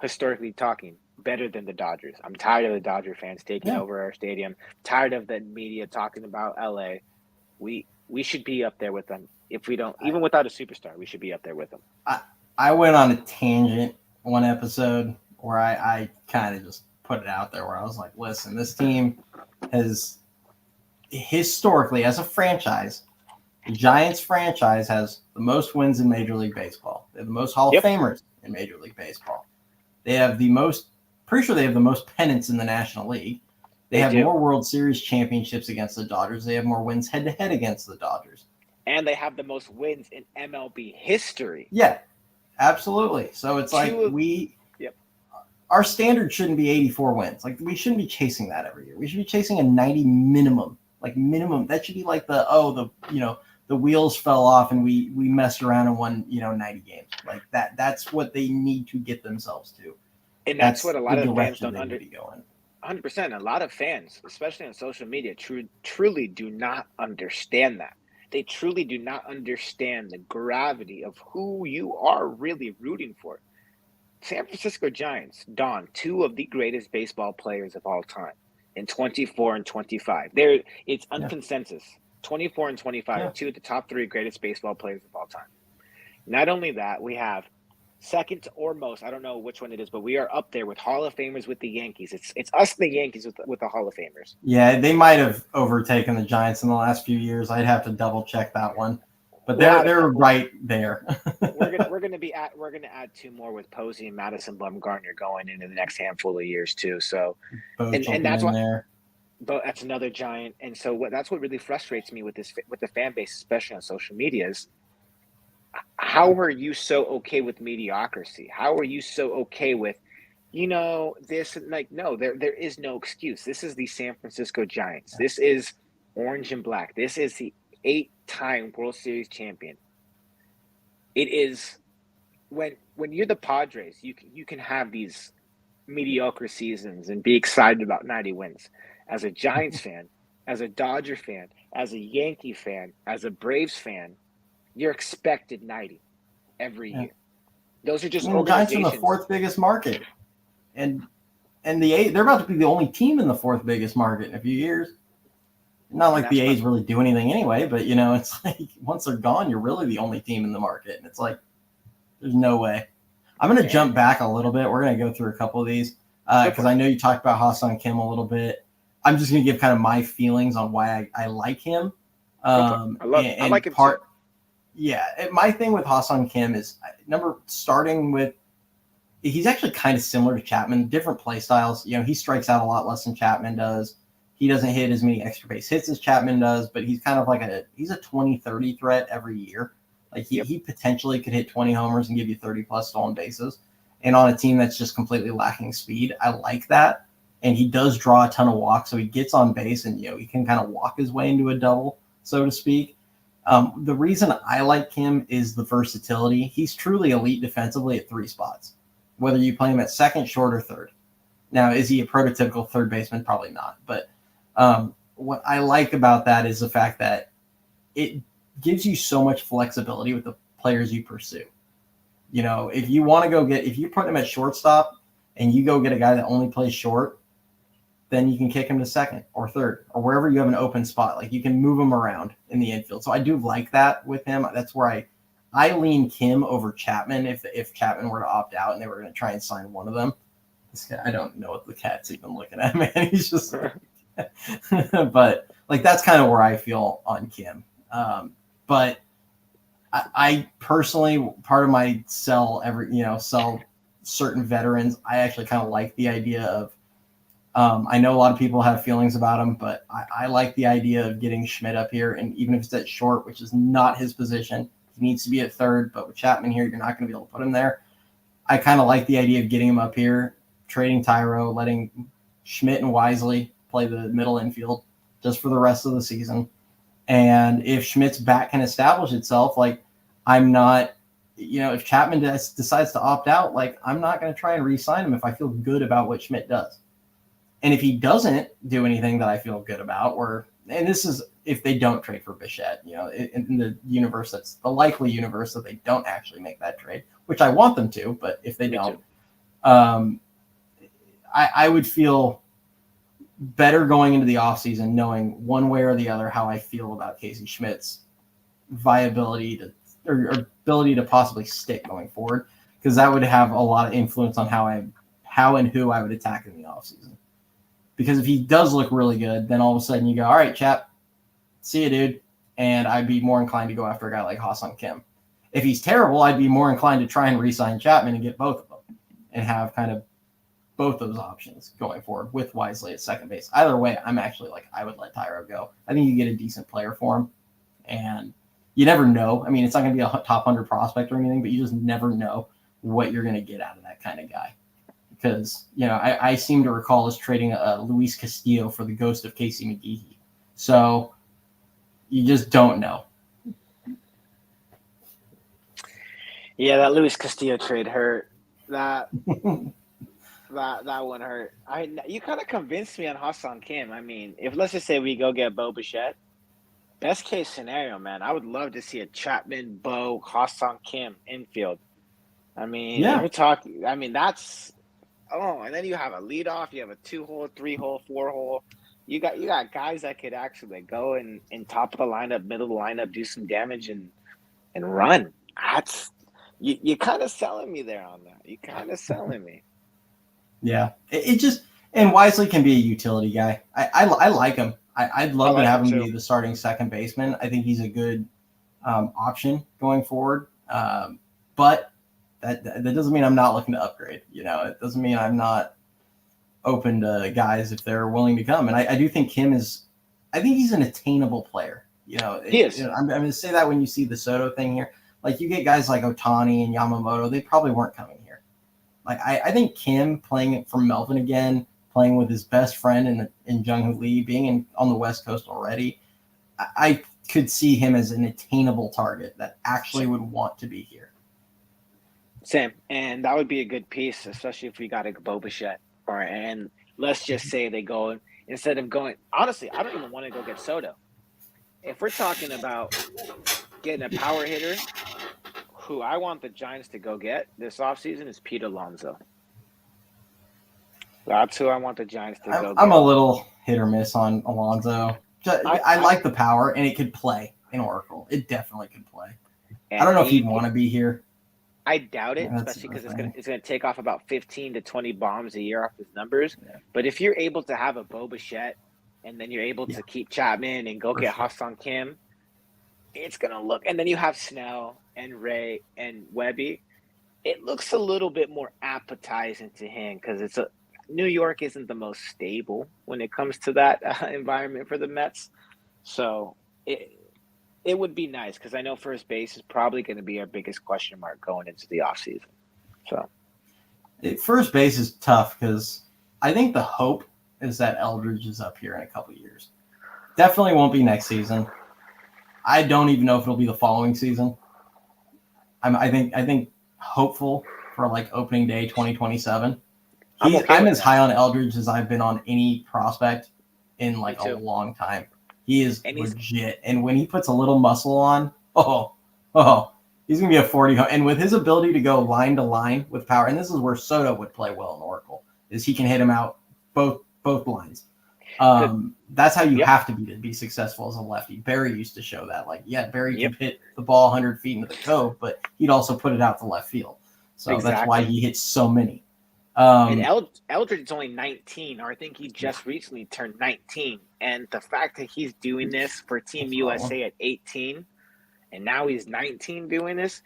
historically talking, better than the Dodgers. I'm tired of the Dodger fans taking over our stadium. Tired of the media talking about LA. We should be up there with them. If we don't, even without a superstar, we should be up there with them. I went on a tangent one episode where I kind of just put it out there where I was like, listen, this team has historically, as a franchise, the Giants franchise has the most wins in Major League Baseball. They have the most Hall of Famers in Major League Baseball. They have the most, pretty sure they have the most pennants in the National League. They have more World Series championships against the Dodgers. They have more wins head-to-head against the Dodgers. And they have the most wins in MLB history. Yeah, absolutely. So it's like our standard shouldn't be 84 wins. Like, we shouldn't be chasing that every year. We should be chasing a 90 minimum. Like, minimum. That should be like the wheels fell off and we messed around and won, 90 games. Like that. That's what they need to get themselves to. And that's what a lot of fans don't understand. 100%. A lot of fans, especially on social media, truly do not understand that. They truly do not understand the gravity of who you are really rooting for. San Francisco Giants don two of the greatest baseball players of all time in 24 and 25. It's unconsensus. 24 and 25, two of the top three greatest baseball players of all time. Not only that, we have second or most, I don't know which one it is, but we are up there with Hall of Famers with the Yankees. It's us, the Yankees, with the Hall of Famers. Yeah, they might have overtaken the Giants in the last few years. I'd have to double check that one, but they're right there. we're gonna add two more with Posey and Madison Bumgarner going into the next handful of years too. So, and that's what. There. But that's another Giant, and so that's what really frustrates me with the fan base, especially on social media, is how are you so okay with mediocrity? How are you so okay with, this? Like, no, there is no excuse. This is the San Francisco Giants. This is orange and black. This is the 8-time World Series champion. It is when you're the Padres, you can have these mediocre seasons and be excited about 90 wins. As a Giants fan, as a Dodger fan, as a Yankee fan, as a Braves fan, you're expected 90 every year. Those are just the Giants are in the fourth biggest market, and they're about to be the only team in the fourth biggest market in a few years. Not like the A's really do anything anyway, but it's like once they're gone, you're really the only team in the market, and it's like there's no way. I'm going to jump back a little bit. We're going to go through a couple of these because I know you talked about Ha-Seong Kim a little bit. I'm just going to give kind of my feelings on why I like him. I like him too. Yeah, my thing with Ha-Seong Kim is starting with he's actually kind of similar to Chapman, different play styles. He strikes out a lot less than Chapman does. He doesn't hit as many extra base hits as Chapman does, but he's kind of like he's a 20-30 threat every year. Like he potentially could hit 20 homers and give you 30 plus stolen bases. And on a team that's just completely lacking speed, I like that. And he does draw a ton of walks, so he gets on base and he can kind of walk his way into a double, so to speak. The reason I like him is the versatility. He's truly elite defensively at 3 spots, whether you play him at second, short, or third. Now, is he a prototypical third baseman? Probably not. But what I like about that is the fact that it gives you so much flexibility with the players you pursue. If you want to if you put him at shortstop and you go get a guy that only plays short, then you can kick him to second or third or wherever you have an open spot. Like you can move him around in the infield. So I do like that with him. That's where I lean Kim over Chapman if Chapman were to opt out and they were going to try and sign one of them. This guy, I don't know what the cat's even looking at, man. He's just but like that's kind of where I feel on Kim. But I personally, part of my sell certain veterans, I actually kind of like the idea of I know a lot of people have feelings about him, but I like the idea of getting Schmidt up here. And even if it's at short, which is not his position, he needs to be at third. But with Chapman here, you're not going to be able to put him there. I kind of like the idea of getting him up here, trading Tyro, letting Schmidt and Wisely play the middle infield just for the rest of the season. And if Schmidt's bat can establish itself, like I'm not, if Chapman decides to opt out, like I'm not going to try and re-sign him if I feel good about what Schmidt does. And if he doesn't do anything that I feel good about, or and this is if they don't trade for Bashet, in the universe that's the likely universe that they don't actually make that trade, which I want them to, but if they don't, I would feel better going into the offseason knowing one way or the other how I feel about Casey Schmidt's viability or ability to possibly stick going forward, because that would have a lot of influence on how and who I would attack in the offseason. Because if he does look really good, then all of a sudden you go, all right, chap, see you, dude. And I'd be more inclined to go after a guy like Ha-Seong Kim. If he's terrible, I'd be more inclined to try and re-sign Chapman and get both of them and have kind of both those options going forward with Wisely at second base. Either way, I'm actually I would let Tyro go. I think you get a decent player for him. And you never know. I mean, it's not going to be a top 100 prospect or anything, but you just never know what you're going to get out of that kind of guy. Because, I seem to recall us trading Luis Castillo for the ghost of Casey McGehee. So you just don't know. Yeah, that Luis Castillo trade hurt. That one hurt. You kind of convinced me on Ha-Seong Kim. I mean, let's just say we go get Bo Bichette, best case scenario, man, I would love to see a Chapman, Bo, Ha-Seong Kim infield. I mean, we're talking. I mean, that's. Oh, and then you have a leadoff. You have a 2-hole, 3-hole, 4-hole. You got guys that could actually go in top of the lineup, middle of the lineup, do some damage and run. That's you kind of selling me there on that. You kind of selling me. Yeah, it just and Wisely can be a utility guy. I like him. I'd love to have him be the starting second baseman. I think he's a good option going forward. But that doesn't mean I'm not looking to upgrade. It doesn't mean I'm not open to guys if they're willing to come. And I do think Kim is. I think he's an attainable player. He is. I'm going to say that when you see the Soto thing here, you get guys like Ohtani and Yamamoto, they probably weren't coming here. I think Kim playing from Melvin again, playing with his best friend in Jung-Hoo Lee, being on the West Coast already, I could see him as an attainable target that actually would want to be here. Same, and that would be a good piece, especially if we got a Bo Bichette. And let's just say they go instead of going. Honestly, I don't even want to go get Soto. If we're talking about getting a power hitter, who I want the Giants to go get this offseason is Pete Alonso. That's who I want the Giants to go get. I'm a little hit or miss on Alonso. I like the power, and it could play in Oracle. It definitely could play. I don't know if he'd want to be here. I doubt it, especially because it's going to take off about 15 to 20 bombs a year off his numbers. Yeah. But if you're able to have a Bo Bichette and then you're able to keep Chapman and go get Ha-Seong Kim, it's going to look – and then you have Snell and Ray and Webby. It looks a little bit more appetizing to him because New York isn't the most stable when it comes to that environment for the Mets. So it would be nice because I know first base is probably going to be our biggest question mark going into the offseason. So, first base is tough because I think the hope is that Eldridge is up here in a couple of years. Definitely won't be next season. I don't even know if it'll be the following season. I think hopeful for opening day 2027. I'm as high on Eldridge as I've been on any prospect in a long time. He is legit. And when he puts a little muscle on, he's going to be a 40. And with his ability to go line to line with power, and this is where Soto would play well in Oracle, is he can hit him out both lines. That's how you have to be successful as a lefty. Barry used to show that. Barry could hit the ball 100 feet into the cove, but he'd also put it out to left field. So that's why he hits so many. And Eldridge is only 19, or I think he just recently turned 19. And the fact that he's doing this for Team USA at 18, and now he's 19 doing this,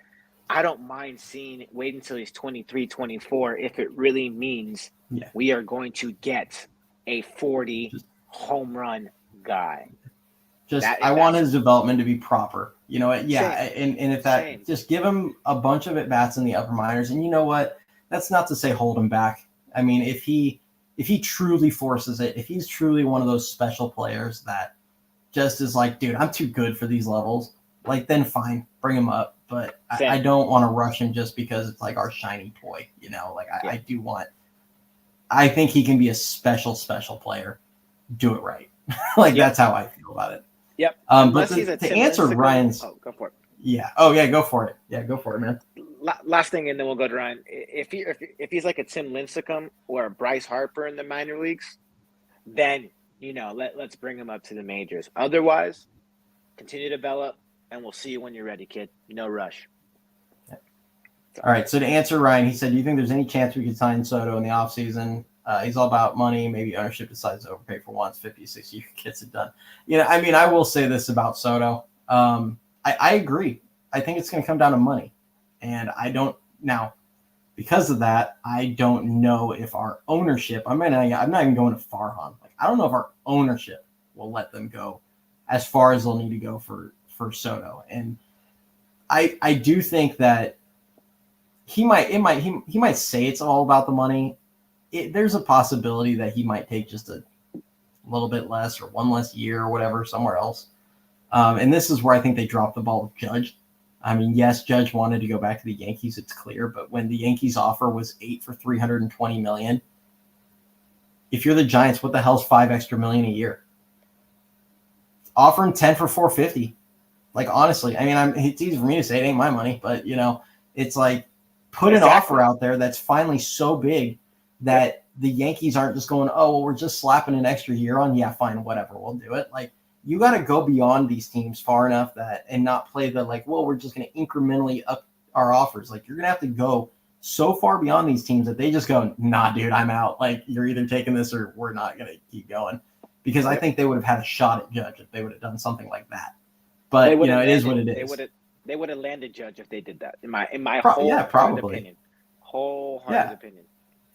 I don't mind wait until he's 23, 24, if it really means we are going to get a 40 home run guy. I want his development to be proper. You know what? Yeah. And if that, just give him a bunch of at-bats in the upper minors. And you know what? That's not to say hold him back. I mean, if he truly forces it, if he's truly one of those special players that just is dude, I'm too good for these levels, then fine, bring him up. But I don't want to rush him just because it's our shiny toy, I think he can be a special player. Do it right. Like that's how I feel about it. Yep. But to answer Ryan's, go for it. Yeah. Oh yeah, go for it. Yeah, go for it, man. Last thing, and then we'll go to Ryan. If he's like a Tim Lincecum or a Bryce Harper in the minor leagues, then let's bring him up to the majors. Otherwise, continue to develop, and we'll see you when you're ready, kid. No rush. All right. So to answer Ryan, he said, "Do you think there's any chance we could sign Soto in the offseason? He's all about money. Maybe ownership decides to overpay for once, 50, 60 year gets it done." I mean, I will say this about Soto. I agree. I think it's going to come down to money. And I don't now, because of that, I don't know if our ownership, I'm not even going to Farhan. Like, I don't know if our ownership will let them go as far as they'll need to go for Soto. And I do think that he might say it's all about the money. There's a possibility that he might take just a little bit less or one less year or whatever somewhere else. And this is where I think they dropped the ball with Judge. I mean, yes, Judge wanted to go back to the Yankees. It's clear. But when the Yankees offer was 8 for $320 million, if you're the Giants, what the hell's $5 extra million a year? Offer him 10 for $450. Like, honestly, I mean, it's easy for me to say it ain't my money, but it's like put an offer out there that's finally so big that the Yankees aren't just going, oh, well, we're just slapping an extra year on. Yeah, fine, whatever, we'll do it. Like, you got to go beyond these teams far enough and not play the like, well, we're just going to incrementally up our offers. Like, you're going to have to go so far beyond these teams that they just go, nah, dude, I'm out. Like, you're either taking this or we're not going to keep going. Because I think they would have had a shot at Judge if they would have done something like that. But it is what it is. They would have landed Judge if they did that. In my wholehearted opinion. Wholehearted opinion.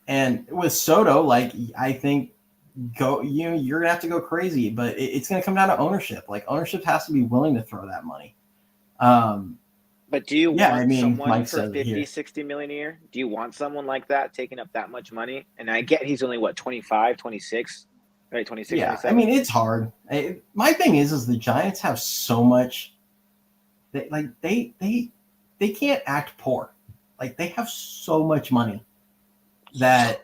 And with Soto, like, I think you're gonna have to go crazy, but it's gonna come down to ownership. Like, ownership has to be willing to throw that money. But do you want someone Mike for 50, 60 million a year? Do you want someone like that taking up that much money? And I get he's only 25, 26, right? 26. Yeah, 27. I mean, it's hard. My thing is the Giants have so much. They can't act poor. Like, they have so much money that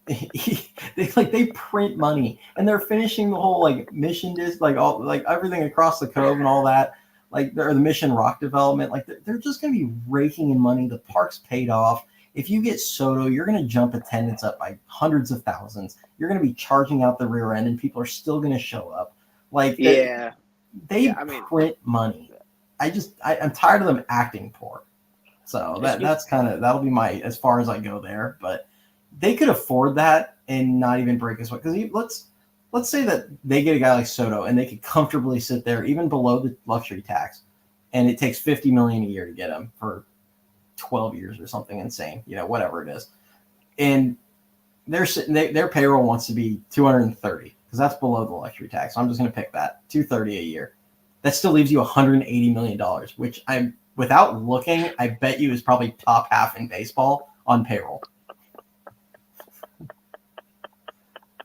they print money, and they're finishing the whole like mission disc, like all like everything across the cove and all that. Like, or the Mission Rock development, like they're just going to be raking in money. The park's paid off. If you get Soto, you're going to jump attendance up by hundreds of thousands. You're going to be charging out the rear end, and people are still going to show up. Like, they print money. I'm tired of them acting poor. So that'll be my as far as I go there. But they could afford that and not even break his way. Because let's say that they get a guy like Soto and they could comfortably sit there even below the luxury tax, and it takes $50 million a year to get him for 12 years or something insane, whatever it is. And their payroll wants to be 230 because that's below the luxury tax. So I'm just going to pick that 230 a year. That still leaves you $180 million, which without looking, I bet you is probably top half in baseball on payroll.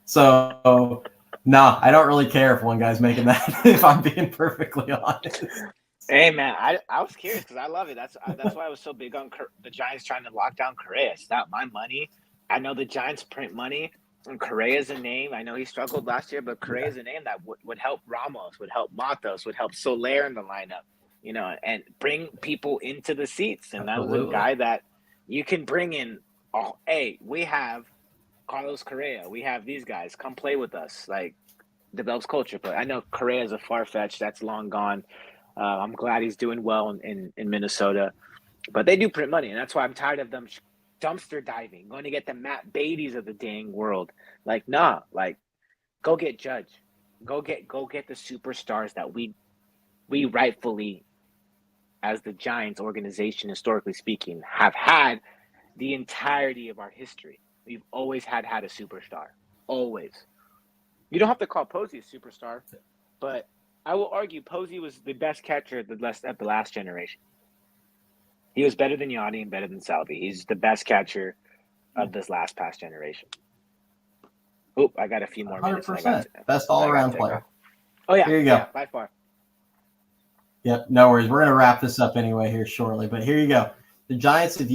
So, no, I don't really care if one guy's making that, if I'm being perfectly honest. Hey, man, I was curious because I love it. That's why I was so big on the Giants trying to lock down Correa. It's not my money. I know the Giants print money, and Correa's a name. I know he struggled last year, but Correa's a name that would help Ramos, would help Matos, would help Soler in the lineup, and bring people into the seats. And that was a guy that you can bring in. Oh, hey, we have Carlos Correa. We have these guys. Come play with us. Like, develops culture. But I know Correa is a far-fetched. That's long gone. I'm glad he's doing well in Minnesota. But they do print money, and that's why I'm tired of them dumpster diving, going to get the Matt Beatties of the dang world. Like, nah, like, go get Judge. Go get the superstars that we rightfully, as the Giants organization, historically speaking, have had the entirety of our history. We've always had a superstar. Always. You don't have to call Posey a superstar, but I will argue Posey was the best catcher at the last generation. He was better than Yanni and better than Salvi. He's the best catcher of this past generation. Oh, I got a few more 100%. minutes. Best all-around player. Oh, yeah. Here you go. Yeah, by far. Yep, no worries. We're going to wrap this up anyway here shortly, but here you go. The Giants, if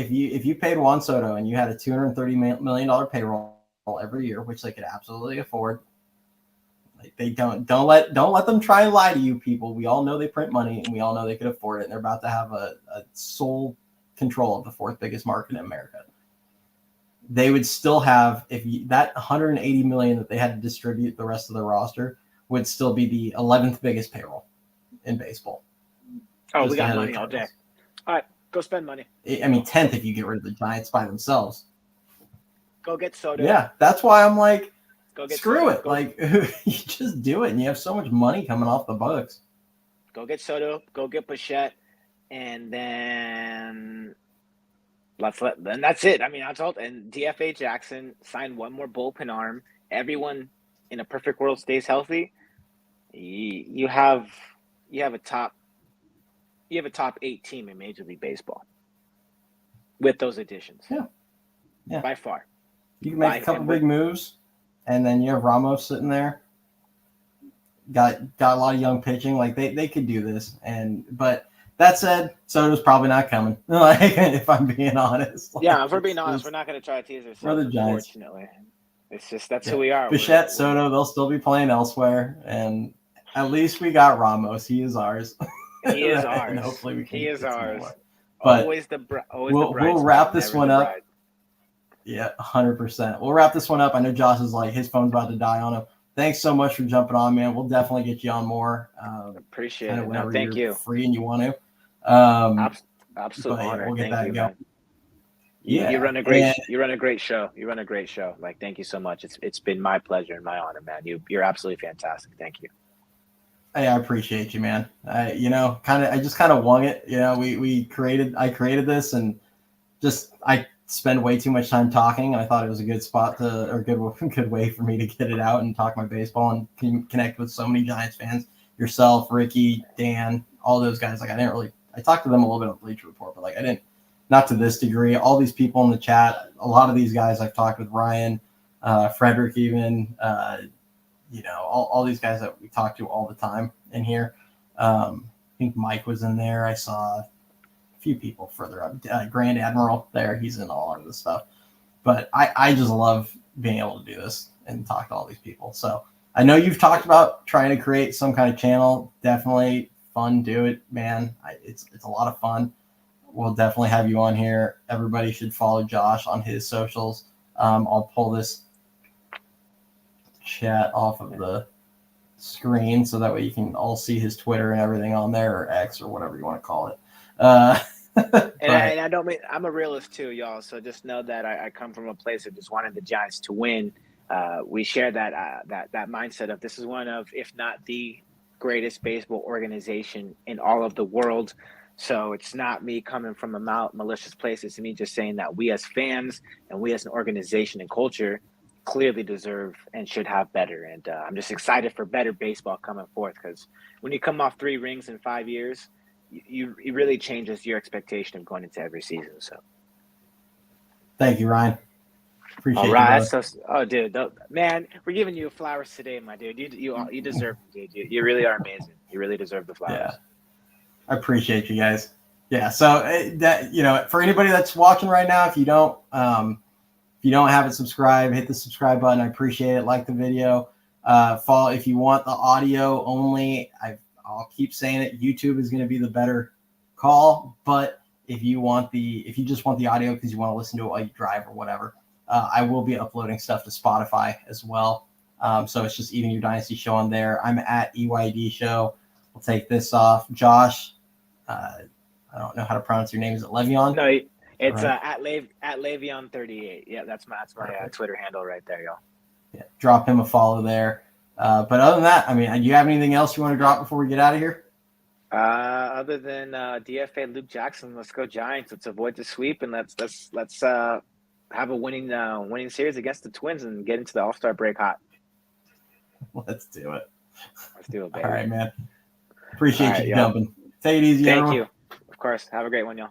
you paid Juan Soto and you had a $230 million payroll every year, which they could absolutely afford, Like they don't let them try and lie to you people. We all know they print money, and we all know they could afford it. And they're about to have a sole control of the fourth biggest market in America. They would still have that 180 million that they had to distribute the rest of the roster would still be the 11th biggest payroll in baseball. Oh, we got money all day. All right, go spend money. I mean, 10th if you get rid of the Giants by themselves. Go get Soto. Yeah, that's why I'm like, screw Soto. it. Like, you just do it, and you have so much money coming off the books. Go get Soto. Go get Bashet, and then then that's it. I mean, that's all. And DFA Jackson signed one more bullpen arm. Everyone in a perfect world stays healthy. You have a top 8 team in Major League Baseball with those additions. Yeah, by far. You can make a couple big moves, and then you have Ramos sitting there. Got a lot of young pitching. Like they could do this, but that said, Soto's probably not coming. Like, if I'm being honest. Like, yeah, if we're being honest, we're not going to try to tease ourselves. Unfortunately, it's just that's who we are. Bichette, Soto, they'll still be playing elsewhere, and at least we got Ramos. He is ours. He is ours. And hopefully we can. He is ours. But we'll wrap this one up. Yeah, 100%. We'll wrap this one up. I know Josh is like his phone's about to die on him. Thanks so much for jumping on, man. We'll definitely get you on more. Appreciate it. No, thank you. Free and you want to. Absolute honor. We'll get thank that you, going. man. Yeah, you run a great show. You run a great show. Like, thank you so much. It's been my pleasure and my honor, man. You're absolutely fantastic. Thank you. Hey, I appreciate you, man. I just kind of wung it. I created this, and I spend way too much time talking. I thought it was a good spot good way for me to get it out and talk my baseball and connect with so many Giants fans. Yourself, Ricky, Dan, all those guys. Like, I talked to them a little bit on Bleacher Report, but like I didn't, not to this degree. All these people in the chat, a lot of these guys I've talked with, Ryan, Frederick, even, all these guys that we talk to all the time in here. I think Mike was in there. I saw a few people further up. Grand Admiral there. He's in all of this stuff. But I just love being able to do this and talk to all these people. So I know you've talked about trying to create some kind of channel. Definitely fun. Do it, man. It's a lot of fun. We'll definitely have you on here. Everybody should follow Josh on his socials. I'll pull this chat off of the screen so that way you can all see his Twitter and everything on there, or X, or whatever you want to call it. And I don't mean, I'm a realist too, y'all. So just know that I come from a place of just wanting the Giants to win. We share that mindset of this is one of, if not the greatest baseball organization in all of the world. So it's not me coming from a malicious place. It's me just saying that we as fans and we as an organization and culture clearly deserve and should have better. And I'm just excited for better baseball coming forth, because when you come off 3 rings in 5 years, it really changes your expectation of going into every season. So thank you, Ryan. Appreciate all right. you, dude, man, we're giving you flowers today, my dude. You deserve it, dude. You really are amazing. You really deserve the flowers. Yeah. I appreciate you guys. Yeah. So that, for anybody that's watching right now, if you don't have it subscribed, hit the subscribe button. I appreciate it. Like the video. Follow if you want the audio only. I'll keep saying it. YouTube is going to be the better call, but if you just want the audio because you want to listen to it while you drive or whatever, I will be uploading stuff to Spotify as well. So it's just Eating Your Dynasty Show on there. I'm at EYD Show. We'll take this off. Josh, I don't know how to pronounce your name. Is it Le'Veon? No, it's right. at Le'Veon38. Yeah, that's my Twitter handle right there, y'all. Yeah, drop him a follow there. But other than that, I mean, do you have anything else you want to drop before we get out of here? Other than DFA Luke Jackson, let's go Giants. Let's avoid the sweep, and let's have a winning series against the Twins and get into the AllStar break hot. Let's do it. Let's do it, baby. All right, man. Appreciate you jumping. Take it easy, everyone. Thank you. Of course. Have a great one, y'all.